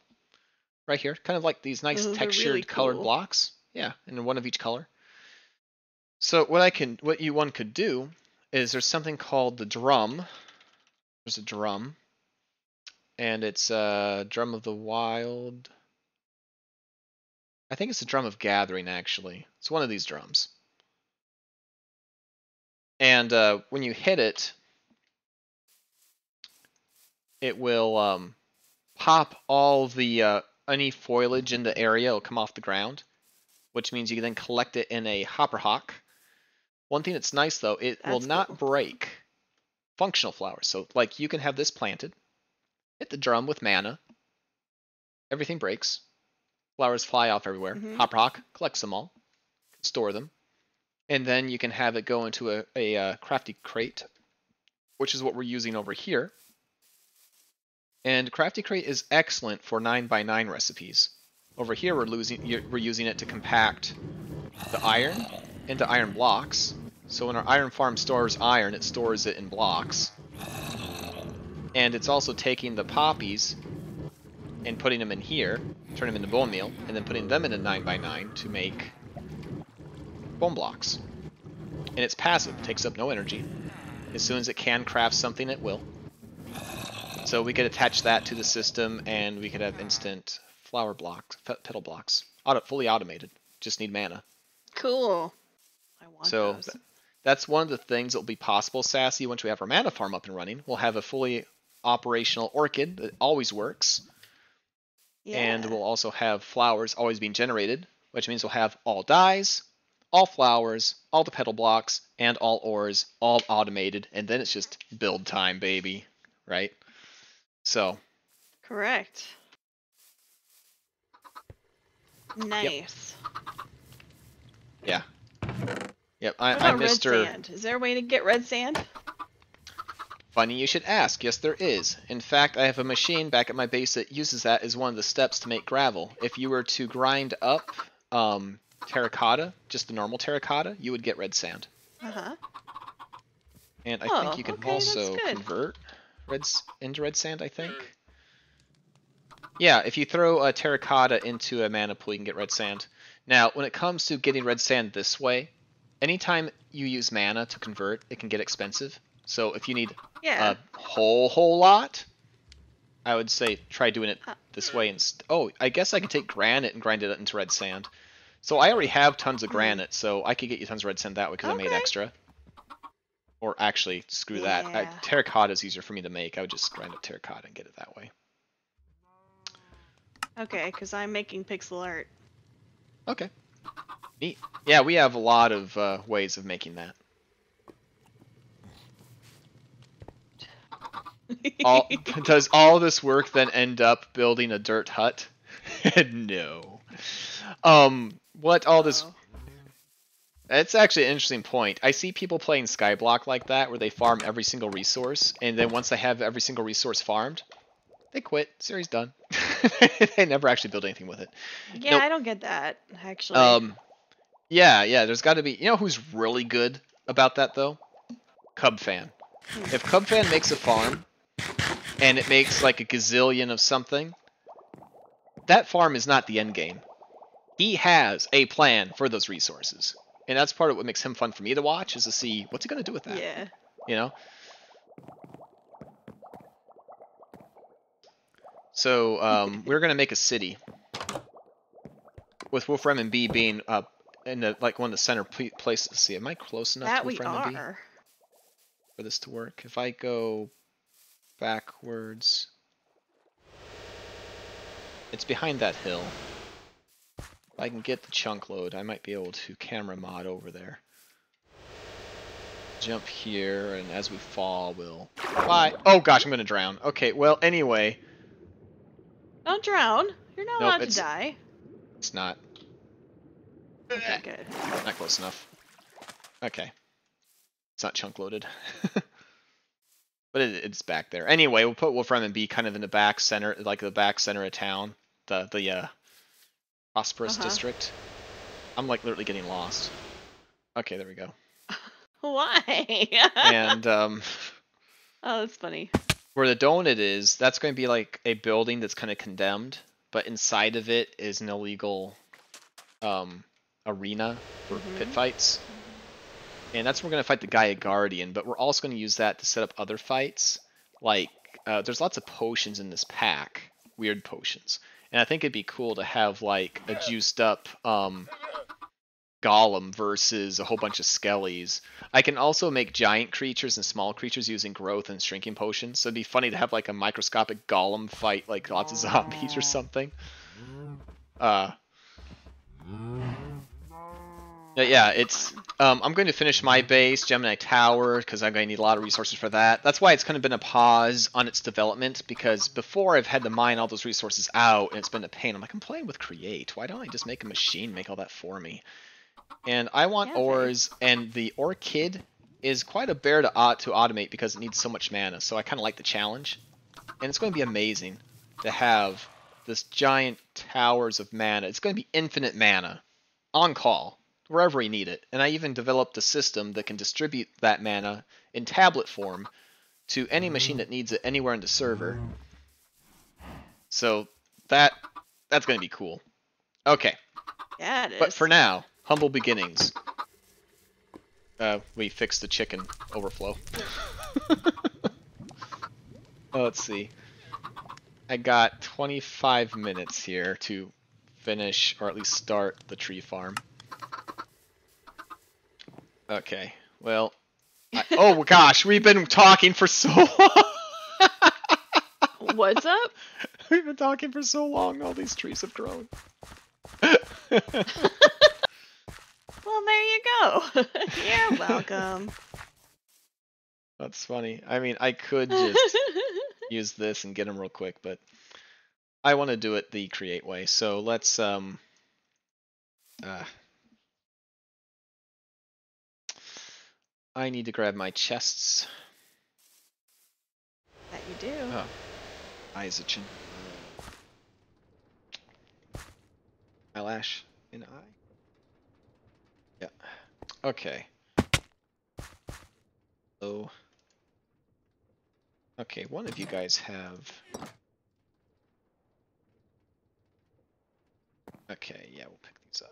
Right here. Kind of like these nice textured really colored cool. blocks. Yeah, and one of each color. So what one could do is there's something called the drum. There's a drum. And it's Drum of the Wild. I think it's the Drum of Gathering, actually. It's one of these drums. And when you hit it, it will pop all the any foliage in the area. It'll come off the ground, which means you can then collect it in a hopper hawk. One thing that's nice though, it will That's not cool. break functional flowers. So like you can have this planted, hit the drum with mana, everything breaks, flowers fly off everywhere. Mhm. Hop Rock collects them all, store them, and then you can have it go into a crafty crate, which is what we're using over here. And crafty crate is excellent for 9x9 recipes. Over here we're using it to compact the iron into iron blocks. So when our iron farm stores iron, it stores it in blocks. And it's also taking the poppies and putting them in here, turning them into bone meal, and then putting them into 9x9 to make bone blocks. And it's passive, takes up no energy. As soon as it can craft something, it will. So we could attach that to the system, and we could have instant flower blocks, petal blocks, fully automated. Just need mana. Cool. I want So those. that's one of the things that will be possible, Sassy, once we have our mana farm up and running. We'll have a fully operational orchid that always works. Yeah. And we'll also have flowers always being generated, which means we'll have all dyes, all flowers, all the petal blocks, and all ores, all automated. And then it's just build time, baby. Right? So, Correct. Nice. yeah. Yep, What I'm about red Mr. sand? Is there a way to get red sand? Funny you should ask. Yes, there is. In fact, I have a machine back at my base that uses that as one of the steps to make gravel. If you were to grind up terracotta, just the normal terracotta, you would get red sand. Uh-huh. And I Oh, think you can okay, that's also good. convert into red sand, I think. Yeah, if you throw a terracotta into a mana pool, you can get red sand. Now, when it comes to getting red sand this way, anytime you use mana to convert, it can get expensive. So if you need Yeah. a whole lot, I would say try doing it this way. Oh, I guess I could take granite and grind it into red sand. So I already have tons of granite, so I could get you tons of red sand that way because I made Okay. extra. Or actually, screw that. Yeah. Terracotta is easier for me to make. I would just grind up terracotta and get it that way. Okay, because I'm making pixel art. Okay. Neat. Yeah, we have a lot of ways of making that. Does all this work then end up building a dirt hut? No. What all this... Oh. It's actually an interesting point. I see people playing Skyblock like that, where they farm every single resource, and then once they have every single resource farmed, they quit. Series done. They never actually build anything with it. Yeah, Nope. I don't get that, actually. Yeah, there's got to be... You know who's really good about that, though? Cubfan. If Cubfan makes a farm, and it makes like a gazillion of something, that farm is not the end game. He has a plan for those resources. And that's part of what makes him fun for me to watch, is to see what's he going to do with that. Yeah. You know? So, we're going to make a city. With Wolfram and B being in the, like one of the center places. Let's see, am I close enough That to we Wolfram and B are. for this to work? If I go backwards... It's behind that hill. If I can get the chunk load, I might be able to camera mod over there. Jump here, and as we fall, we'll fly. Oh gosh, I'm gonna drown. Okay, well, anyway. Don't drown. You're not Nope, allowed to it's- die. It's not. Okay, good. Not close enough. Okay. It's not chunk loaded. But it's back there. Anyway, we'll put Wolfram and B kind of in the back center, like the back center of town. The prosperous district. I'm like literally getting lost. Okay, there we go. Why? And Oh, that's funny. where the donut is, that's going to be like a building that's kind of condemned, but inside of it is an illegal arena for pit fights. And that's where we're going to fight the Gaia Guardian, but we're also going to use that to set up other fights. Like, there's lots of potions in this pack. Weird potions. And I think it'd be cool to have, like, a juiced up golem versus a whole bunch of skellies. I can also make giant creatures and small creatures using growth and shrinking potions. So it'd be funny to have, like, a microscopic golem fight, like, lots of zombies or something. Yeah, it's I'm going to finish my base, Gemini Tower, because I'm going to need a lot of resources for that. That's why it's kind of been a pause on its development, because before I've had to mine all those resources out, and it's been a pain. I'm like, I'm playing with Create. Why don't I just make a machine make all that for me? And I want ores, and the ore kid is quite a bear to automate because it needs so much mana, so I kind of like the challenge. And it's going to be amazing to have this giant towers of mana. It's going to be infinite mana on call, wherever you need it. And I even developed a system that can distribute that mana in tablet form to any machine that needs it anywhere in the server. So that's going to be cool. Okay. Yeah, it is. But for now, humble beginnings. We fixed the chicken overflow. Let's see. I got 25 minutes here to finish, or at least start, the tree farm. Okay, well... oh gosh, we've been talking for so long! What's up? We've been talking for so long, all these trees have grown. Well, there you go. You're welcome. That's funny. I mean, I could just use this and get them real quick, but I want to do it the Create way. So let's I need to grab my chests. That you do. Oh, Isaachin. Eyelash in eye. Yeah. Okay. So. Okay, one of you guys have. Okay, yeah, we'll pick these up.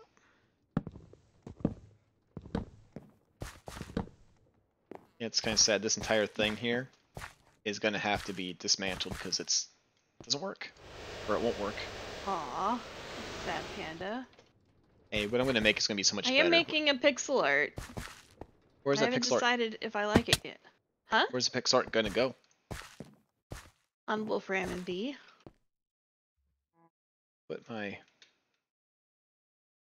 Yeah, it's kind of sad. This entire thing here is going to have to be dismantled because it doesn't work, or it won't work. Aw, sad panda. Hey, what I'm going to make is going to be so much better. I am making a pixel art. Where's that I haven't pixel art? decided if I like it yet. Huh? Where's the pixel art going to go? On Wolfram and Bee. Put my...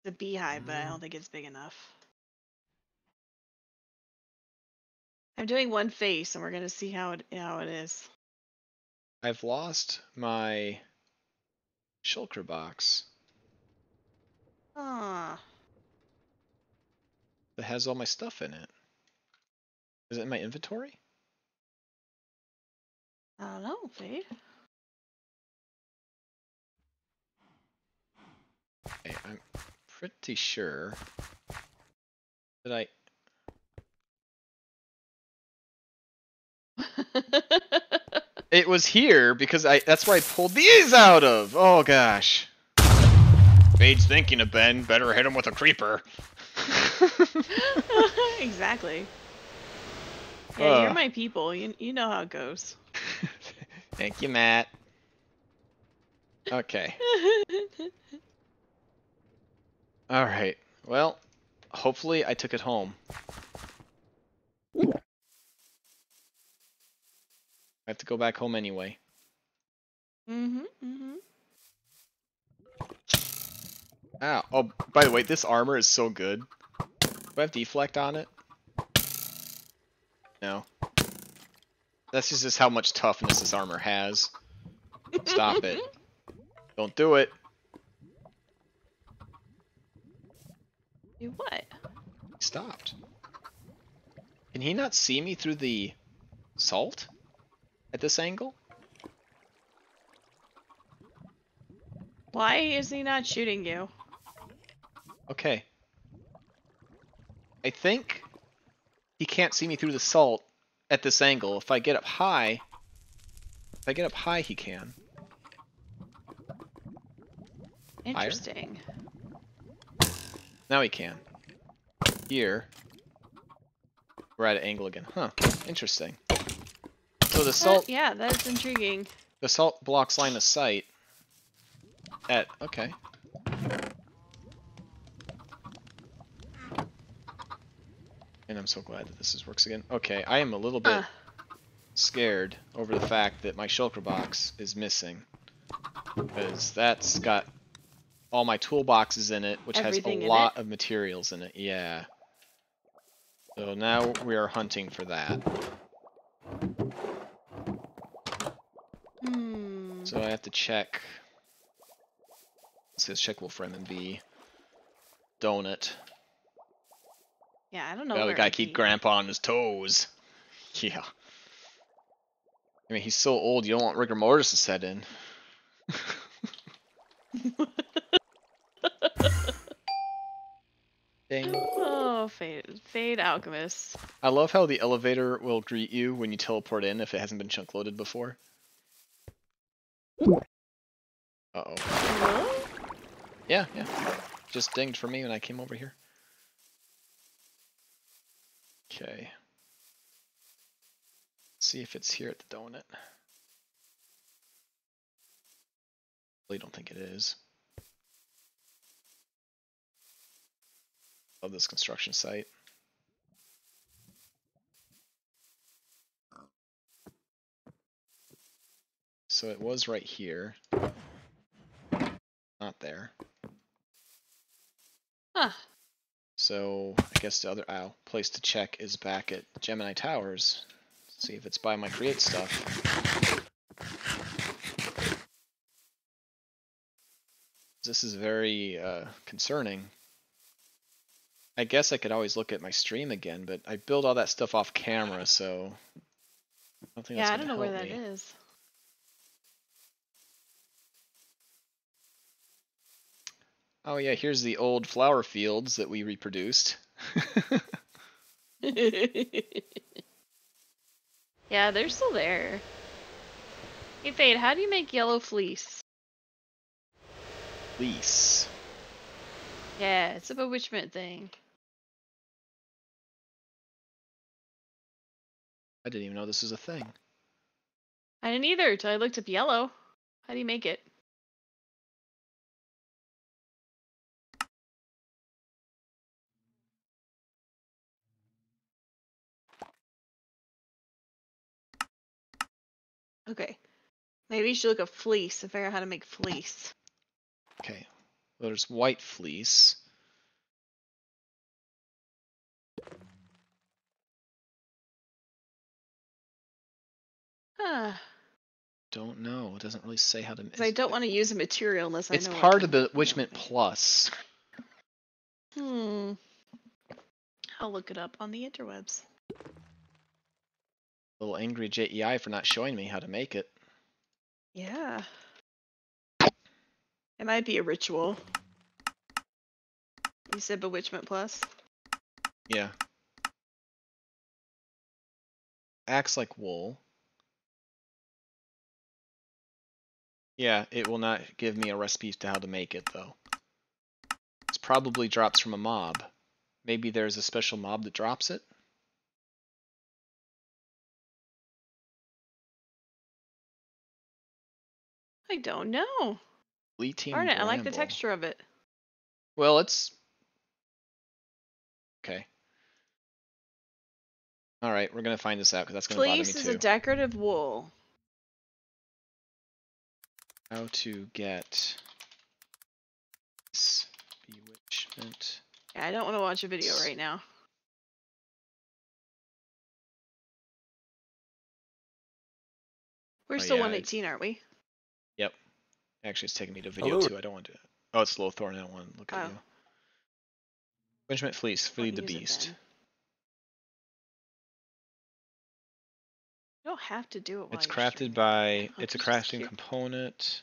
The beehive, but I don't think it's big enough. I'm doing one face, and we're gonna see how it is. I've lost my shulker box Ah. that has all my stuff in it. Is it in my inventory? I don't know, Fade. Okay, I'm pretty sure that I... It was here because that's where I pulled these out of. Oh gosh. Fade's thinking of Ben. Better hit him with a creeper. Exactly. Yeah, you're my people. You know how it goes. Thank you, Matt. Okay. Alright. Well, hopefully I took it home. I have to go back home anyway. Mm-hmm. Ow. Oh, by the way, this armor is so good. Do I have deflect on it? No. That's just how much toughness this armor has. Stop it. Don't do it. Do what? He stopped. Can he not see me through the salt? At this angle? Why is he not shooting you? Okay. I think he can't see me through the salt at this angle. If I get up high, he can. Interesting. Higher? Now he can. Here, we're at an angle again. Huh. Interesting. So the salt... Yeah, that's intriguing. The salt blocks line of sight at... Okay. And I'm so glad that this works again. Okay, I am a little bit scared over the fact that my shulker box is missing. Because that's got all my toolboxes in it, which Everything has in a lot it? of materials in it. Yeah. So now we are hunting for that. Hmm. So I have to check. It says check Wolfram and V. Donut. Yeah, I don't know Yeah, we where gotta it'd keep be. Grandpa on his toes. Yeah. I mean, he's so old, you don't want rigor mortis to set in. Dang. Oh, Fade Alchemist. I love how the elevator will greet you when you teleport in if it hasn't been chunk loaded before. Uh-oh. Really? Yeah. Just dinged for me when I came over here. Okay. See if it's here at the donut. Really don't think it is. Love this construction site. So it was right here. Not there. Huh. So I guess the other place to check is back at Gemini Towers. See if it's by my create stuff. This is very concerning. I guess I could always look at my stream again, but I build all that stuff off camera, so I don't think Yeah, that's I gonna don't know where help that me. is. Oh yeah, here's the old flower fields that we reproduced. Yeah, they're still there. Hey, Fade, how do you make yellow fleece? Fleece. Yeah, it's a bewitchment thing. I didn't even know this was a thing. I didn't either until I looked up yellow. How do you make it? Okay. Maybe you should look up fleece and figure out how to make fleece. Okay. Well, there's white fleece. Ah, Don't know. It doesn't really say how to. because I don't want to use a material unless I It's know. part of Bewitchment Plus. I'll look it up on the interwebs. Little angry JEI for not showing me how to make it. Yeah. It might be a ritual. You said Bewitchment Plus? Yeah. Acts like wool. Yeah, it will not give me a recipe to how to make it, though. It's probably drops from a mob. Maybe there's a special mob that drops it? I don't know. Elite Team Darn it, I like the Bramble. texture of it. Well, it's... Okay. Alright, we're gonna find this out, because that's gonna bother me Fleece is too. a decorative wool. How to get... this Bewitchment... Yeah, I don't want to watch a video right now. We're Oh, still yeah, 118, aren't we? Yep. Actually, it's taking me to video Hello. too. I don't want to. Oh, it's Lothorn. I don't want to look at Oh. you. Bewitchment Fleece. Won't Feed the use it beast. then. You don't have to do it while It's you're crafted streaming. by. I'm It's a just crafting curious. component.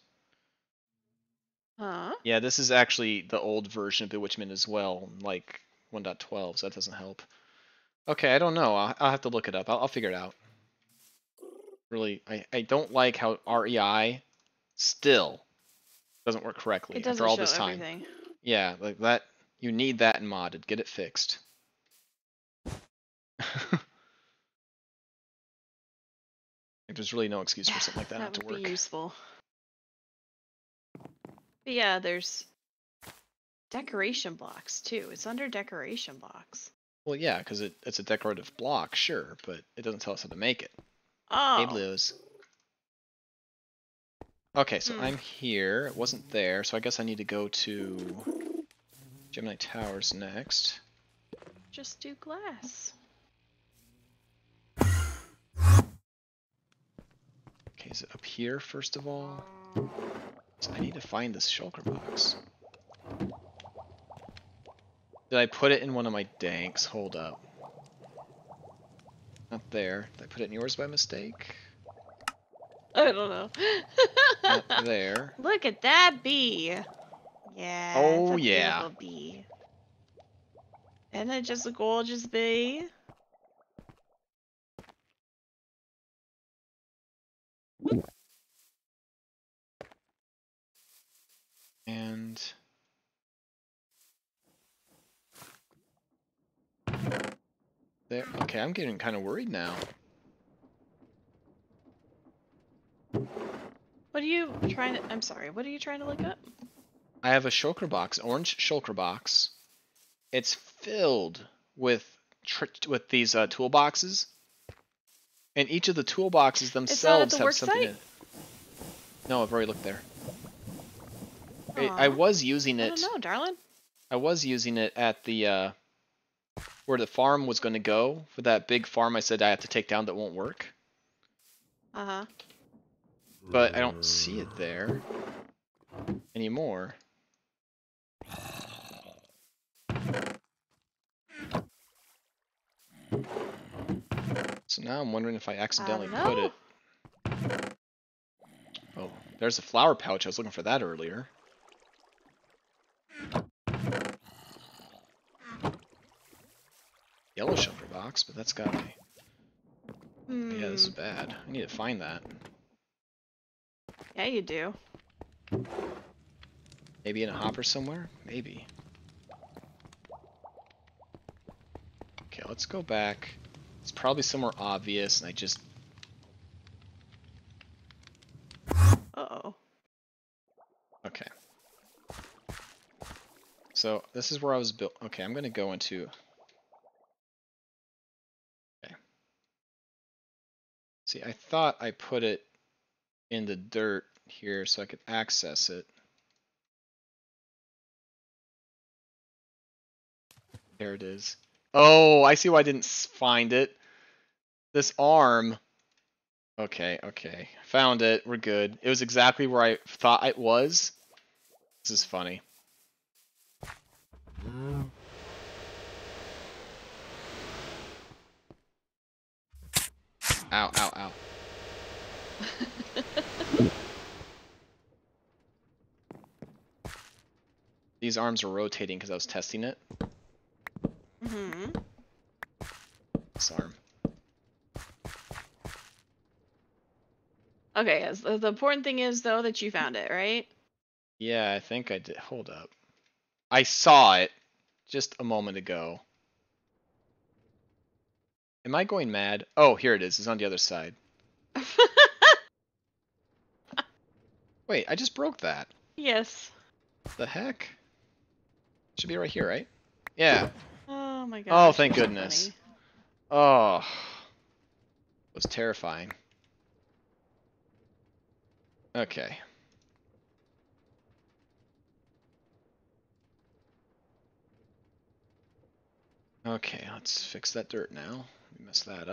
Huh? Yeah, this is actually the old version of Bewitchment as well, like 1.12. So that doesn't help. Okay, I don't know. I'll have to look it up. I'll figure it out. Really, I don't like how REI still doesn't work correctly It after doesn't all show this time. everything. Yeah, like that. You need that in modded. Get it fixed. There's really no excuse for something like that not to would work. be useful. But yeah, there's decoration blocks too. It's under decoration blocks. Well, yeah, because it's a decorative block, sure, but it doesn't tell us how to make it. Oh. Hey, Blues. Okay, so I'm here. It wasn't there, so I guess I need to go to Gemini Towers next. Just do glass. Okay, is it up here first of all? So I need to find this shulker box. Did I put it in one of my danks? Hold up. Not there. Did I put it in yours by mistake? I don't know. Not there. Look at that bee. Yeah, Oh, it's a yeah. beautiful bee. Isn't it just a gorgeous bee? And there. Okay, I'm getting kind of worried now. What are you trying to... I'm sorry, what are you trying to look up? I have a shulker box, orange shulker box. It's filled with these toolboxes, and each of the toolboxes themselves the have work something site? in it. No, I've already looked there. I Aw, was using I it. don't know, darling. I was using it at the where the farm was going to go for that big farm. I said I have to take down that won't work, Uh-huh. but I don't see it there anymore. So now I'm wondering if I accidentally put it. Oh, there's a flower pouch. I was looking for that earlier. Yellow shulker box, but that's gotta be. Yeah, this is bad. I need to find that. Yeah, you do. Maybe in a hopper somewhere? Maybe. Okay, let's go back. It's probably somewhere obvious, and I just... Uh-oh. Okay. So, this is where I was built. Okay, I'm gonna go into... Okay. See, I thought I put it in the dirt here so I could access it. There it is. Oh, I see why I didn't find it. This arm. Okay, okay. Found it. We're good. It was exactly where I thought it was. This is funny. Ow, ow, ow. These arms are rotating because I was testing it. Mm-hmm. This arm. Okay, yes. The important thing is, though, that you found it, right? Yeah, I think I did. Hold up. I saw it just a moment ago. Am I going mad? Oh, here it is. It's on the other side. Wait, I just broke that. Yes. The heck? Should be right here, right? Yeah. Oh my gosh. Oh, thank you're so goodness. funny. Oh. It was terrifying. Okay. Okay, let's fix that dirt now. We messed that up. Go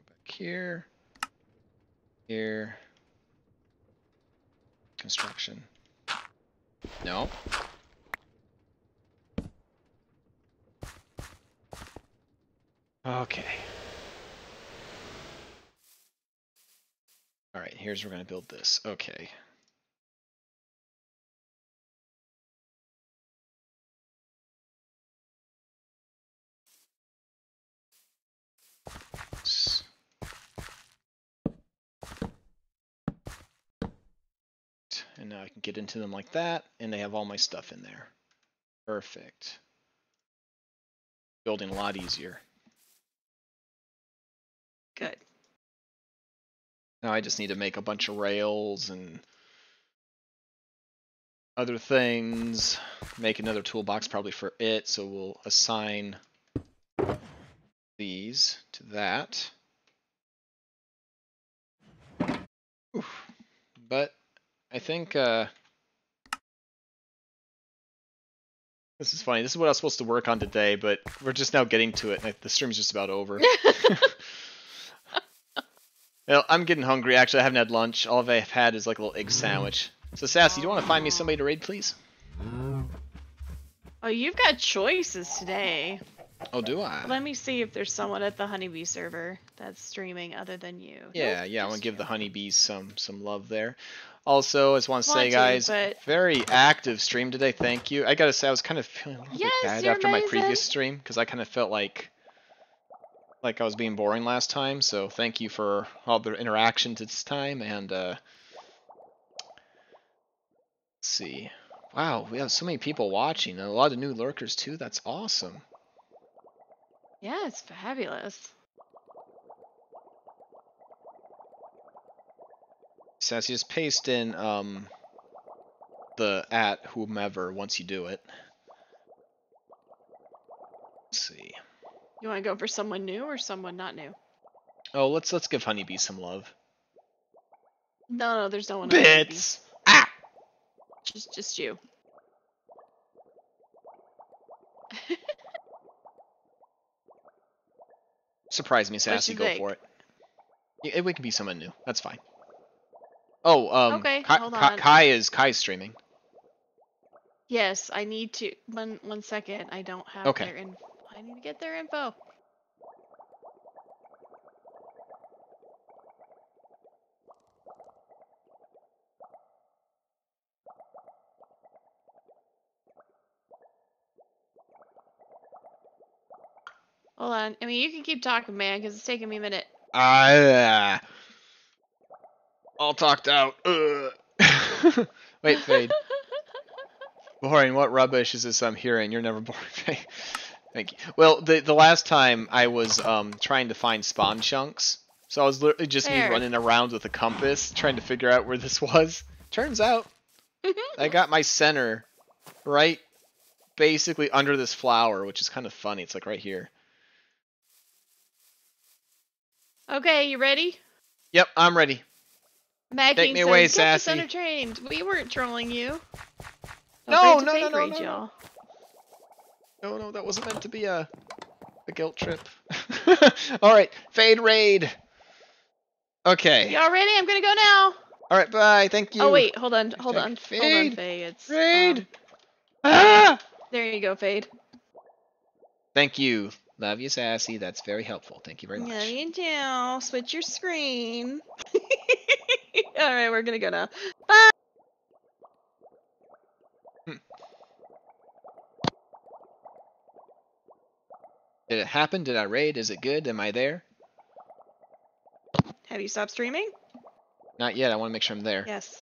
back here. Here. Construction. No. Okay. Alright, here's where we're going to build this. Okay. And now I can get into them like that, and they have all my stuff in there. Perfect. Building a lot easier. Good. Now I just need to make a bunch of rails and other things. Make another toolbox probably for it, so we'll assign these to that. Oof. But I think this is funny. This is what I was supposed to work on today, but we're just now getting to it. And the stream's just about over. Well, I'm getting hungry. Actually, I haven't had lunch. All I've had is like a little egg sandwich. So, Sassy, do you want to find me somebody to raid, please? Oh, you've got choices today. Oh, do I? Let me see if there's someone at the Honeybee server that's streaming other than you. Yeah, Nope, yeah. I just want to give you. the honeybees some love there. Also, I just want to say, Want to, guys, but- very active stream today. Thank you. I gotta say, I was kind of feeling a little bit Yes, bad you're after my amazing. previous stream because I kind of felt like I was being boring last time. So thank you for all the interaction this time. And let's see. Wow, we have so many people watching and a lot of new lurkers too. That's awesome. Yeah, it's fabulous. Sassy, just paste in the at whomever once you do it. Let's see. You want to go for someone new or someone not new? Oh, let's give Honeybee some love. No, there's no one. on Honeybee. Bits. Ah. Just you. Surprise me, Sassy. you Go think? for it. Yeah, we can be someone new. That's fine. Oh, Okay, hold on. Kai's streaming. Yes, I need to. One second. I don't have Okay. their info. I need to get their info. Hold on. I mean, you can keep talking, man, because it's taking me a minute. All talked out. Wait, Fade. Boring. What rubbish is this I'm hearing? You're never boring. Thank you. Well, the last time I was trying to find spawn chunks, so I was literally just me There. running around with a compass trying to figure out where this was. Turns out I got my center right basically under this flower, which is kind of funny. It's like right here. Okay, you ready? Yep, I'm ready. Macking me says, away, get Sassy." the center trained. We weren't trolling you. No, Don't no, forget to no, fake no, raid, no, no. y'all. No, that wasn't meant to be a guilt trip. All right, Fade raid. Okay. Y'all ready? I'm gonna go now. All right, bye. Thank you. Oh wait, hold on, Check. hold on, Fade. Faye. It's Raid. Ah! there you go, Fade. Thank you. Love you, Sassy. That's very helpful. Thank you very much. Yeah, you do. Switch your screen. All right, we're gonna go now. Bye. Did it happen? Did I raid? Is it good? Am I there? Have you stopped streaming? Not yet. I want to make sure I'm there. Yes.